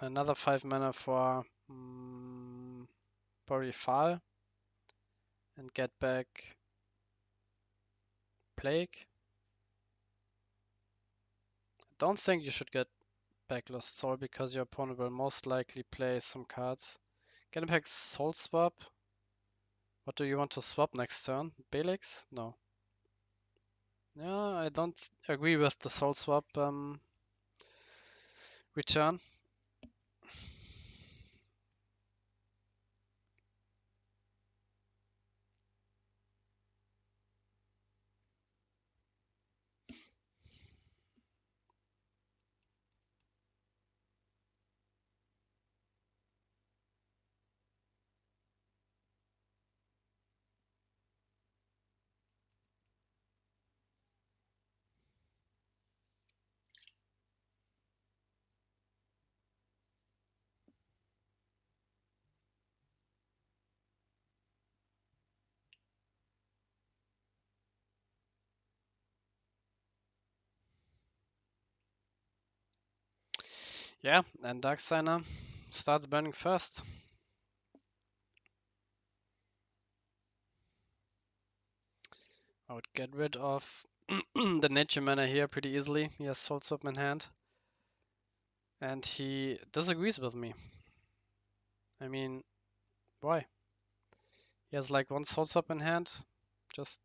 Speaker 1: Another 5 mana for probably Fall and get back Plague. Don't think you should get back Lost Soul because your opponent will most likely play some cards. Get back Soul Swap. What do you want to swap next turn? Belix? No. Yeah, I don't agree with the Soul Swap return. Yeah, and Dark Signer starts burning first. I would get rid of the nature mana here pretty easily. He has Soul Swap in hand. And he disagrees with me. I mean, why? He has like one Soul Swap in hand. Just.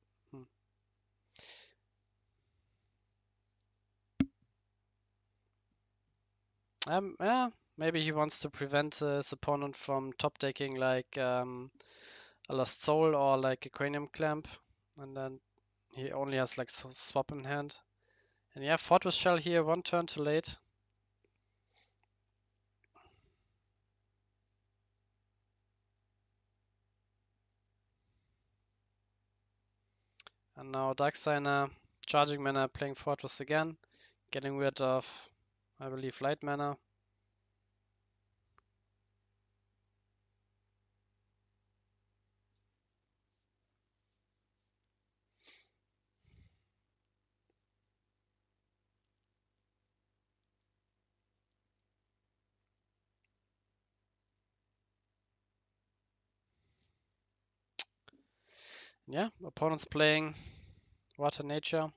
Speaker 1: Yeah, maybe he wants to prevent his opponent from top decking like a Lost Soul or like a Cranium Clamp. And then he only has like swap in hand. And yeah, Fortress Shell here, one turn too late. And now Dark Signer, charging mana, playing Fortress again, getting rid of, I believe, light mana. Yeah, opponent's playing Water Nature.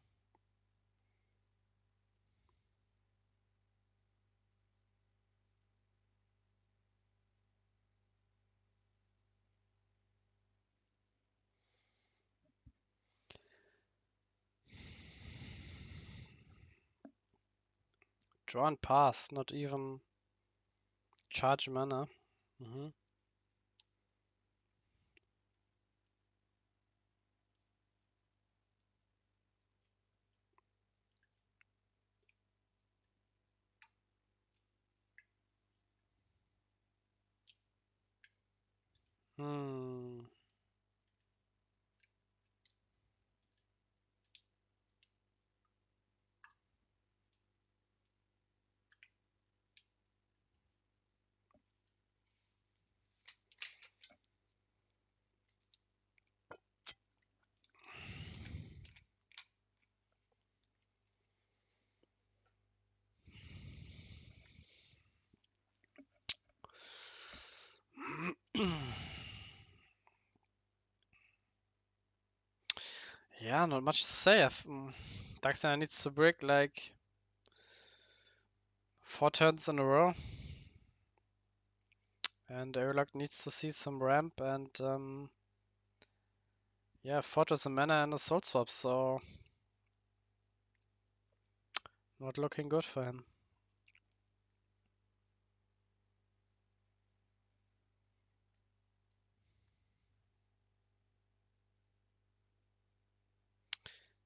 Speaker 1: Draw and pass, not even charge mana. Mhm. Hmm. Yeah, not much to say. Dark Signer needs to brick like 4 turns in a row. And Airlock needs to see some ramp and yeah, Fortress and mana and a Soul Swap, so not looking good for him.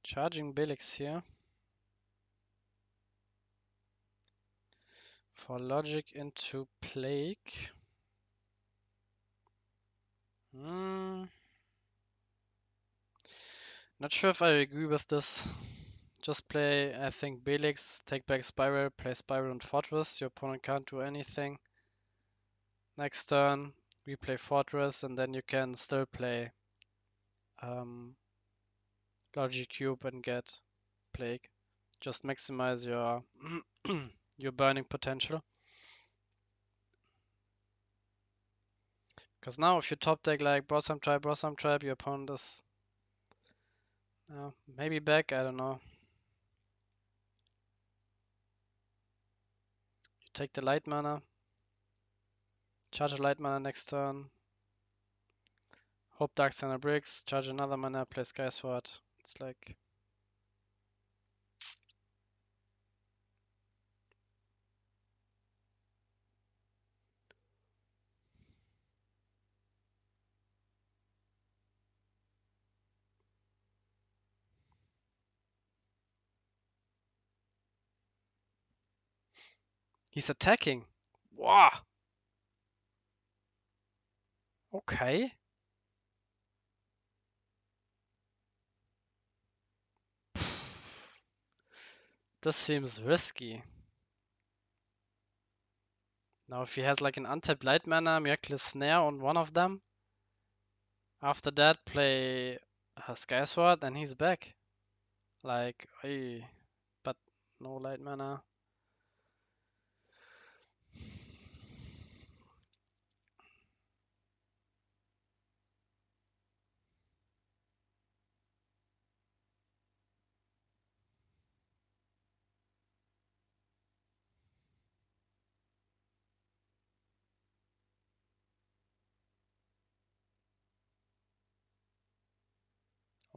Speaker 1: Charging Belix here. For logic into Plague. Hmm. Not sure if I agree with this. Just play, I think, Belix, take back Spiral, play Spiral and Fortress. Your opponent can't do anything. Next turn, we play Fortress, and then you can still play Logic Cube and get Plague. Just maximize your your burning potential. Because now if you top deck like Blossom Tribe, your opponent is maybe back, I don't know. You take the light mana, charge a light mana next turn, hope Dark Signer bricks, charge another mana, play Sky Sword. It's like he's attacking. Wow. Okay. This seems risky. Now if he has like an untapped light mana, Miraculous Snare on one of them, after that play Sky Sword and he's back. Like, but no light mana.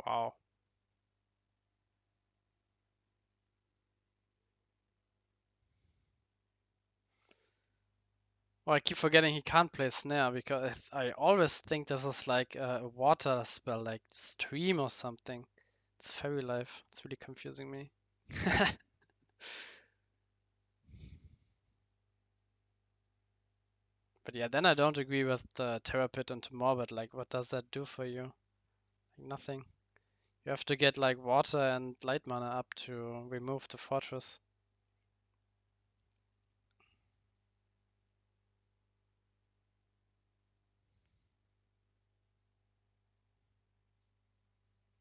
Speaker 1: Wow. Oh, I keep forgetting he can't play Snare because I always think this is like a water spell, like Stream or something. It's Fairy Life. It's really confusing me. But yeah, then I don't agree with the Terra Pit into Morbid. Like, what does that do for you? Like, nothing. You have to get like water and light mana up to remove the fortress.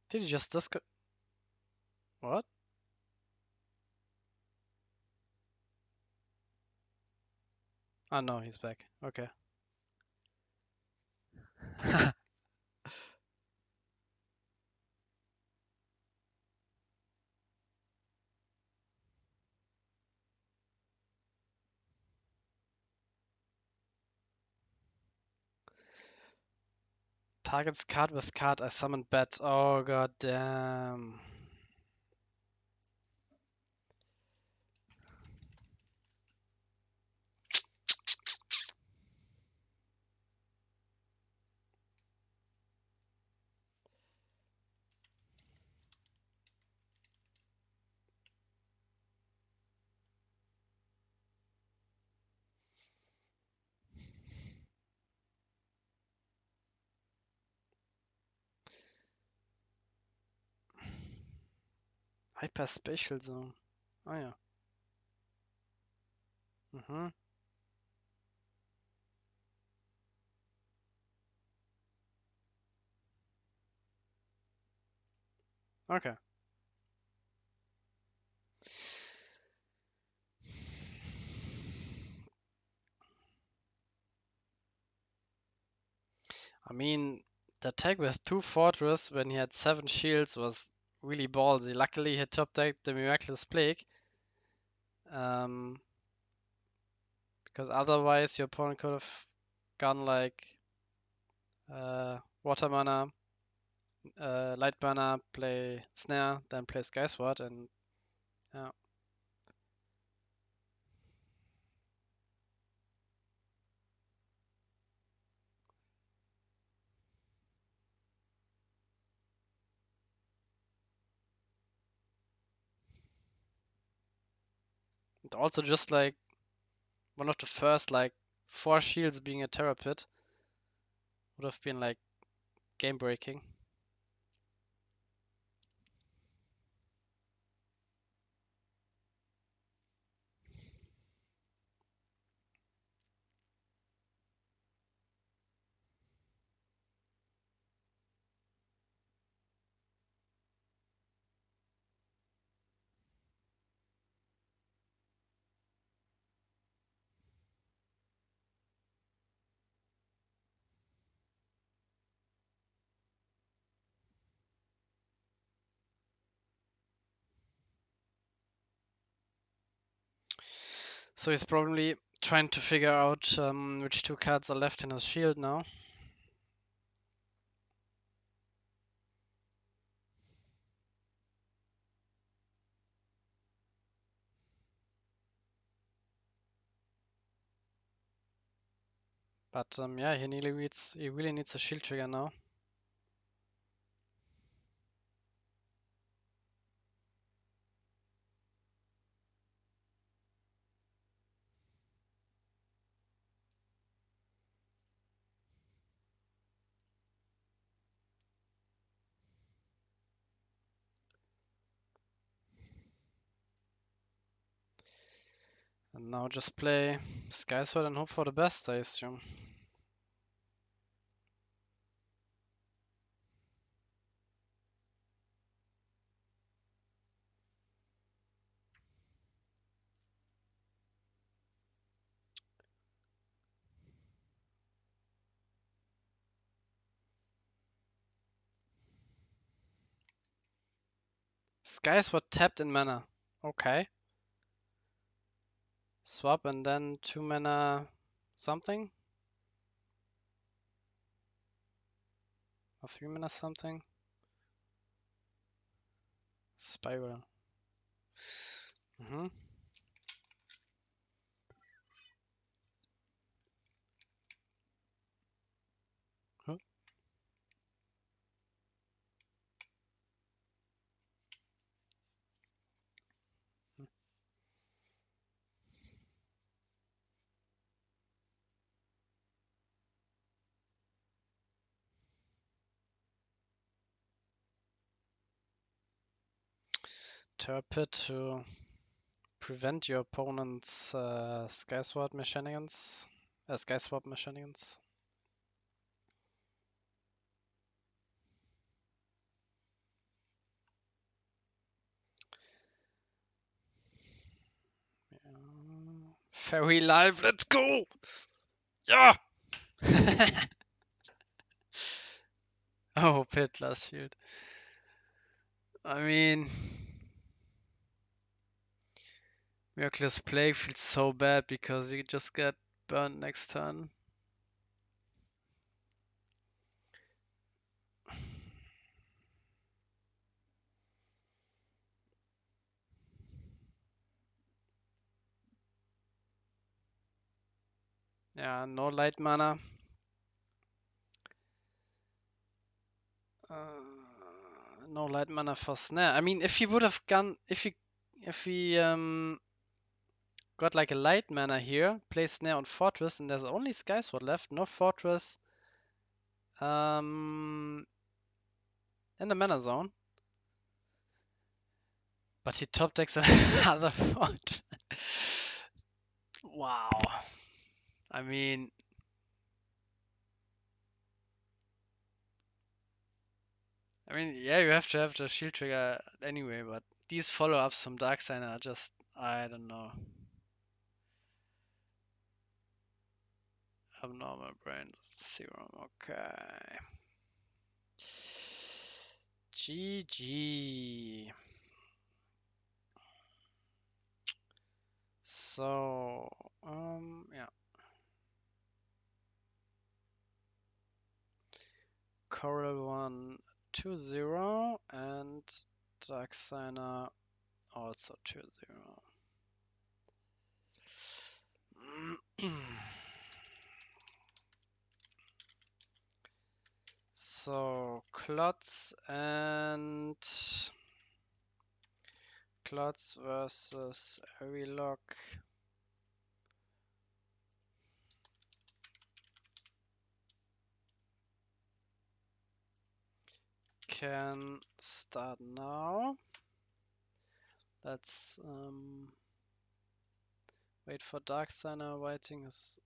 Speaker 1: Did he just disco? What? Oh no, he's back. Okay. Targets card with card I summoned bat. Oh god damn. Hyperspatial zone. Oh yeah. Mhm. Okay. I mean, the attack with 2 fortress when he had 7 shields was really ballsy. Luckily, he top decked the Miraculous Plague. Um, because otherwise your opponent could have gone like water mana, light mana, play snare, then play Skysword, and yeah. And also just like one of the first like 4 shields being a Terra Pit would have been like game breaking. So he's probably trying to figure out which 2 cards are left in his shield now. But yeah, he really needs a shield trigger now. And now just play Skysword and hope for the best, I assume. Skysword tapped in mana. Okay. Swap and then 2 mana something? Or 3 mana something? Spiral. Mm-hmm. Huh? Turpid to prevent your opponent's skyswap shenanigans. Skyswap shenanigans. Fairy life, let's go! Yeah! Oh, pit last shield. I mean, Miraculous Plague feels so bad because you just get burned next turn. Yeah, no light mana. No light mana for snare. I mean, if he would have gone, if he got like a light mana here, play snare on fortress, and there's only skysword left, no fortress, in the mana zone. But he top decks another fort. Wow. I mean, yeah, you have to have the shield trigger anyway, but these follow-ups from Darkseid are just, I don't know. Abnormal brain serum, okay. GG. So, yeah. Coral 1 2-0 and Darkseid also 2-0. So Klotz versus Airlock. Can start now. Let's wait for Darkseid writing his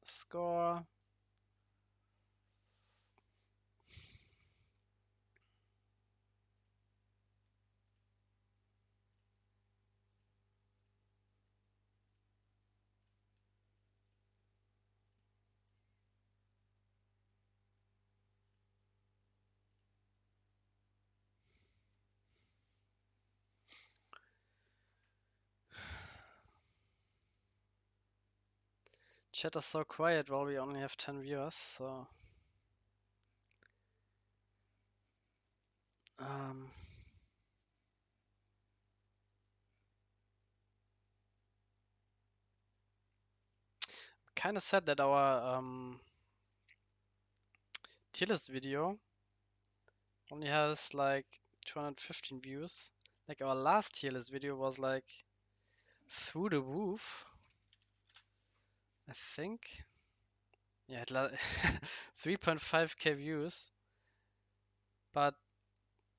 Speaker 1: score. Chat is so quiet while we only have 10 viewers, so kind of sad that our tier list video only has like 215 views. Like our last tier list video was like through the roof, I think. Yeah, it 3.5k views. But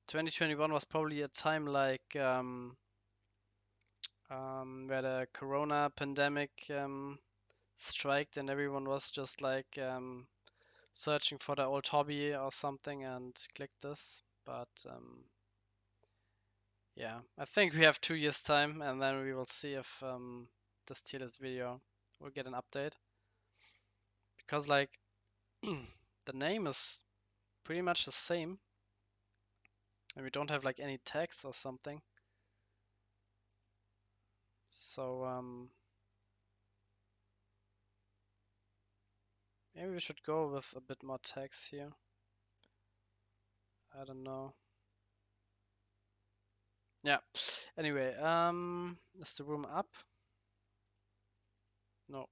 Speaker 1: 2021 was probably a time like where the Corona pandemic striked and everyone was just like searching for their old hobby or something and clicked this. But yeah, I think we have 2 years time and then we will see if this tier list video will get an update. Because like the name is pretty much the same and we don't have like any text or something. So maybe we should go with a bit more text here. I don't know. Yeah. Anyway, is the room up? No.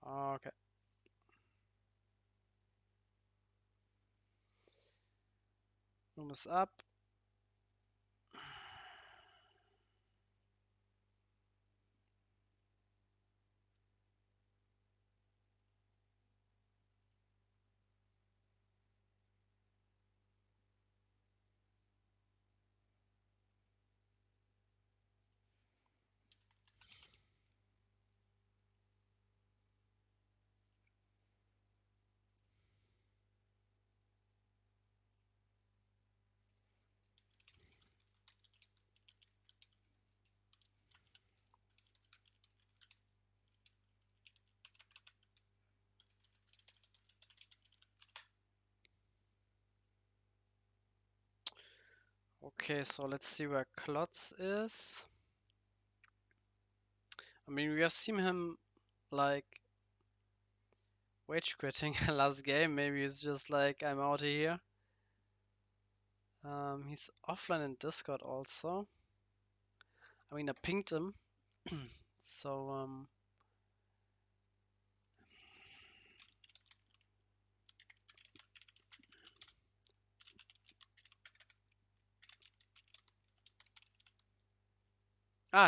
Speaker 1: Okay. Room is up. Okay, so let's see where Klotz is. I mean, we have seen him like rage quitting last game. Maybe he's just like, I'm out of here. He's offline in Discord also. I mean, I pinged him. So,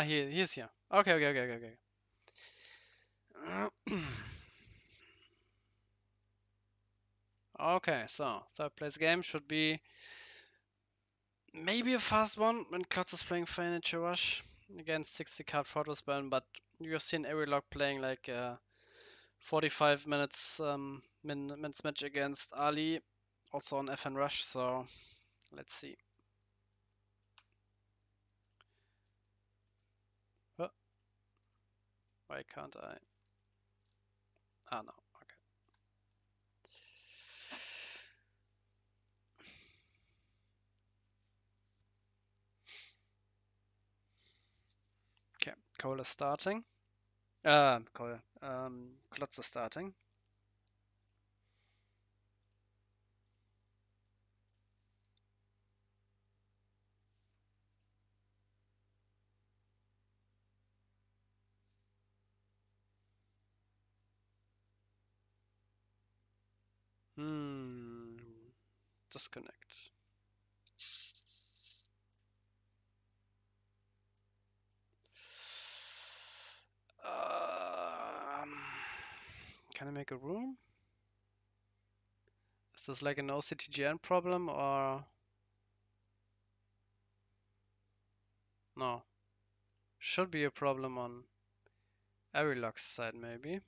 Speaker 1: he's here. Okay, okay, okay, okay, okay. Okay, so third place game should be maybe a fast one when Klotz is playing Financial Rush against 60 card Fortress Burn, but you've seen every log playing like 45 minutes minutes match against Ali, also on FN Rush, so let's see. Oh, why can't I? Ah, no. Okay. Okay, Cole is starting. Cole. Klotz is starting. Hmm. Disconnect. Um, can I make a room? Is this like an OCTGN problem or no? Should be a problem on Arilog's side maybe.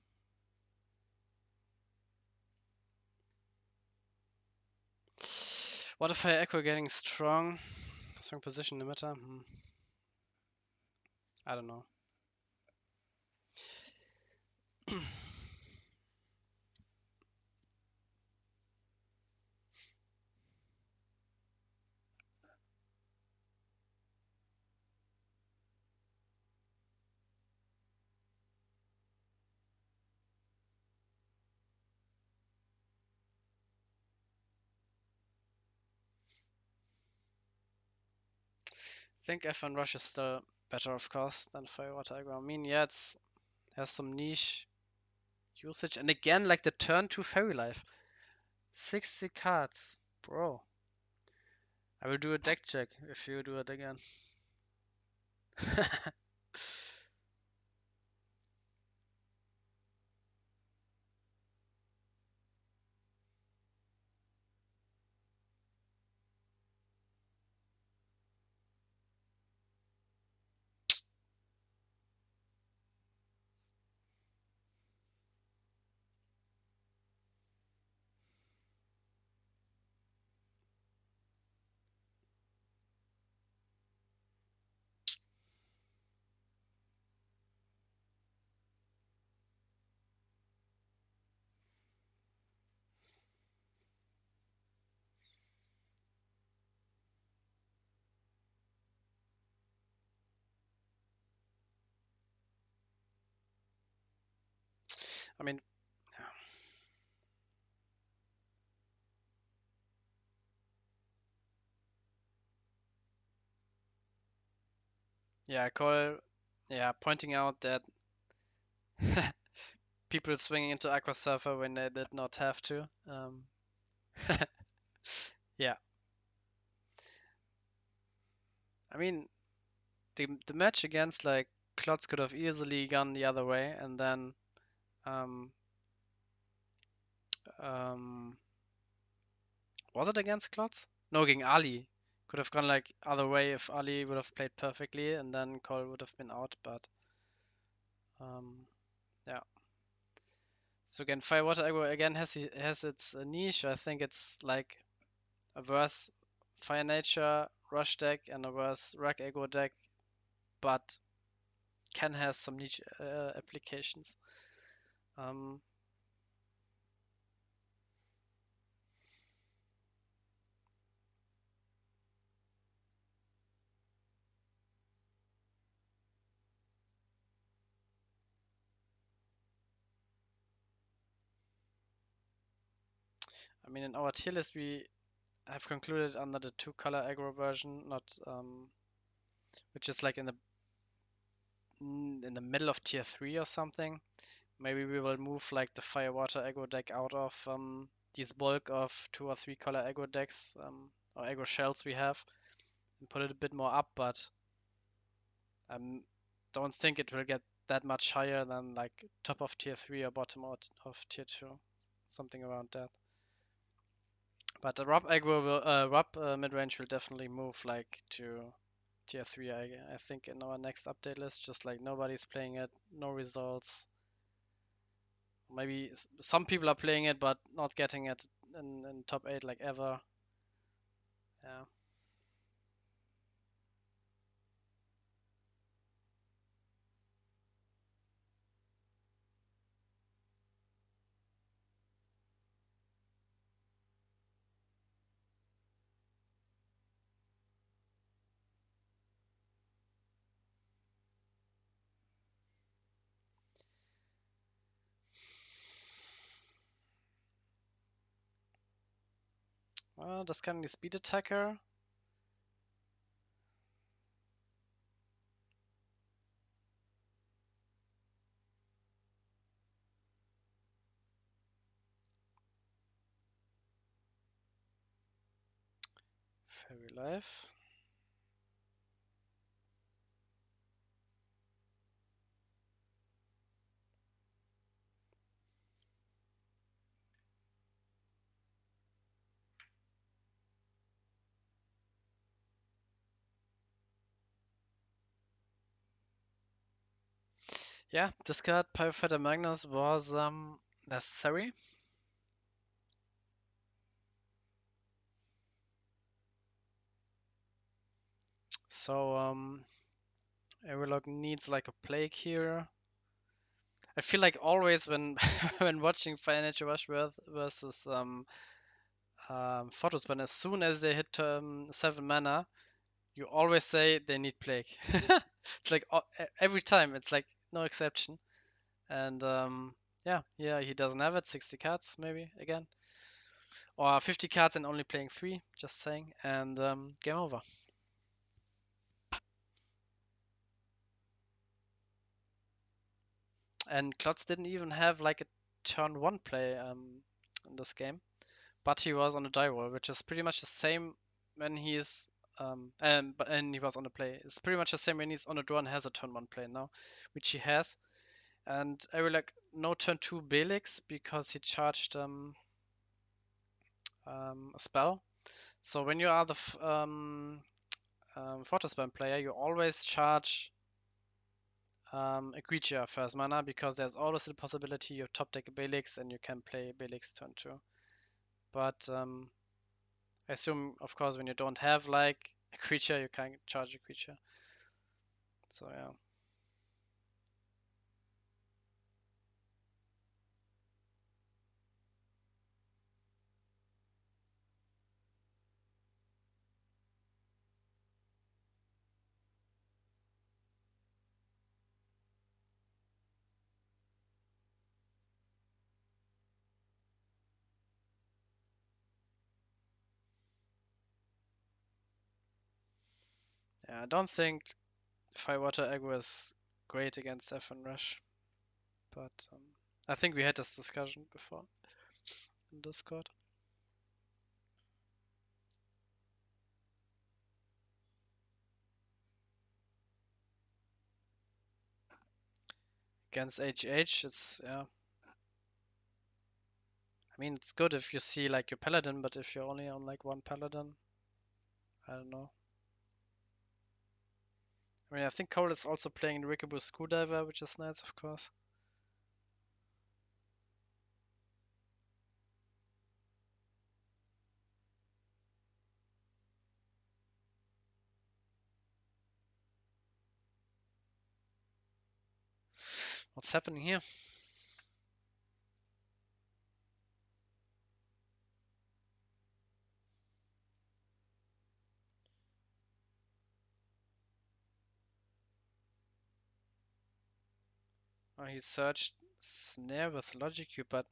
Speaker 1: What if I echo getting strong? Strong position limiter? I don't know. I think F1 Rush is still better, of course, than Firewater Aggro. I mean, yeah, it has some niche usage. And again, like the turn 2 Fairy Life. 60 cards. Bro. I will do a deck check if you do it again. I mean, yeah, Cole, yeah, pointing out that people swinging into Aqua Surfer when they did not have to. Yeah, I mean, the match against like Klotz could have easily gone the other way, and then um, um, was it against Klotz? No, against Ali. Could have gone like other way if Ali would have played perfectly, and then Cole would have been out. But yeah. So again, Firewater Aggro again has its niche. I think it's like a worse Fire Nature Rush deck and a worse Rock Aggro deck, but can has some niche applications. Um, I mean, in our tier list, we have concluded under the two-color aggro version, not which is like in the middle of tier three or something. Maybe we will move like the Firewater aggro deck out of these bulk of two or three color aggro decks or aggro shells we have and put it a bit more up, but I don't think it will get that much higher than like top of tier three or bottom of tier two, something around that. But the Rob aggro will, Rob mid range will definitely move like to tier three. I think in our next update list, just like nobody's playing it, no results. Maybe some people are playing it, but not getting it in top eight like ever. Yeah. Well, das kann die Speed Attacker. Fairy Life. Yeah, discard Pyrofighter Magnus was necessary. So Aerolog needs like a plague here. I feel like always when when watching Fire Nature Rush versus Photospin, as soon as they hit 7 mana, you always say they need plague. It's like every time. It's like no exception. And yeah, yeah, he doesn't have it. 60 cards maybe again, or 50 cards and only playing three. Just saying. And game over. And Klotz didn't even have like a turn one play in this game, but he was on a die roll, which is pretty much the same when he's and he was on the play. It's pretty much the same when he's on a draw and has a turn one play now, which he has. And I will like no turn two Belix because he charged a spell. So when you are the Fortress Spam player, you always charge a creature first mana because there's always the possibility you top deck a Belix and you can play Belix turn two. But I assume, of course, when you don't have like a creature, you can't charge a creature. So yeah. Yeah, I don't think Firewater aggro is great against FN Rush, but I think we had this discussion before in Discord. Against HH, it's yeah. I mean, it's good if you see like your paladin, but if you're only on like one paladin, I don't know. I mean, I think Cole is also playing the Rikaboo Screwdriver, which is nice, of course. What's happening here? Oh, he searched Snare with Logic Cube, but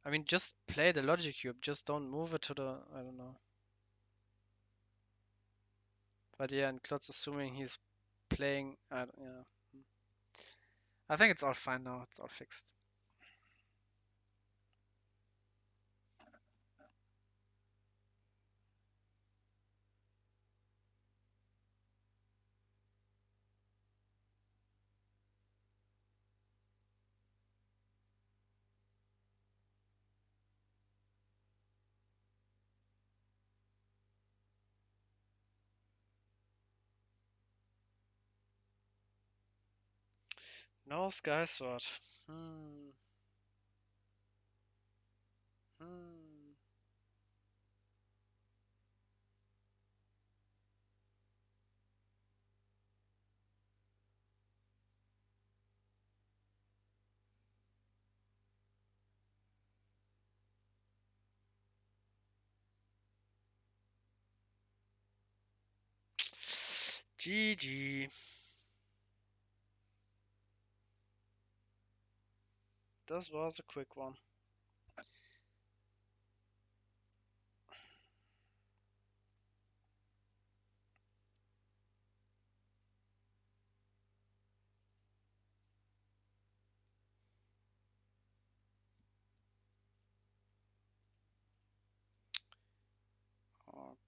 Speaker 1: I mean, just play the Logic Cube, just don't move it to the, I don't know. But yeah, and Klotz assuming he's playing, yeah. I think it's all fine now, it's all fixed. No Sky Sword. Hmm. Hmm. GG. This was a quick one.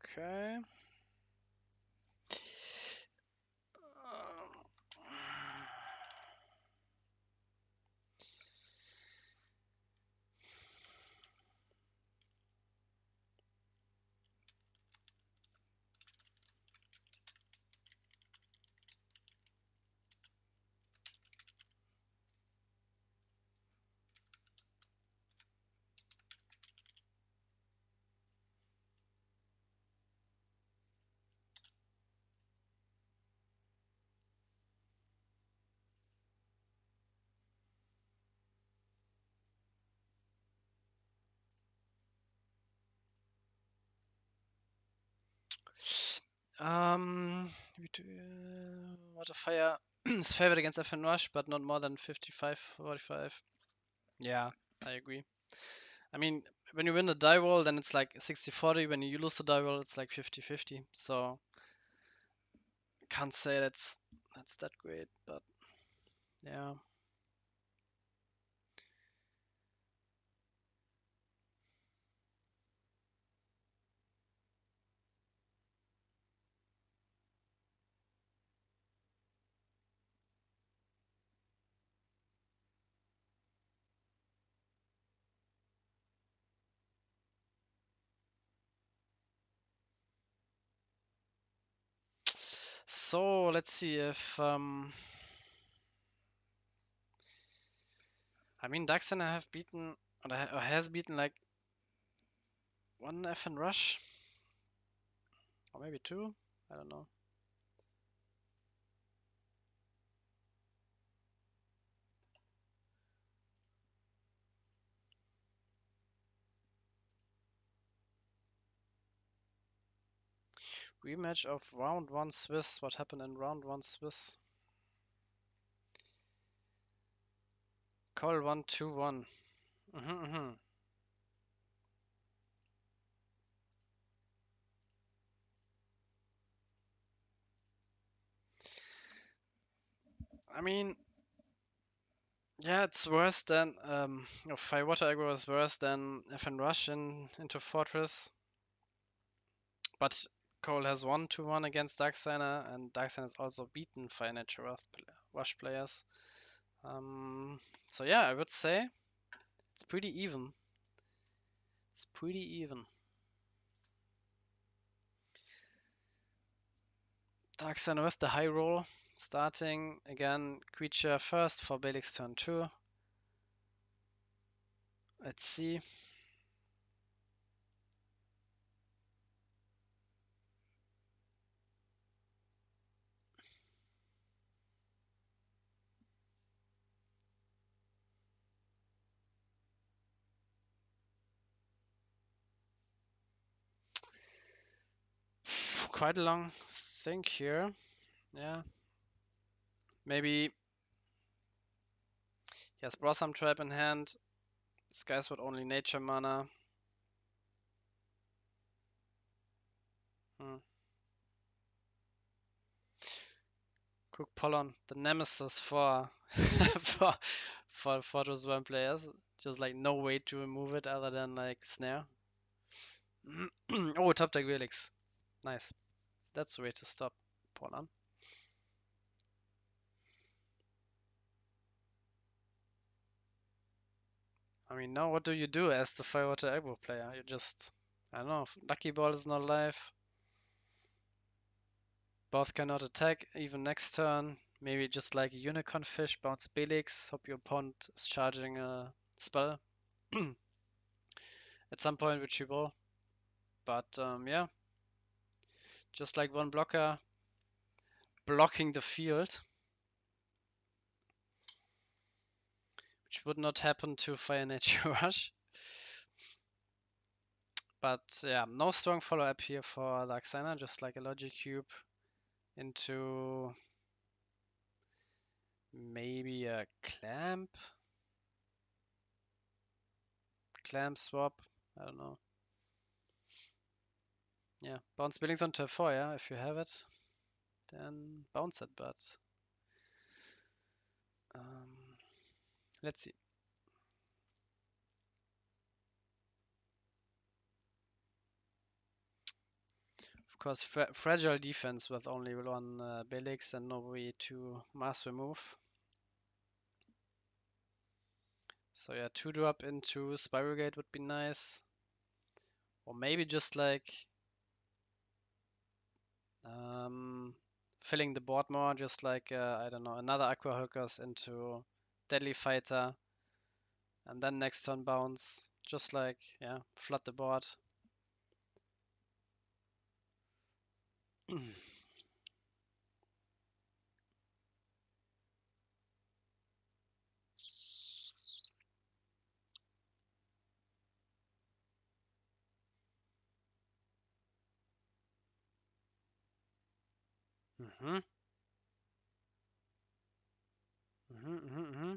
Speaker 1: Okay. Water Fire is favored against FN Rush, but not more than 55-45. Yeah, I agree. I mean, when you win the die roll, then it's like 60-40. When you lose the die roll, it's like 50-50. So can't say that's that great, but yeah. So let's see if I mean Daxon I have beaten or has beaten like one FN Rush or maybe two. I don't know. Rematch of round one Swiss. What happened in round one Swiss? Call 1-2-1. Mm-hmm. I mean, yeah, it's worse than Fire Water Aggro is worse than FN Rush into Fortress. But Cole has won 2-1 against Darksigner, and Darksigner has also beaten Fire Nature Rush players. So yeah, I would say it's pretty even. It's pretty even. Darksigner with the high roll, starting again creature first for Belix turn 2. Let's see. Quite a long think here. Yeah. Maybe he has Blossom Trap in hand. Skyward only nature mana. Hmm. Cook Pollon, the nemesis for for those one players. Just like no way to remove it other than like snare. Oh, top deck Relix. Nice. That's the way to stop Pollon. I mean, now what do you do as the Firewater Aggro player? You just, I don't know, Lucky Ball is not alive. Both cannot attack, even next turn. Maybe just like a Unicorn Fish, bounce Belix, hope your opponent is charging a spell at some point, which you will. But yeah, just like one blocker blocking the field, which would not happen to Fire Nature Rush. But yeah, no strong follow-up here for Darksigner, just like a Logic Cube into maybe a clamp swap. I don't know. Yeah, bounce Billings on turn 4, yeah, if you have it, then bounce it, but um, let's see. Of course, fragile defense with only one Belix and no way to mass remove. So yeah, 2-drop into Spiral Gate would be nice. Or maybe just like filling the board more, just like, I don't know, another Aqua Hookers into Deadly Fighter. And then next turn bounce, just like, yeah, flood the board. Mm-hmm. Mm-hmm, mm-hmm, mm-hmm.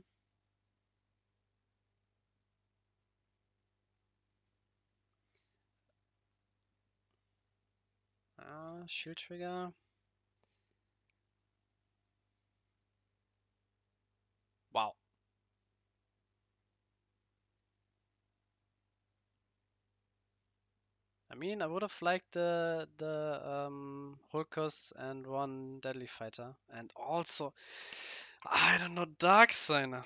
Speaker 1: Shield trigger. Wow. I mean, I would have liked the Hulkos and one Deadly Fighter, and also, I don't know, Dark Signer.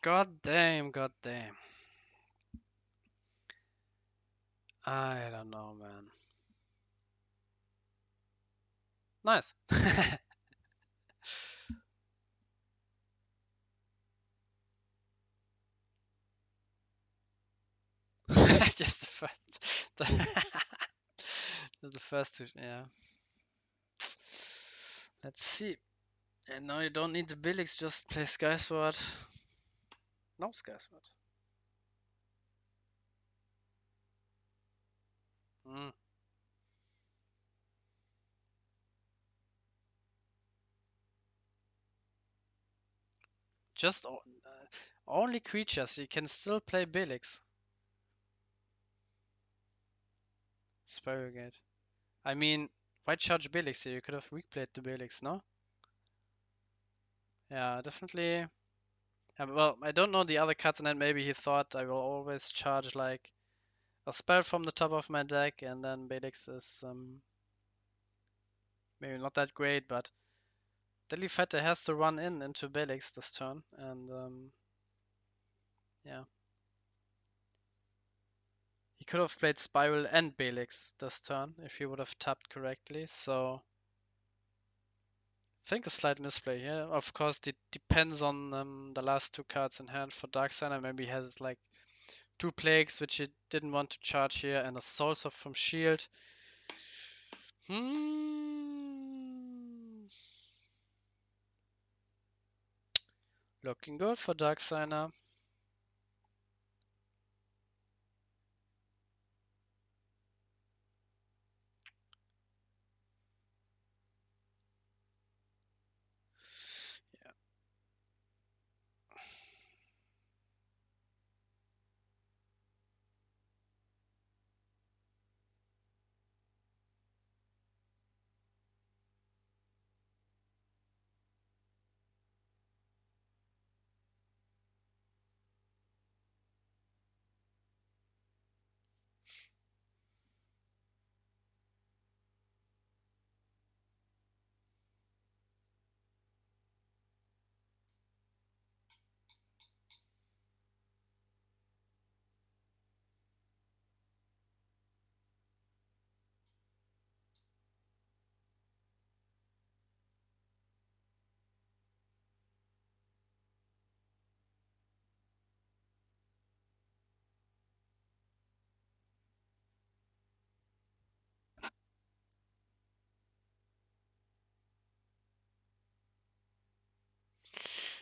Speaker 1: God damn, god damn. I don't know, man. Nice. Just the first. The first two, yeah. Let's see. And now you don't need the Billix, just play Skysword. No Skysword. Mm. Just only creatures. You can still play Billix. Spiral Gate. I mean, why charge Billix here? You could have weak played the Billix, no? Yeah, definitely. Well, I don't know the other cards, and then maybe he thought I will always charge like a spell from the top of my deck, and then Belix is maybe not that great, but Deadly Fighter has to run into Belix this turn, and yeah. He could have played Spiral and Belix this turn if he would have tapped correctly, so I think a slight misplay here. Of course, it depends on the last two cards in hand for Darkseid. Maybe he has like two Plagues, which he didn't want to charge here, and a Soul Swap from Shield. Looking good for Darkseid. Yeah.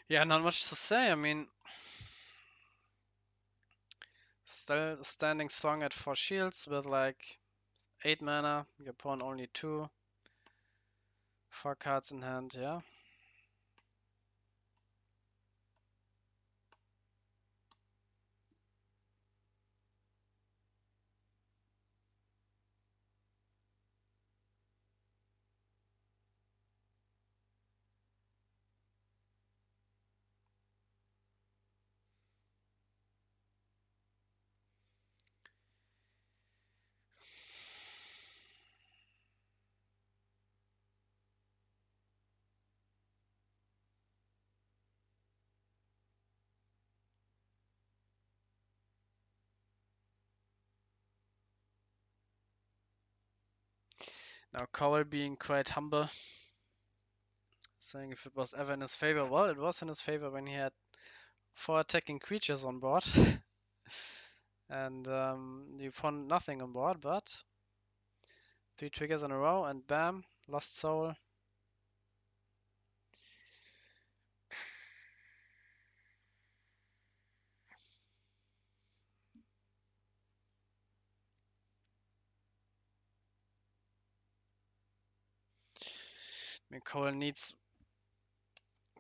Speaker 1: Yeah, not much to say. I mean, still standing strong at 4 shields with like 8 mana. Your opponent only 2. 4 cards in hand, yeah. Now Cowell being quite humble, saying if it was ever in his favor. Well, it was in his favor when he had 4 attacking creatures on board and the opponent nothing on board, but 3 triggers in a row and bam, lost soul. I mean, Cowell needs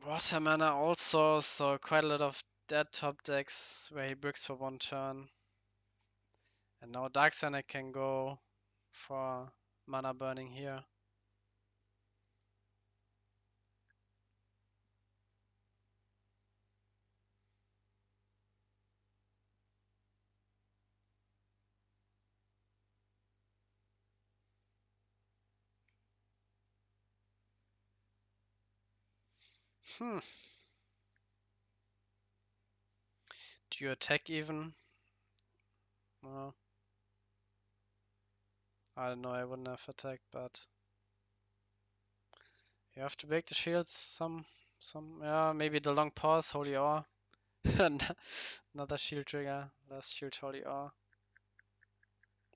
Speaker 1: water mana also, so quite a lot of dead top decks where he bricks for 1 turn. And now Darkseid can go for mana burning here. Hmm. Do you attack even? Well, I don't know, I wouldn't have attacked, but you have to break the shields yeah, maybe the long pause, holy awe. Another shield trigger, last shield holy awe.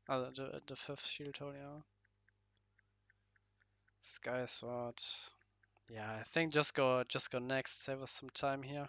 Speaker 1: Oh, the fifth shield holy awe. Sky sword. Yeah, I think just go next, save us some time here.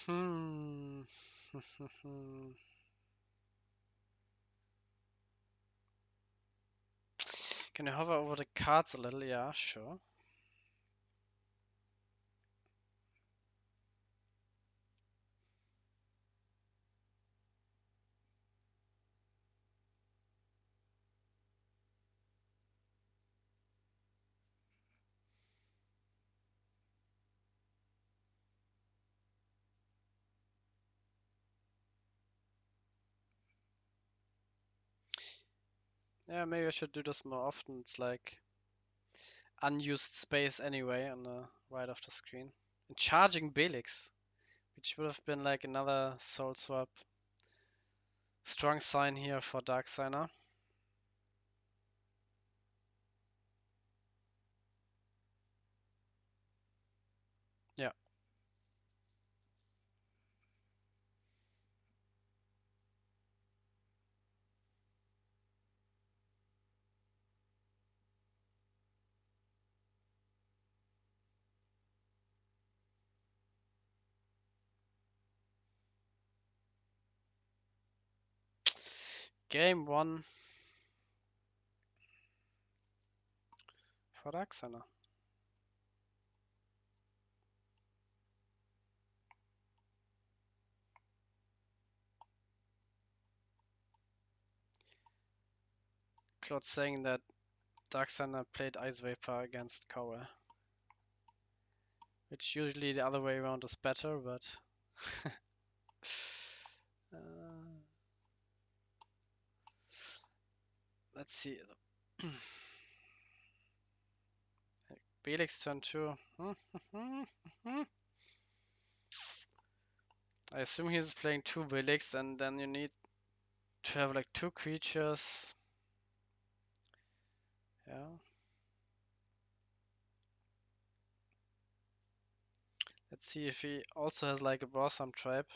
Speaker 1: Hmm. Can you hover over the cards a little? Yeah, sure. Yeah, maybe I should do this more often. It's like unused space anyway on the right of the screen. And charging Belix, which would have been like another soul swap. Strong sign here for Dark Signer. Yeah. Game one for Dark Signer. Claude saying that Dark Signer played Ice Vapor against Cowell. Which usually the other way around is better, but let's see. Belix turn 2. I assume he's playing 2 Belix and then you need to have like 2 creatures. Yeah. Let's see if he also has like a Borsam tribe.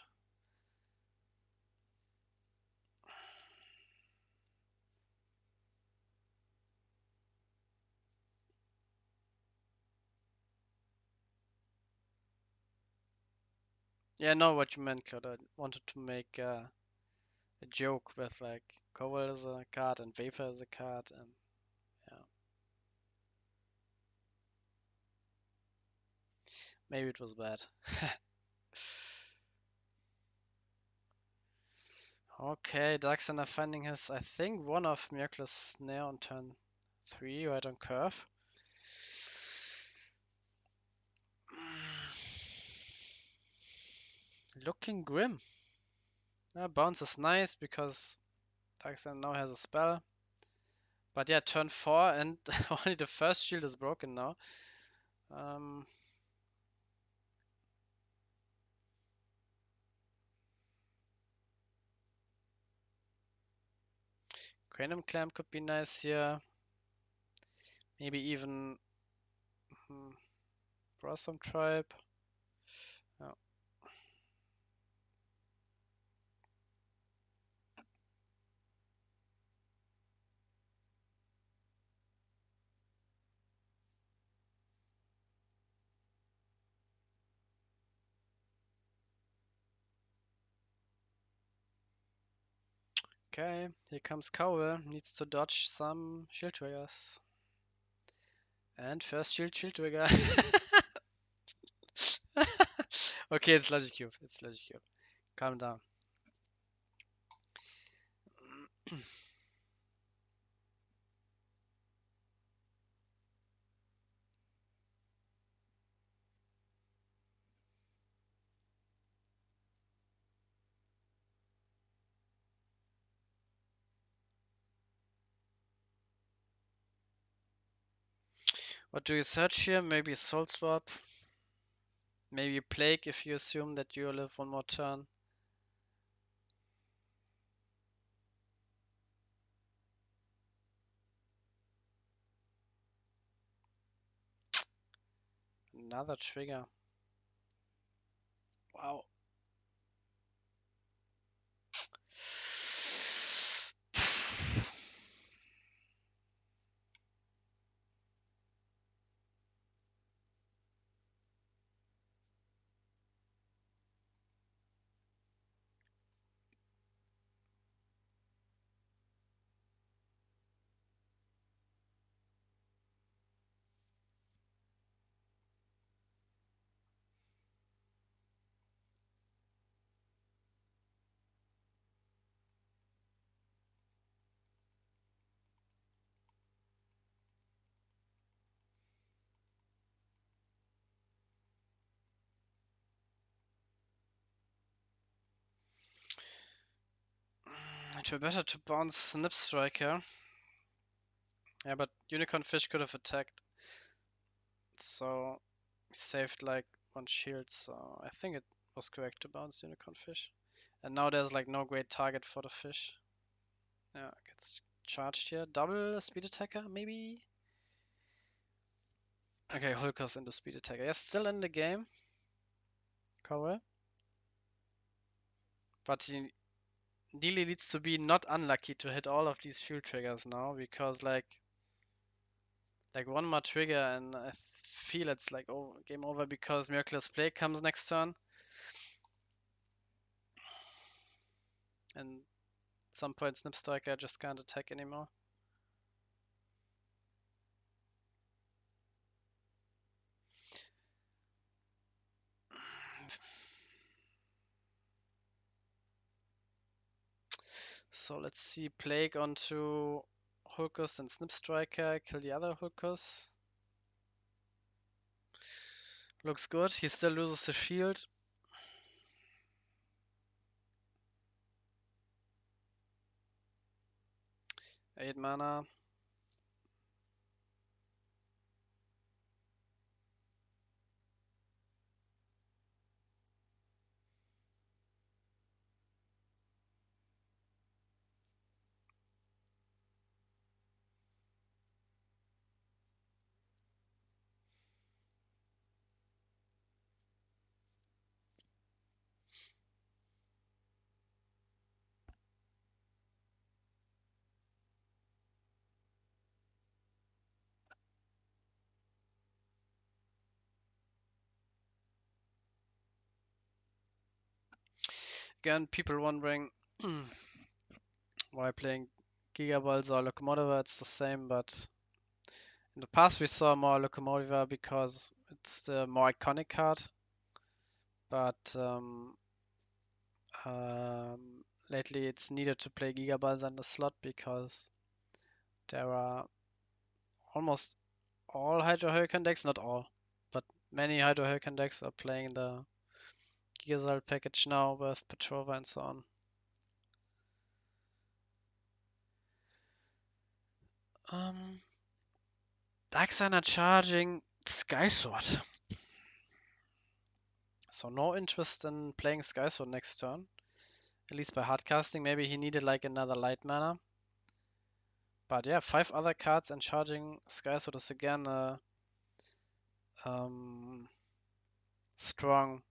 Speaker 1: Yeah, I know what you meant, Claude. I wanted to make a joke with like Cowell as a card and Vapor as a card, and yeah, maybe it was bad. Okay, Darksander finding his, I think, one of Miraculous Snare on turn 3, right on curve. Looking grim. Bounce is nice because Darksander now has a spell. But yeah, turn 4 and only the first shield is broken now. Cranium Clamp could be nice here. Maybe even Blossom Tribe. Oh. Okay, here comes Cowell. Needs to dodge some shield triggers. And first shield trigger. Okay, it's Logic Cube. It's Logic Cube. Calm down. What do you search here? Maybe Soul Swap. Maybe Plague if you assume that you live one more turn. Another trigger. Wow. It would be better to bounce Snip Striker. Yeah, but Unicorn Fish could have attacked. So we saved like one shield, so I think it was correct to bounce Unicorn Fish. And now there's like no great target for the fish. Yeah, gets charged here. Double speed attacker, maybe? Okay, Hulkers into speed attacker. Yeah, still in the game. Cowell. But he really needs to be not unlucky to hit all of these shield triggers now, because like one more trigger and I feel it's like game over because Miraculous Play comes next turn. And at some point Snip Striker just can't attack anymore. So let's see, Plague onto Hulkus and Snip Striker, kill the other Hulkus. Looks good, he still loses the shield. Eight mana. Again, people wondering why playing Gigaballs or Locomotiva, it's the same, but in the past we saw more Locomotiva because it's the more iconic card. But lately it's needed to play Gigaballs in the slot because there are almost all Hydro Hurricane decks, not all, but many Hydro Hurricane decks are playing the Gigazal package now with Petrova and so on. Darksign are charging Skysword. So no interest in playing Skysword next turn. At least by hardcasting, maybe he needed like another light mana. But yeah, 5 other cards and charging Skysword is again a strong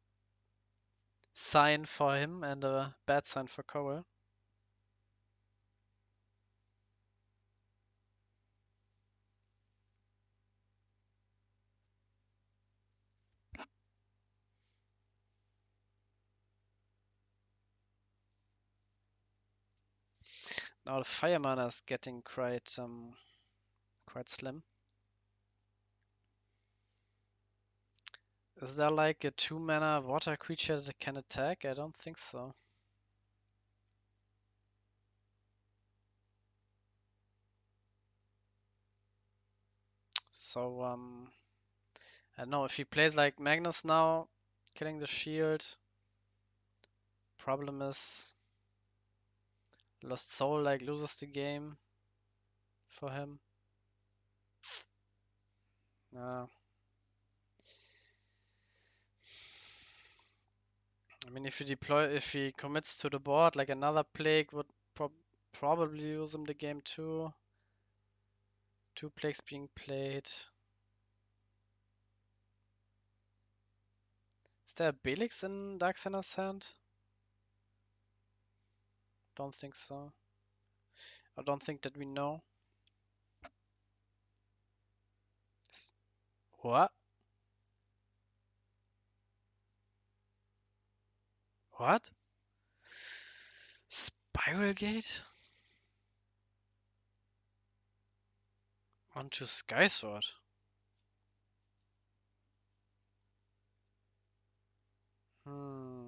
Speaker 1: sign for him and a bad sign for Cowell. Now the fire mana is getting quite slim. Is there like a 2 mana water creature that can attack? I don't think so. So I don't know, if he plays like Magnus now, killing the shield. Problem is Lost Soul like loses the game for him. I mean, if he commits to the board, like another plague would probably lose him the game too. 2 plagues being played. Is there a Belix in Darksinner's hand? Don't think so. I don't think that we know. What? What? Spiral Gate? Onto Skysword? Hmm.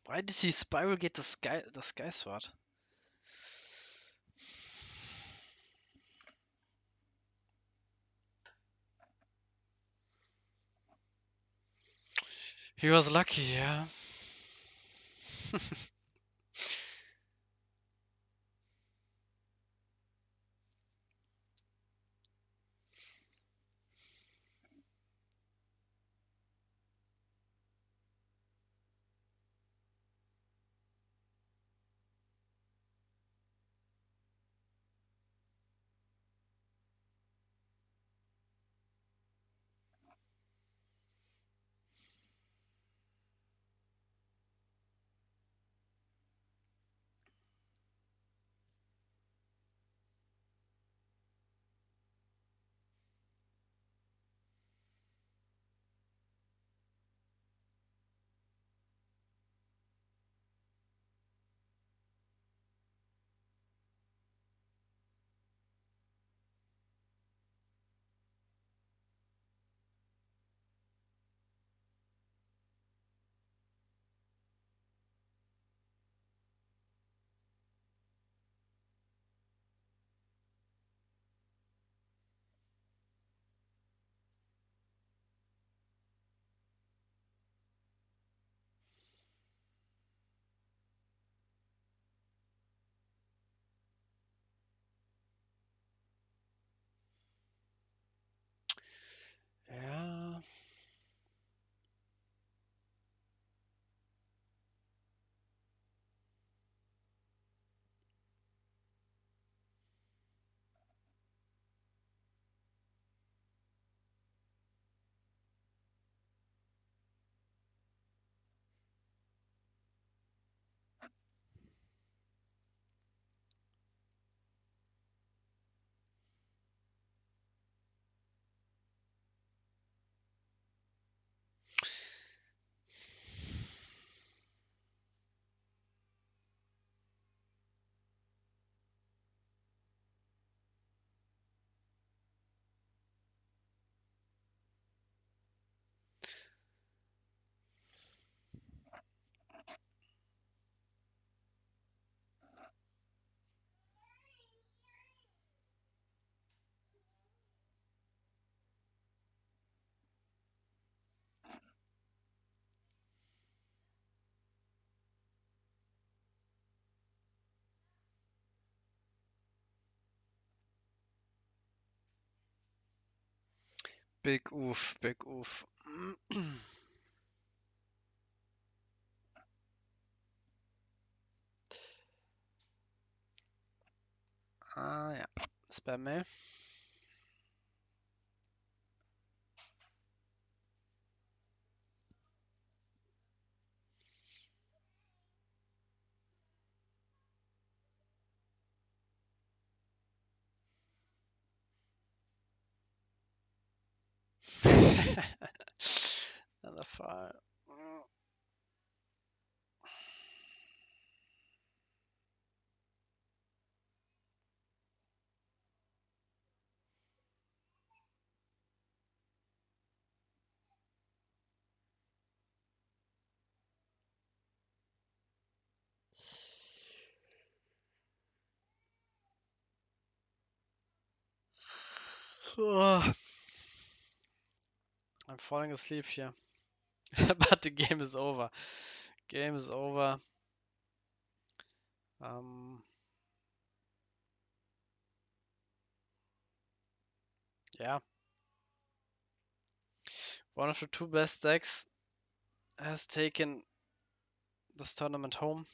Speaker 1: Why did he spiral get the sky sword? He was lucky, yeah. Yeah. Big oof, big oof. Ah, ja. Spam-Mail. Another file. Oh, I'm falling asleep here. But the game is over. Game is over. Um, yeah. One of the two best decks has taken this tournament home.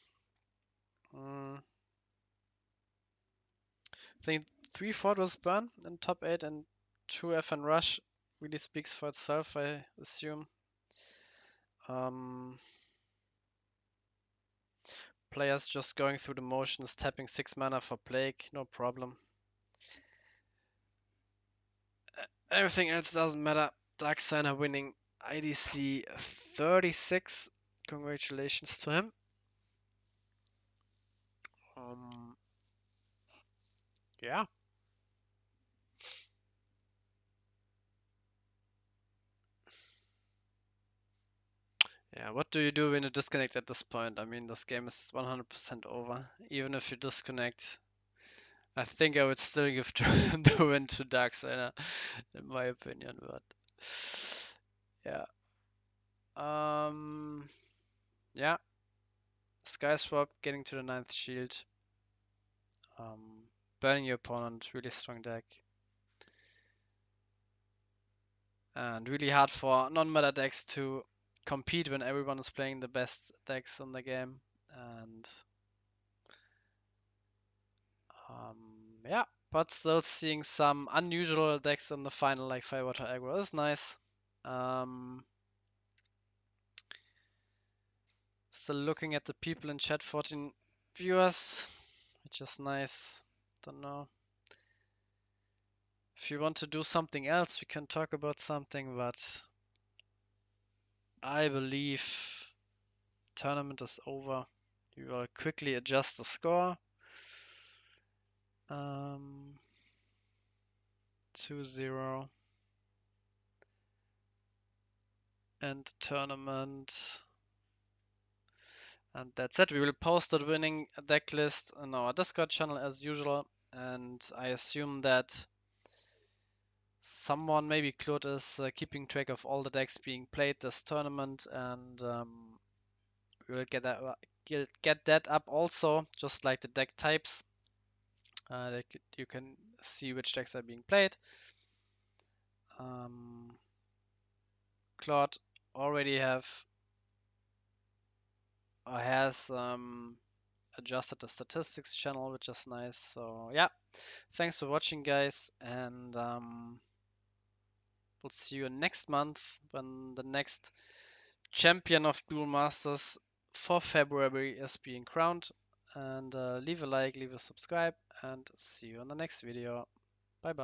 Speaker 1: I think 3 Fortress Burn in top 8 and 2 FN Rush really speaks for itself, I assume. Um, Players just going through the motions, tapping 6 mana for Plague, no problem. Everything else doesn't matter. Dark Signer winning IDC 36. Congratulations to him. Yeah. Yeah, what do you do when you disconnect at this point? I mean, this game is 100% over. Even if you disconnect, I think I would still give the win to Darksider, in my opinion. But yeah, um, yeah, Sky Swap getting to the 9th shield, burning your opponent, really strong deck, and really hard for non-meta decks to compete when everyone is playing the best decks in the game. And um, yeah, but still seeing some unusual decks in the final, like Firewater Aggro, is nice. Still looking at the people in chat, 14 viewers, which is nice. Don't know. If you want to do something else, we can talk about something, but I believe tournament is over. We will quickly adjust the score. 2-0. And tournament. And that's it. We will post the winning deck list in our Discord channel as usual. And I assume that someone, maybe Claude, is keeping track of all the decks being played this tournament, and we'll get that up also, just like the deck types. You can see which decks are being played. Claude already has adjusted the statistics channel, which is nice. So yeah, thanks for watching, guys, and we'll see you next month when the next champion of Duel Masters for February is being crowned. And leave a like, leave a subscribe, and see you in the next video. Bye bye.